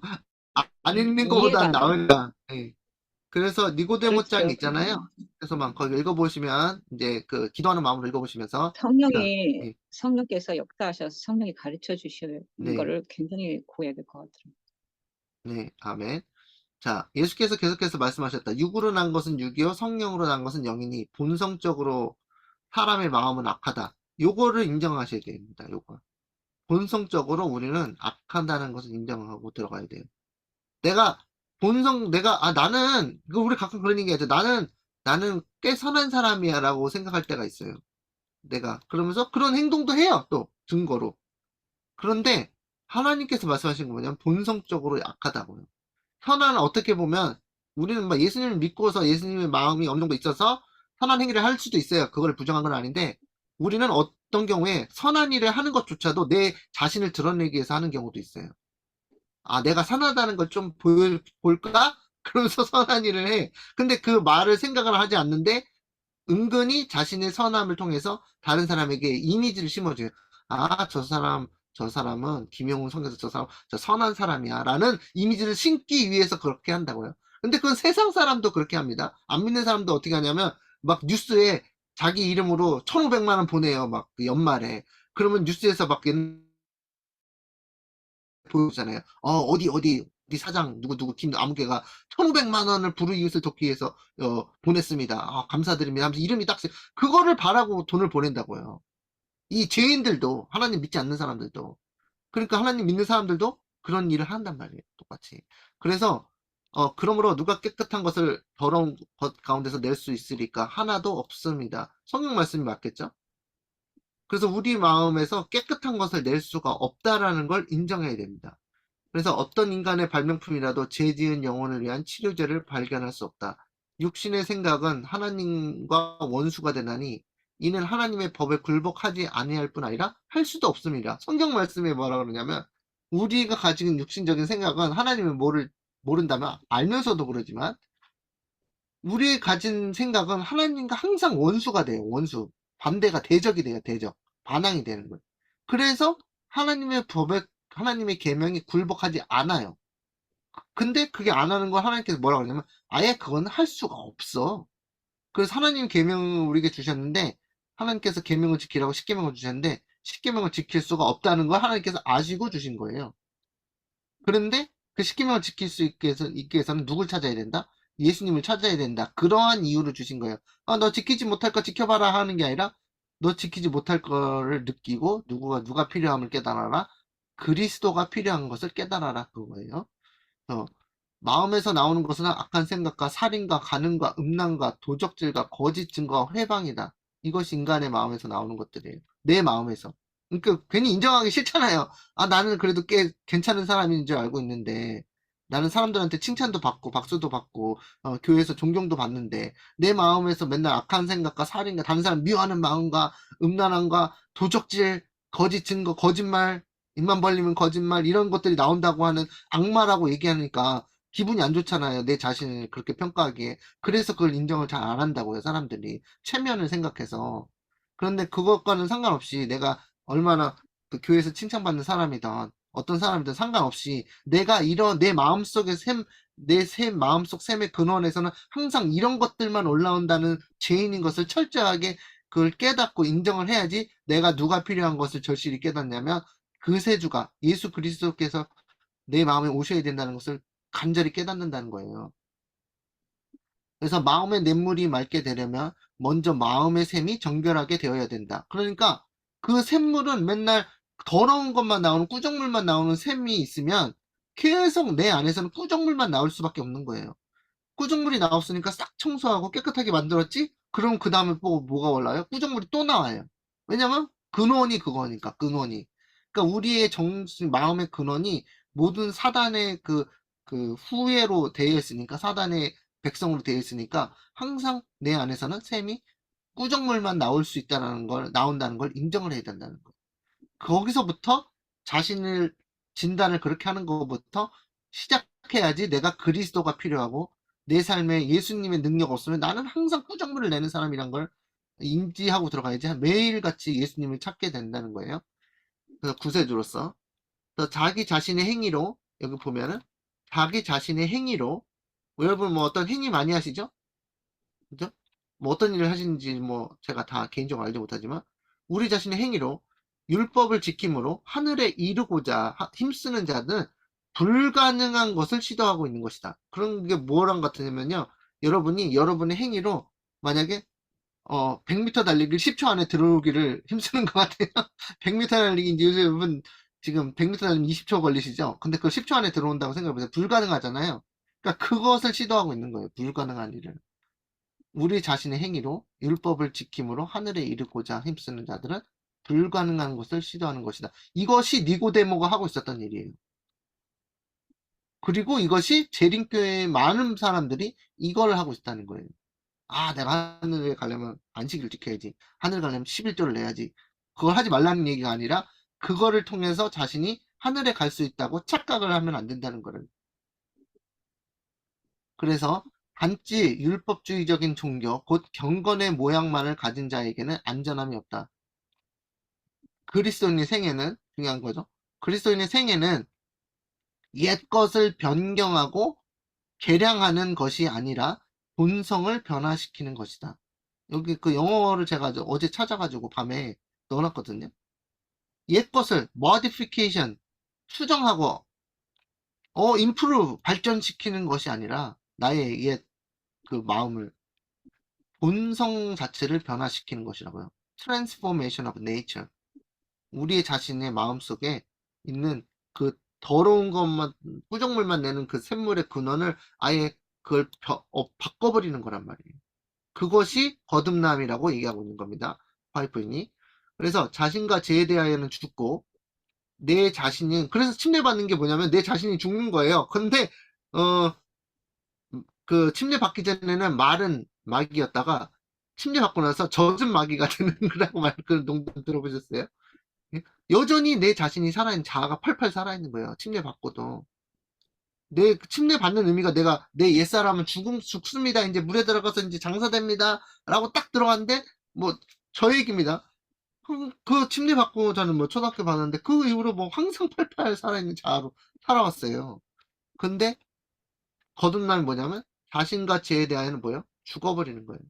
A: 안 읽는
C: 이해가
A: 것보단
C: 안 돼.
A: 나으니까. 네. 그래서 니고데모 장
C: 그렇죠.
A: 있잖아요. 그래서만 거기 읽어보시면 이제 그 기도하는 마음으로 읽어보시면서 우리가 예,
C: 성령께서 역사하셔서 성령이 가르쳐 주시는
A: 네,
C: 거를 굉장히 구해야 될 것 같아요.
A: 네, 아멘. 자, 예수께서 계속해서 말씀하셨다. 육으로 난 것은 육이요, 성령으로 난 것은 영이니 본성적으로 사람의 마음은 악하다. 요거를 인정하셔야 됩니다. 요거. 본성적으로 우리는 악하다는 것을 인정하고 들어가야 돼요. 내가 나는 이거 우리 가끔 그런 얘기하죠. 나는 꽤 선한 사람이야라고 생각할 때가 있어요. 내가 그러면서 그런 행동도 해요. 또 증거로. 그런데 하나님께서 말씀하신 거 뭐냐면 본성적으로 약하다고요. 선한 어떻게 보면 우리는 막 예수님을 믿고서 예수님의 마음이 어느 정도 있어서 선한 행위를 할 수도 있어요. 그걸 부정한 건 아닌데 우리는 어떤 경우에 선한 일을 하는 것조차도 내 자신을 드러내기 위해서 하는 경우도 있어요. 아, 내가 선하다는 걸 좀 볼까? 그러면서 선한 일을 해. 근데 그 말을 생각을 하지 않는데 은근히 자신의 선함을 통해서 다른 사람에게 이미지를 심어줘요. 아, 저 사람은 김용훈 성교사 저 사람, 저 선한 사람이야. 라는 이미지를 심기 위해서 그렇게 한다고요. 근데 그건 세상 사람도 그렇게 합니다. 안 믿는 사람도 어떻게 하냐면, 막 뉴스에 자기 이름으로 1,500만 원 보내요. 막그 연말에. 그러면 뉴스에서 막 보여주잖아요. 어디 사장 누구 김 아무개가 1,500만 원을 불우이웃을 돕기 위해서 보냈습니다. 감사드립니다. 하면서 이름이 딱 그거를 바라고 돈을 보낸다고요. 이 죄인들도 하나님 믿지 않는 사람들도 그러니까 하나님 믿는 사람들도 그런 일을 한단 말이에요. 똑같이. 그래서 그러므로 누가 깨끗한 것을 더러운 것 가운데서 낼 수 있으리까? 하나도 없습니다. 성경 말씀이 맞겠죠? 그래서 우리 마음에서 깨끗한 것을 낼 수가 없다라는 걸 인정해야 됩니다. 그래서 어떤 인간의 발명품이라도 죄 지은 영혼을 위한 치료제를 발견할 수 없다. 육신의 생각은 하나님과 원수가 되나니 이는 하나님의 법에 굴복하지 아니할 뿐 아니라 할 수도 없습니다. 성경 말씀에 뭐라 그러냐면 우리가 가지고 육신적인 생각은 하나님의 뭐를 모른다면 알면서도 그러지만 우리의 가진 생각은 하나님과 항상 원수가 돼요. 원수. 반대가 대적이 돼요. 대적. 반항이 되는 거예요. 그래서 하나님의 법에 하나님의 계명이 굴복하지 않아요. 근데 그게 안 하는 걸 하나님께서 뭐라고 그러냐면 아예 그건 할 수가 없어. 그래서 하나님 계명을 우리에게 주셨는데 하나님께서 계명을 지키라고 십계명을 주셨는데 십계명을 지킬 수가 없다는 걸 하나님께서 아시고 주신 거예요. 그런데 그 십계명을 지킬 수 있기 위해서는 누굴 찾아야 된다? 예수님을 찾아야 된다. 그러한 이유를 주신 거예요. 너 지키지 못할 거 지켜봐라 하는 게 아니라 너 지키지 못할 거를 느끼고 누가 필요함을 깨달아라. 그리스도가 필요한 것을 깨달아라 그거예요. 마음에서 나오는 것은 악한 생각과 살인과 간음과 음란과 도적질과 거짓 증거와 회방이다. 이것이 인간의 마음에서 나오는 것들이에요. 내 마음에서. 그러니까 괜히 인정하기 싫잖아요. 나는 그래도 꽤 괜찮은 사람인 줄 알고 있는데 나는 사람들한테 칭찬도 받고 박수도 받고 교회에서 존경도 받는데 내 마음에서 맨날 악한 생각과 살인과 다른 사람 미워하는 마음과 음란함과 도적질, 거짓 증거, 거짓말, 입만 벌리면 거짓말 이런 것들이 나온다고 하는 악마라고 얘기하니까 기분이 안 좋잖아요. 내 자신을 그렇게 평가하기에. 그래서 그걸 인정을 잘 안 한다고요, 사람들이. 체면을 생각해서. 그런데 그것과는 상관없이 내가 얼마나 그 교회에서 칭찬받는 사람이든 어떤 사람이든 상관없이 내가 이런 내 마음속의 내 마음속 샘의 근원에서는 항상 이런 것들만 올라온다는 죄인인 것을 철저하게 그걸 깨닫고 인정을 해야지 내가 누가 필요한 것을 절실히 깨닫냐면 그 세주가 예수 그리스도께서 내 마음에 오셔야 된다는 것을 간절히 깨닫는다는 거예요. 그래서 마음의 냇물이 맑게 되려면 먼저 마음의 샘이 정결하게 되어야 된다. 그러니까 그 샘물은 맨날 더러운 것만 나오는 꾸정물만 나오는 샘이 있으면 계속 내 안에서는 꾸정물만 나올 수밖에 없는 거예요. 꾸정물이 나왔으니까 싹 청소하고 깨끗하게 만들었지? 그럼 그 다음에 뭐가 올라요? 꾸정물이 또 나와요. 왜냐면 근원이 그거니까 근원이. 그러니까 우리의 정신 마음의 근원이 모든 사단의 그 후예로 되어 있으니까 사단의 백성으로 되어 있으니까 항상 내 안에서는 샘이 꾸정물만 나올 수 있다는 걸 나온다는 걸 인정을 해야 된다는 거예요. 거기서부터 자신을 진단을 그렇게 하는 것부터 시작해야지 내가 그리스도가 필요하고 내 삶에 예수님의 능력 없으면 나는 항상 꾸정물을 내는 사람이란 걸 인지하고 들어가야지 매일같이 예수님을 찾게 된다는 거예요. 그래서 구세주로서 자기 자신의 행위로 여기 보면은 자기 자신의 행위로 여러분 뭐 어떤 행위 많이 하시죠? 그죠? 뭐 어떤 일을 하시는지 뭐 제가 다 개인적으로 알지 못하지만 우리 자신의 행위로 율법을 지킴으로 하늘에 이르고자 힘쓰는 자는 불가능한 것을 시도하고 있는 것이다. 그런 게 뭐랑 같으냐면요. 여러분이 여러분의 행위로 만약에 100m 달리기를 10초 안에 들어오기를 힘쓰는 것 같아요. 100m 달리기 이제 요즘은 지금 100m 달리면 20초 걸리시죠? 근데 그걸 10초 안에 들어온다고 생각해보세요. 불가능하잖아요. 그러니까 그것을 시도하고 있는 거예요. 불가능한 일을. 우리 자신의 행위로 율법을 지킴으로 하늘에 이르고자 힘쓰는 자들은 불가능한 것을 시도하는 것이다. 이것이 니고데모가 하고 있었던 일이에요. 그리고 이것이 재림교회의 많은 사람들이 이걸 하고 있다는 거예요. 내가 하늘에 가려면 안식일을 지켜야지. 하늘 가려면 11조를 내야지. 그걸 하지 말라는 얘기가 아니라 그거를 통해서 자신이 하늘에 갈 수 있다고 착각을 하면 안 된다는 거를. 그래서 단지 율법주의적인 종교, 곧 경건의 모양만을 가진 자에게는 안전함이 없다. 그리스도인의 생애는 중요한 거죠. 그리스도인의 생애는 옛 것을 변경하고 개량하는 것이 아니라 본성을 변화시키는 것이다. 여기 그 영어를 제가 어제 찾아가지고 밤에 넣어놨거든요. 옛 것을 modification 수정하고 improve 발전시키는 것이 아니라 나의 옛 그 마음을 본성 자체를 변화시키는 것이라고요. transformation of nature. 우리의 자신의 마음속에 있는 그 더러운 것만, 부정물만 내는 그 샘물의 근원을 아예 그걸 바꿔버리는 거란 말이에요. 그것이 거듭남이라고 얘기하고 있는 겁니다. 파이프인이. 그래서 자신과 죄에 대하여는 죽고, 내 자신은, 그래서 침례받는 게 뭐냐면 내 자신이 죽는 거예요. 근데, 그 침례받기 전에는 마른 마귀였다가, 침례받고 나서 젖은 마귀가 되는 거라고 그런 농담 들어보셨어요? 예? 여전히 내 자신이 살아있는, 자아가 펄펄 살아있는 거예요. 침례받고도. 내 침례받는 의미가 내가 내 옛사람은 죽습니다. 이제 물에 들어가서 이제 장사됩니다. 라고 딱 들어갔는데, 뭐, 저 얘기입니다. 그 침례받고 저는 뭐 초등학교 봤는데 그 이후로 뭐 항상 팔팔 살아있는 자아로 살아왔어요. 근데 거듭남이 뭐냐면 자신과 죄에 대하여는 뭐예요? 죽어버리는 거예요.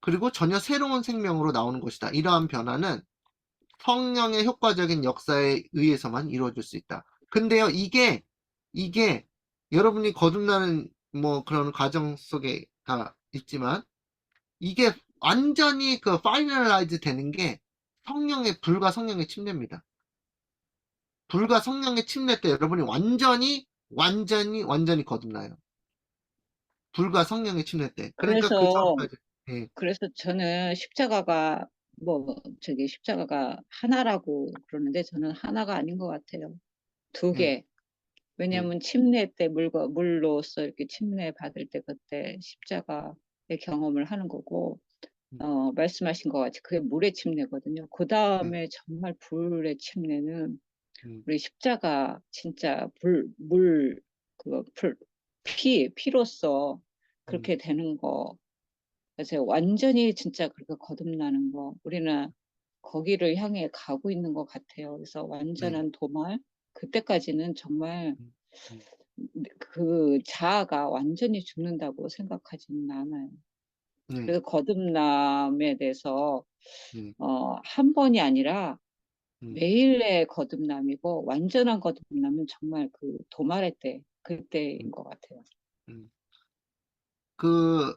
A: 그리고 전혀 새로운 생명으로 나오는 것이다. 이러한 변화는 성령의 효과적인 역사에 의해서만 이루어질 수 있다. 근데요, 이게 여러분이 거듭나는 뭐 그런 과정 속에 다 있지만 이게 완전히 그 파이널라이즈 되는 게 불과 성령의 침례입니다. 불과 성령의 침례 때 여러분이 완전히 거듭나요. 불과 성령의 침례 때. 그러니까 그
C: 그래서
A: 전까지. 예,
C: 그래서 저는 십자가가 뭐 저기 십자가가 하나라고 그러는데 저는 하나가 아닌 것 같아요. 두
A: 예,
C: 개.
A: 예.
C: 왜냐하면 침례 때 물로써 이렇게 침례 받을 때 그때 십자가의 경험을 하는 거고 말씀하신 것 같이 그게 물의 침례거든요. 그
A: 예,
C: 다음에 정말 불의 침례는
A: 음,
C: 우리 십자가 진짜 그거 피로써
A: 음,
C: 그렇게 되는 거. 그래서 완전히 진짜 그렇게 거듭나는 거. 우리는 거기를 향해 가고 있는 것 같아요. 그래서
A: 네,
C: 완전한 도말. 그때까지는 정말
A: 음, 음,
C: 그 자아가 완전히 죽는다고 생각하지는 않아요.
A: 네,
C: 그래서 거듭남에 대해서
A: 네,
C: 한 번이 아니라
A: 음,
C: 매일의 거듭남이고 완전한 거듭남은 정말 그 도말의 때
A: 음,
C: 그때인 것 같아요.
A: 음. 그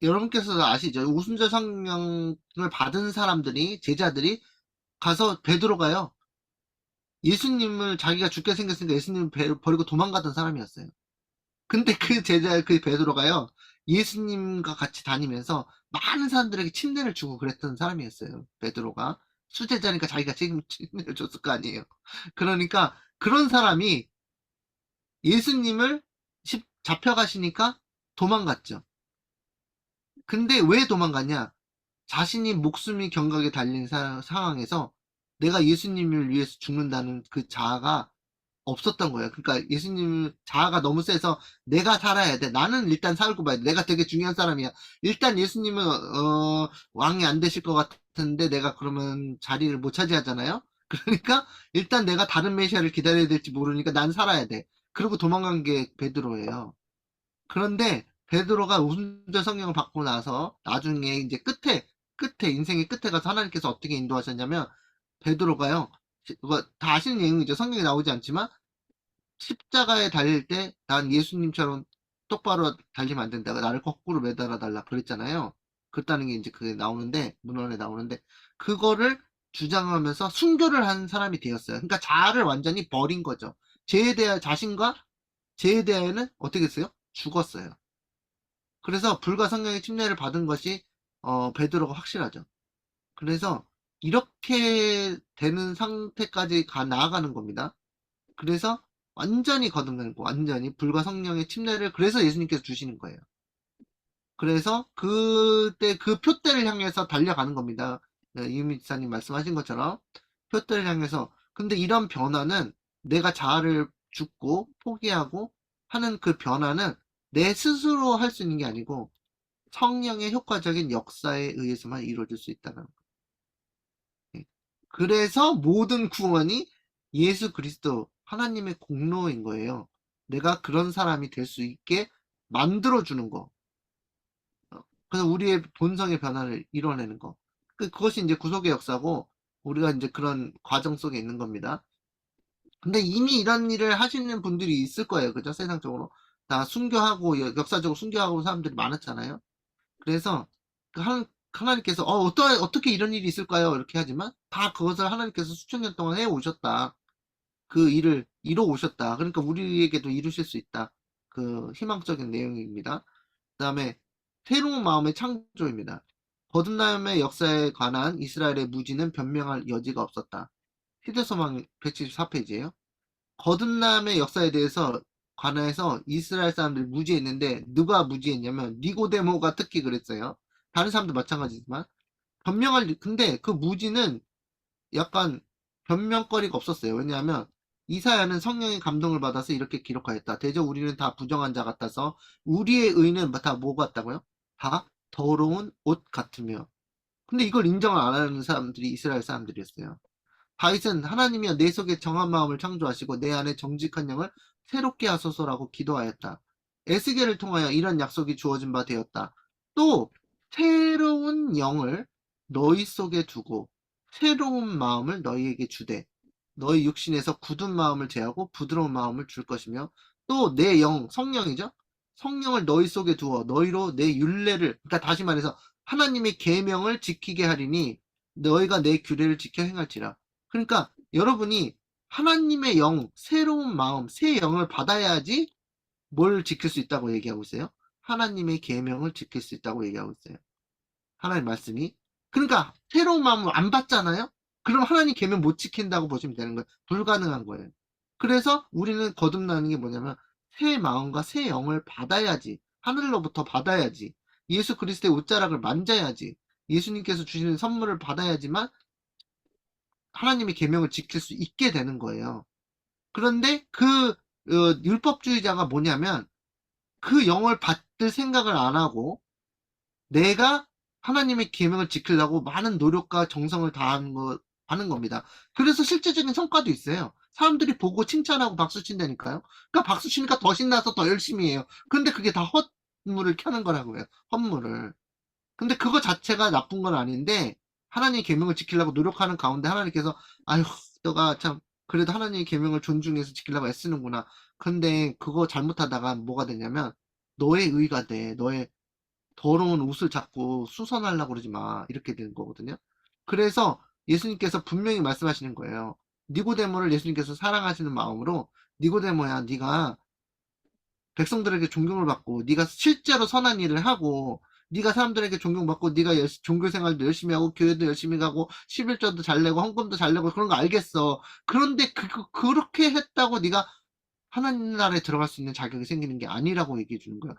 A: 여러분께서 아시죠? 오순절 성령을 받은 사람들이 제자들이 가서 베드로가요. 예수님을 자기가 죽게 생겼으니까 예수님을 버리고 도망가던 사람이었어요. 근데 그 제자, 그 베드로가요, 예수님과 같이 다니면서 많은 사람들에게 침례를 주고 그랬던 사람이었어요. 베드로가. 수제자니까 자기가 지금 침례를 줬을 거 아니에요. 그러니까 그런 사람이 예수님을 잡혀가시니까 도망갔죠. 근데 왜 도망갔냐? 자신이 목숨이 경각에 달린 상황에서 내가 예수님을 위해서 죽는다는 그 자아가 없었던 거예요. 그러니까 예수님 자아가 너무 세서 내가 살아야 돼. 나는 일단 살고 봐야 돼. 내가 되게 중요한 사람이야. 일단 예수님은 왕이 안 되실 것 같은데 내가 그러면 자리를 못 차지하잖아요. 그러니까 일단 내가 다른 메시아를 기다려야 될지 모르니까 난 살아야 돼. 그리고 도망간 게 베드로예요. 그런데 베드로가 오순절 성령을 받고 나서 나중에 이제 끝에 인생의 끝에 가서 하나님께서 어떻게 인도하셨냐면 베드로가요. 그거 다 아시는 내용이죠. 성경에 나오지 않지만 십자가에 달릴 때 난 예수님처럼 똑바로 달리면 안 된다. 나를 거꾸로 매달아 달라 그랬잖아요. 그랬다는 게 이제 그게 나오는데 문헌에 나오는데 그거를 주장하면서 순교를 한 사람이 되었어요. 그러니까 자아를 완전히 버린 거죠. 자신과 죄에 대하여는 어떻게 했어요? 죽었어요. 그래서 불과 성령의 침례를 받은 것이 베드로가 확실하죠. 그래서 이렇게 되는 상태까지 나아가는 겁니다. 그래서 완전히 거듭나는 거, 완전히 불과 성령의 침례를 그래서 예수님께서 주시는 거예요. 그래서 그때 그 표대를 향해서 달려가는 겁니다. 네, 이미사님 말씀하신 것처럼 표대를 향해서. 근데 이런 변화는 내가 자아를 죽고 포기하고 하는 그 변화는 내 스스로 할 수 있는 게 아니고 성령의 효과적인 역사에 의해서만 이루어질 수 있다는 거예요. 그래서 모든 구원이 예수 그리스도 하나님의 공로인 거예요. 내가 그런 사람이 될 수 있게 만들어주는 거. 그래서 우리의 본성의 변화를 이뤄내는 거. 그것이 이제 구속의 역사고 우리가 이제 그런 과정 속에 있는 겁니다. 근데 이미 이런 일을 하시는 분들이 있을 거예요. 그죠? 세상적으로. 다 순교하고 역사적으로 순교하고 사람들이 많았잖아요. 그래서 그 하나님께서 어떻게 이런 일이 있을까요? 이렇게 하지만 다 그것을 하나님께서 수천 년 동안 해 오셨다. 그 일을 이뤄 오셨다. 그러니까 우리에게도 이루실 수 있다. 그 희망적인 내용입니다. 그다음에 새로운 마음의 창조입니다. 거듭남의 역사에 관한 이스라엘의 무지는 변명할 여지가 없었다. 휴대소망 174페이지예요. 거듭남의 역사에 대해서 관해서 이스라엘 사람들이 무지했는데 누가 무지했냐면 니고데모가 특히 그랬어요. 다른 사람도 마찬가지지만 근데 그 무지는 약간 변명거리가 없었어요. 왜냐하면 이사야는 성령의 감동을 받아서 이렇게 기록하였다. 대저 우리는 다 부정한 자 같아서 우리의 의는 다 뭐 같다고요? 다 더러운 옷 같으며. 근데 이걸 인정을 안 하는 사람들이 이스라엘 사람들이었어요. 다윗은 하나님이여 내 속에 정한 마음을 창조하시고 내 안에 정직한 영을 새롭게 하소서라고 기도하였다. 에스겔을 통하여 이런 약속이 주어진 바 되었다. 또 새로운 영을 너희 속에 두고 새로운 마음을 너희에게 주되 너희 육신에서 굳은 마음을 제하고 부드러운 마음을 줄 것이며 또 내 영, 성령이죠. 성령을 너희 속에 두어 너희로 내 율례를 그러니까 다시 말해서 하나님의 계명을 지키게 하리니 너희가 내 규례를 지켜 행할지라. 그러니까 여러분이 하나님의 영, 새로운 마음, 새 영을 받아야지 뭘 지킬 수 있다고 얘기하고 있어요? 하나님의 계명을 지킬 수 있다고 얘기하고 있어요. 하나님 말씀이. 그러니까 새로운 마음을 안 받잖아요? 그럼 하나님 계명 못 지킨다고 보시면 되는 거예요. 불가능한 거예요. 그래서 우리는 거듭나는 게 뭐냐면 새 마음과 새 영을 받아야지. 하늘로부터 받아야지. 예수 그리스도의 옷자락을 만져야지. 예수님께서 주시는 선물을 받아야지만 하나님의 계명을 지킬 수 있게 되는 거예요. 그런데 그 율법주의자가 뭐냐면 그 영을 받을 생각을 안 하고 내가 하나님의 계명을 지키려고 많은 노력과 정성을 하는 겁니다. 그래서 실제적인 성과도 있어요. 사람들이 보고 칭찬하고 박수 친다니까요. 그러니까 박수 치니까 더 신나서 더 열심히 해요. 근데 그게 다 헛물을 켜는 거라고요. 헛물을. 근데 그거 자체가 나쁜 건 아닌데 하나님의 계명을 지키려고 노력하는 가운데 하나님께서 아휴 너가 참 그래도 하나님의 계명을 존중해서 지키려고 애쓰는구나. 근데 그거 잘못하다가 뭐가 되냐면 너의 의가 돼. 너의 더러운 옷을 자꾸 수선하려고 그러지 마. 이렇게 되는 거거든요. 그래서 예수님께서 분명히 말씀하시는 거예요. 니고데모를 예수님께서 사랑하시는 마음으로 니고데모야 네가 백성들에게 존경을 받고 네가 실제로 선한 일을 하고 네가 사람들에게 존경받고 네가 종교 생활도 열심히 하고 교회도 열심히 가고 11조도 잘 내고 헌금도 잘 내고 그런 거 알겠어. 그런데 그렇게 했다고 네가 하나님 나라에 들어갈 수 있는 자격이 생기는 게 아니라고 얘기해 주는 거야.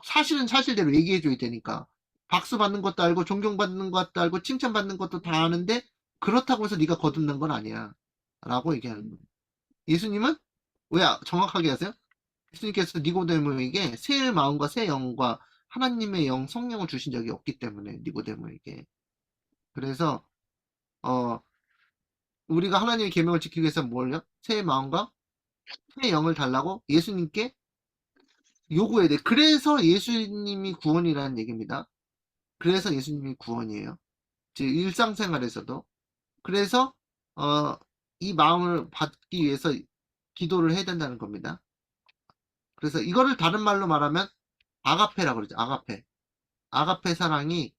A: 사실은 사실대로 얘기해 줘야 되니까. 박수 받는 것도 알고 존경받는 것도 알고 칭찬받는 것도 다 아는데 그렇다고 해서 네가 거듭난 건 아니야. 라고 얘기하는 거예요. 예수님은 왜 정확하게 하세요? 예수님께서 니고데모에게 새 마음과 새 영과 하나님의 영, 성령을 주신 적이 없기 때문에 니고데모에게. 그래서 우리가 하나님의 계명을 지키기 위해서 뭘요? 새 마음과 새 영을 달라고 예수님께 요구해야 돼. 그래서 예수님이 구원이라는 얘기입니다. 그래서 예수님이 구원이에요. 즉 일상생활에서도. 그래서 이 마음을 받기 위해서 기도를 해야 된다는 겁니다. 그래서 이거를 다른 말로 말하면 아가페라고 그러죠. 아가페. 아가페 사랑이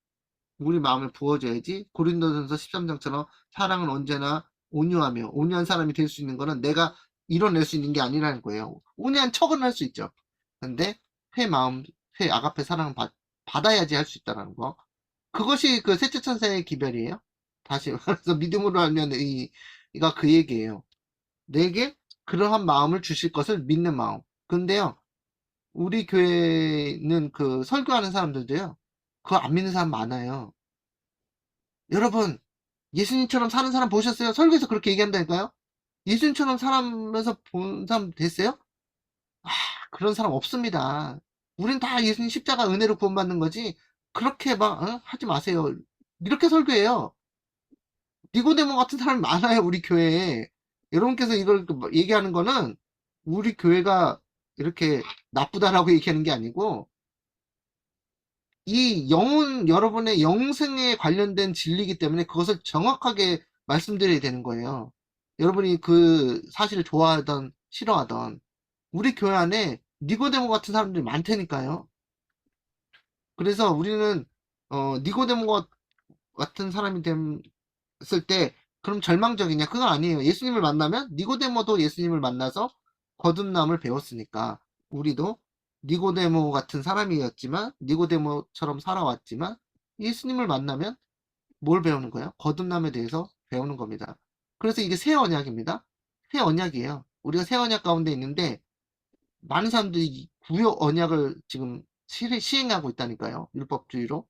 A: 우리 마음에 부어져야지 고린도전서 13장처럼 사랑은 언제나 온유하며 온유한 사람이 될 수 있는 거는 내가 이뤄낼 수 있는 게 아니라는 거예요. 온유한 척은 할 수 있죠. 근데 새 마음, 새 아가페 사랑을 받아야지 할 수 있다는 거. 그것이 그 셋째 천사의 기별이에요. 다시 말해서 믿음으로 알면 이가 그 얘기예요. 내게 그러한 마음을 주실 것을 믿는 마음. 근데요, 우리 교회는 그 설교하는 사람들도요, 그거 안 믿는 사람 많아요. 여러분, 예수님처럼 사는 사람 보셨어요? 설교에서 그렇게 얘기한다니까요? 예수님처럼 살면서 본 사람 됐어요? 아, 그런 사람 없습니다. 우린 다 예수님 십자가 은혜로 구원받는 거지, 그렇게 막, 하지 마세요. 이렇게 설교해요. 니고데모 같은 사람이 많아요, 우리 교회에. 여러분께서 이걸 얘기하는 거는 우리 교회가 이렇게 나쁘다라고 얘기하는 게 아니고, 이 영혼, 여러분의 영생에 관련된 진리이기 때문에 그것을 정확하게 말씀드려야 되는 거예요. 여러분이 그 사실을 좋아하던, 싫어하던, 우리 교회 안에 니고데모 같은 사람들이 많다니까요. 그래서 우리는, 니고데모 같은 사람이 됐을 때 그럼 절망적이냐? 그건 아니에요. 예수님을 만나면 니고데모도 예수님을 만나서 거듭남을 배웠으니까 우리도 니고데모 같은 사람이었지만 니고데모처럼 살아왔지만 예수님을 만나면 뭘 배우는 거예요? 거듭남에 대해서 배우는 겁니다. 그래서 이게 새 언약입니다. 새 언약이에요. 우리가 새 언약 가운데 있는데 많은 사람들이 이 구약 언약을 지금 시행하고 있다니까요. 율법주의로.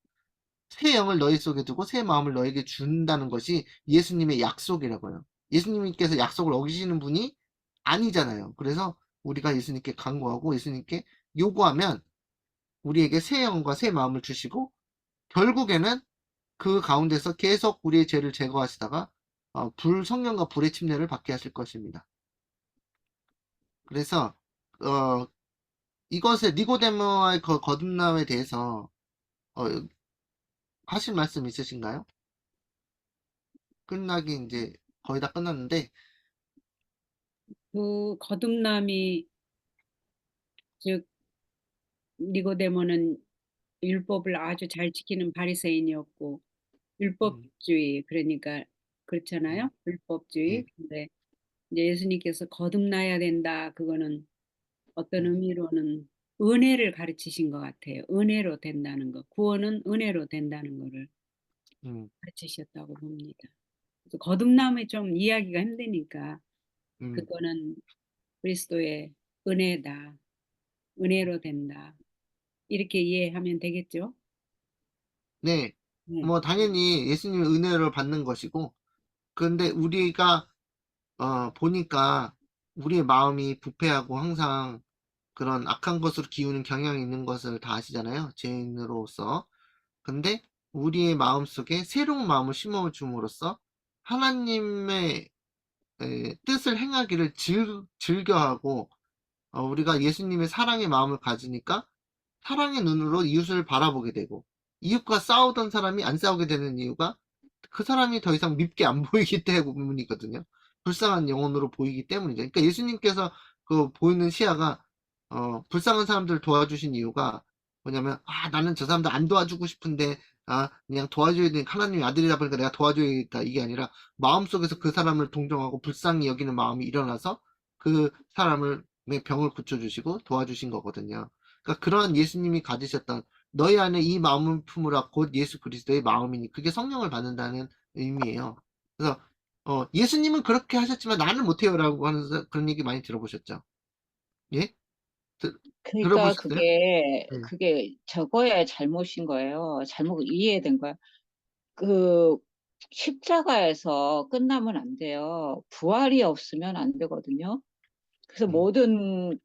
A: 새 영을 너희 속에 두고 새 마음을 너에게 준다는 것이 예수님의 약속이라고요. 예수님께서 약속을 어기시는 분이 아니잖아요. 그래서 우리가 예수님께 간구하고 예수님께 요구하면 우리에게 새 영과 새 마음을 주시고 결국에는 그 가운데서 계속 우리의 죄를 제거하시다가 성령과 불의 침례를 받게 하실 것입니다. 그래서 이것의 니고데모와의 거듭남에 대해서 어, 하실 말씀 있으신가요? 끝나기 이제 거의 다 끝났는데
B: 그 거듭남이 즉 니고데모는 율법을 아주 잘 지키는 바리새인이었고
A: 음,
B: 율법주의 그러니까 그렇잖아요. 율법주의.
A: 네,
B: 근데 이제 예수님께서 거듭나야 된다. 그거는 어떤
A: 음,
B: 의미로는 은혜를 가르치신 것 같아요. 은혜로 된다는 거. 구원은 은혜로 된다는 거를
A: 음,
B: 가르치셨다고 봅니다. 그래서 거듭남이 좀 이해하기가 힘드니까
A: 음.
B: 그거는 그리스도의 은혜다. 은혜로 된다. 이렇게 이해하면 되겠죠?
A: 네,
B: 네.
A: 뭐 당연히 예수님의 은혜를 받는 것이고 그런데 우리가 보니까 우리의 마음이 부패하고 항상 그런 악한 것으로 기우는 경향이 있는 것을 다 아시잖아요. 죄인으로서. 근데 우리의 마음속에 새로운 마음을 심어줌으로써 하나님의 뜻을 행하기를 즐겨하고 우리가 예수님의 사랑의 마음을 가지니까 사랑의 눈으로 이웃을 바라보게 되고 이웃과 싸우던 사람이 안 싸우게 되는 이유가 그 사람이 더 이상 밉게 안 보이기 때문이거든요. 불쌍한 영혼으로 보이기 때문이죠. 그러니까 예수님께서 그 보이는 시야가 불쌍한 사람들을 도와주신 이유가 뭐냐면 나는 저 사람들 안 도와주고 싶은데 그냥 도와줘야 되는 하나님의 아들이다 보니까 내가 도와줘야겠다 이게 아니라 마음속에서 그 사람을 동정하고 불쌍히 여기는 마음이 일어나서 그 사람을 병을 고쳐주시고 도와주신 거거든요. 그러니까 그런 예수님이 가지셨던 너희 안에 이 마음을 품으라 곧 예수 그리스도의 마음이니 그게 성령을 받는다는 의미예요. 그래서 예수님은 그렇게 하셨지만 나는 못해요라고 하는 그런 얘기 많이 들어보셨죠? 예?
C: 그러니까
A: 들어보셨어요? 네.
C: 그게 저거의 잘못인 거예요. 잘못 이해된 거야. 그 십자가에서 끝나면 안 돼요. 부활이 없으면 안 되거든요. 그래서
A: 음,
C: 모든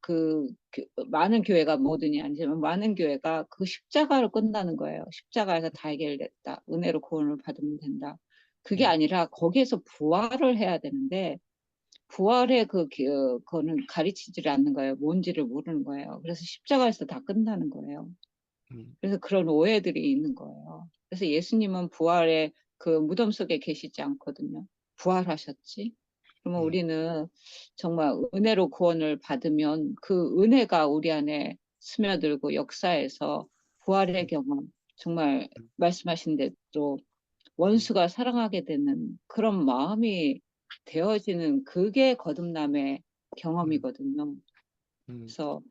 C: 많은 교회가 모든이 아니지만 많은 교회가 그 십자가로 끝나는 거예요. 십자가에서 다 해결됐다. 은혜로 구원을 받으면 된다. 그게
A: 음,
C: 아니라 거기에서 부활을 해야 되는데 부활의 그거는 가르치지를 않는 거예요. 뭔지를 모르는 거예요. 그래서 십자가에서 다 끝나는 거예요.
A: 음,
C: 그래서 그런 오해들이 있는 거예요. 그래서 예수님은 부활의 그 무덤 속에 계시지 않거든요. 부활하셨지. 그러면
A: 음,
C: 우리는 정말 은혜로 구원을 받으면 그 은혜가 우리 안에 스며들고 역사에서 부활의 경험, 정말 말씀하신 대로
A: 음,
C: 원수가 사랑하게 되는 그런 마음이 되어지는 그게 거듭남의
A: 음,
C: 경험이거든요.
A: 음,
C: 그래서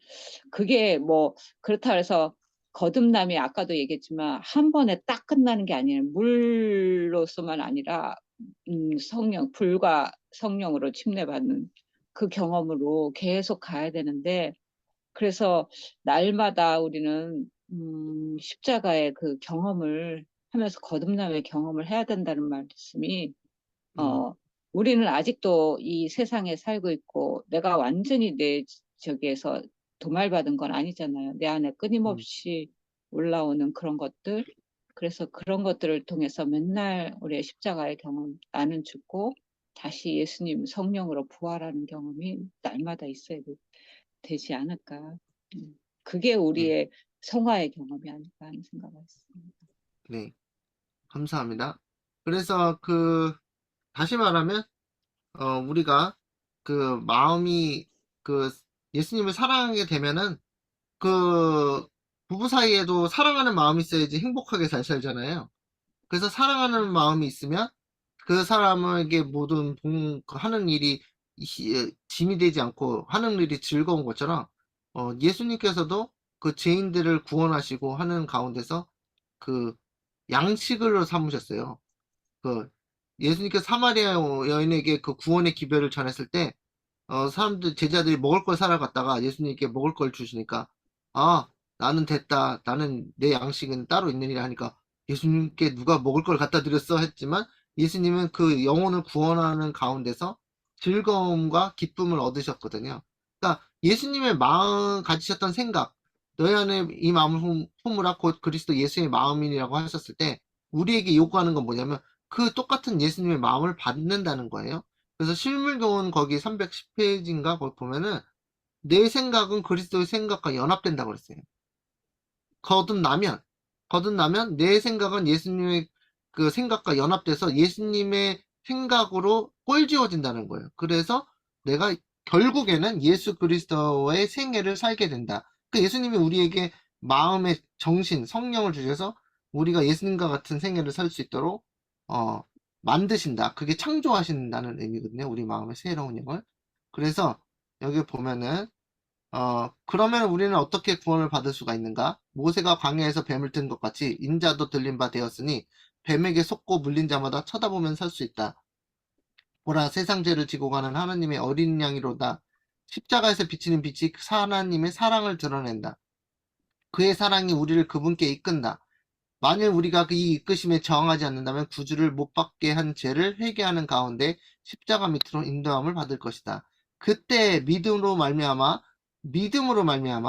C: 그게 뭐 그렇다 해서 거듭남이 아까도 얘기했지만 한 번에 딱 끝나는 게 아니에요. 물로서만 아니라 불과 성령으로 침례받는 그 경험으로 계속 가야 되는데 그래서 날마다 우리는 십자가의 그 경험을 하면서 거듭남의 경험을 해야 된다는 말씀이
A: 음,
C: 어, 우리는 아직도 이 세상에 살고 있고 내가 완전히 내 저기에서 도말받은 건 아니잖아요. 내 안에
A: 음,
C: 끊임없이 올라오는 그런 것들. 그래서 그런 것들을 통해서 맨날 우리의 십자가의 경험, 나는 죽고 다시 예수님 성령으로 부활하는 경험이 날마다 있어야 되지 않을까. 그게
A: 네,
C: 우리의 성화의 경험이 아닐까 하는 생각을 했습니다.
A: 네, 감사합니다. 그래서 다시 말하면 우리가 마음이 그 예수님을 사랑하게 되면은 부부 사이에도 사랑하는 마음이 있어야지 행복하게 잘 살잖아요. 그래서 사랑하는 마음이 있으면 그 사람에게 모든 하는 일이 짐이 되지 않고 하는 일이 즐거운 것처럼 예수님께서도 그 죄인들을 구원하시고 하는 가운데서 그 양식으로 삼으셨어요. 그 예수님께서 사마리아 여인에게 그 구원의 기별을 전했을 때 사람들 제자들이 먹을 걸 사러 갔다가 예수님께 먹을 걸 주시니까 아 나는 됐다. 나는 내 양식은 따로 있느니라 하니까 예수님께 누가 먹을 걸 갖다 드렸어 했지만 예수님은 그 영혼을 구원하는 가운데서 즐거움과 기쁨을 얻으셨거든요. 그러니까 예수님의 마음 가지셨던 생각 너희 안에 이 마음을 품으라 곧 그리스도 예수의 마음이라고 하셨을 때 우리에게 요구하는 건 뭐냐면 그 똑같은 예수님의 마음을 받는다는 거예요. 그래서 실물교훈 거기 310페이지인가 거기 보면은 내 생각은 그리스도의 생각과 연합된다고 그랬어요. 거듭나면 내 생각은 예수님의 그 생각과 연합돼서 예수님의 생각으로 꼴지어진다는 거예요. 그래서 내가 결국에는 예수 그리스도의 생애를 살게 된다. 그 예수님이 우리에게 마음의 정신, 성령을 주셔서 우리가 예수님과 같은 생애를 살 수 있도록 만드신다. 그게 창조하신다는 의미거든요. 우리 마음의 새로운 영을. 그래서 여기 보면은 그러면 우리는 어떻게 구원을 받을 수가 있는가? 모세가 광야에서 뱀을 든 것 같이 인자도 들린 바 되었으니 뱀에게 속고 물린 자마다 쳐다보면 살 수 있다. 보라 세상 죄를 지고 가는 하나님의 어린 양이로다. 십자가에서 비치는 빛이 하나님의 사랑을 드러낸다. 그의 사랑이 우리를 그분께 이끈다. 만일 우리가 이 이끄심에 저항하지 않는다면 구주를 못 받게 한 죄를 회개하는 가운데 십자가 밑으로 인도함을 받을 것이다. 그때 믿음으로 말미암아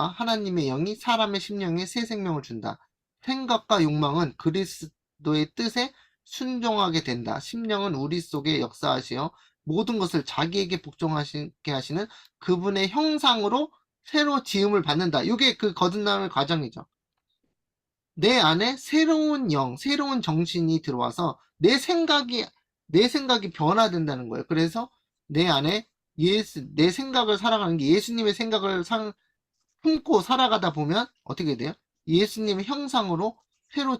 A: 하나님의 영이 사람의 심령에 새 생명을 준다. 생각과 욕망은 그리스도의 뜻에 순종하게 된다. 심령은 우리 속에 역사하시어 모든 것을 자기에게 복종하게 하시는 그분의 형상으로 새로 지음을 받는다. 이게 그 거듭남의 과정이죠. 내 안에 새로운 새로운 정신이 들어와서 내 생각이 변화된다는 거예요. 그래서 내 안에 내 생각을 살아가는 게 예수님의 생각을 품고 살아가다 보면 어떻게 돼요? 예수님의 형상으로 새로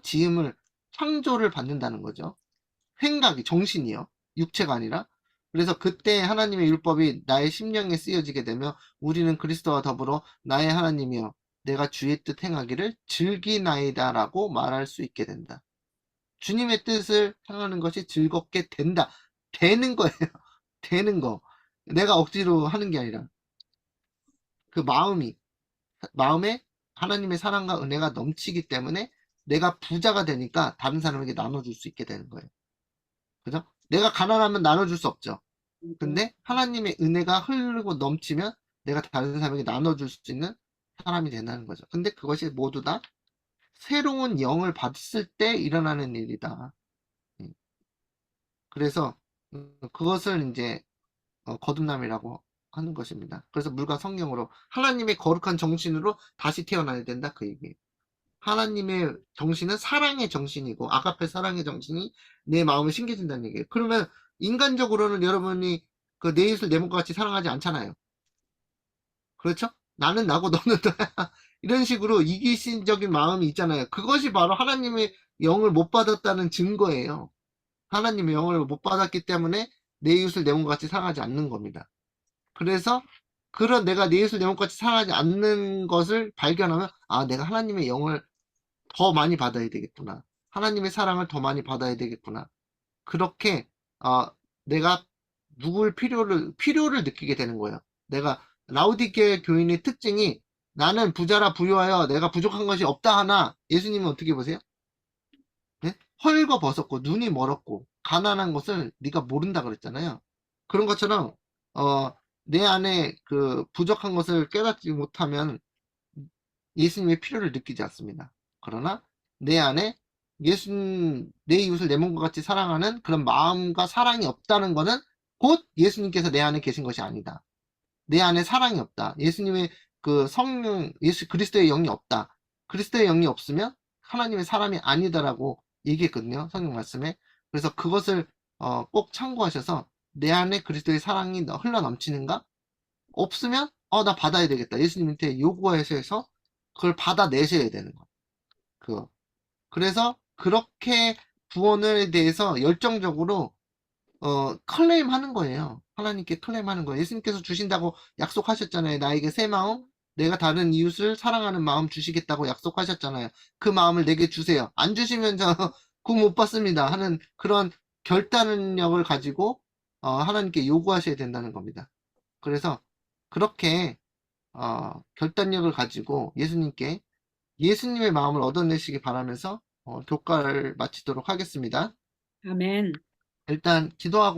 A: 창조를 받는다는 거죠. 정신이요. 육체가 아니라. 그래서 그때 하나님의 율법이 나의 심령에 쓰여지게 되며 우리는 그리스도와 더불어 나의 하나님이여 내가 주의 뜻 행하기를 즐기나이다라고 말할 수 있게 된다. 주님의 뜻을 행하는 것이 즐겁게 된다. 되는 거예요. 되는 거. 내가 억지로 하는 게 아니라 그 마음에 하나님의 사랑과 은혜가 넘치기 때문에 내가 부자가 되니까 다른 사람에게 나눠줄 수 있게 되는 거예요. 그죠? 내가 가난하면 나눠줄 수 없죠. 근데 하나님의 은혜가 흐르고 넘치면 내가 다른 사람에게 나눠줄 수 있는 사람이 된다는 거죠. 근데 그것이 모두 다 새로운 영을 받았을 때 일어나는 일이다. 그래서 그것을 이제 거듭남이라고 하는 것입니다. 그래서 물과 성령으로 하나님의 거룩한 정신으로 다시 태어나야 된다 그 얘기예요. 하나님의 정신은 사랑의 정신이고 아가페 사랑의 정신이 내 마음을 심겨진다는 얘기예요. 그러면 인간적으로는 여러분이 그 내 이웃을 내 몸과 같이 사랑하지 않잖아요. 그렇죠? 나는 나고 너는 너야. 이런 식으로 이기심적인 마음이 있잖아요. 그것이 바로 하나님의 영을 못 받았다는 증거예요. 하나님의 영을 못 받았기 때문에 내 이웃을 내 몸과 같이 사랑하지 않는 겁니다. 그래서 그런 내가 내 이웃을 내 몸과 같이 사랑하지 않는 것을 발견하면 내가 하나님의 영을 더 많이 받아야 되겠구나. 하나님의 사랑을 더 많이 받아야 되겠구나. 그렇게 내가 누굴 필요를 느끼게 되는 거예요. 내가 라우디게 교인의 특징이 나는 부자라 부유하여 내가 부족한 것이 없다 하나 예수님은 어떻게 보세요? 네? 헐거벗었고 눈이 멀었고 가난한 것을 네가 모른다 그랬잖아요. 그런 것처럼 내 안에 그 부족한 것을 깨닫지 못하면 예수님의 필요를 느끼지 않습니다. 그러나 내 안에 내 이웃을 내 몸과 같이 사랑하는 그런 마음과 사랑이 없다는 것은 곧 예수님께서 내 안에 계신 것이 아니다. 내 안에 사랑이 없다. 예수님의 그 성령, 예수 그리스도의 영이 없다. 그리스도의 영이 없으면 하나님의 사람이 아니다라고 얘기했거든요. 성경 말씀에. 그래서 그것을 꼭 참고하셔서 내 안에 그리스도의 사랑이 흘러 넘치는가? 없으면 나 받아야 되겠다. 예수님한테 요구하셔서 그걸 받아내셔야 되는 거. 그래서 그렇게 구원에 대해서 열정적으로 클레임 하는 거예요. 하나님께 클레임 하는 거예요. 예수님께서 주신다고 약속하셨잖아요. 나에게 새 마음, 내가 다른 이웃을 사랑하는 마음 주시겠다고 약속하셨잖아요. 그 마음을 내게 주세요. 안 주시면 저 구 못 받습니다. 하는 그런 결단력을 가지고 하나님께 요구하셔야 된다는 겁니다. 그래서 그렇게 결단력을 가지고 예수님께 예수님의 마음을 얻어내시기 바라면서 교과를 마치도록 하겠습니다.
B: 아멘.
A: 일단 기도하고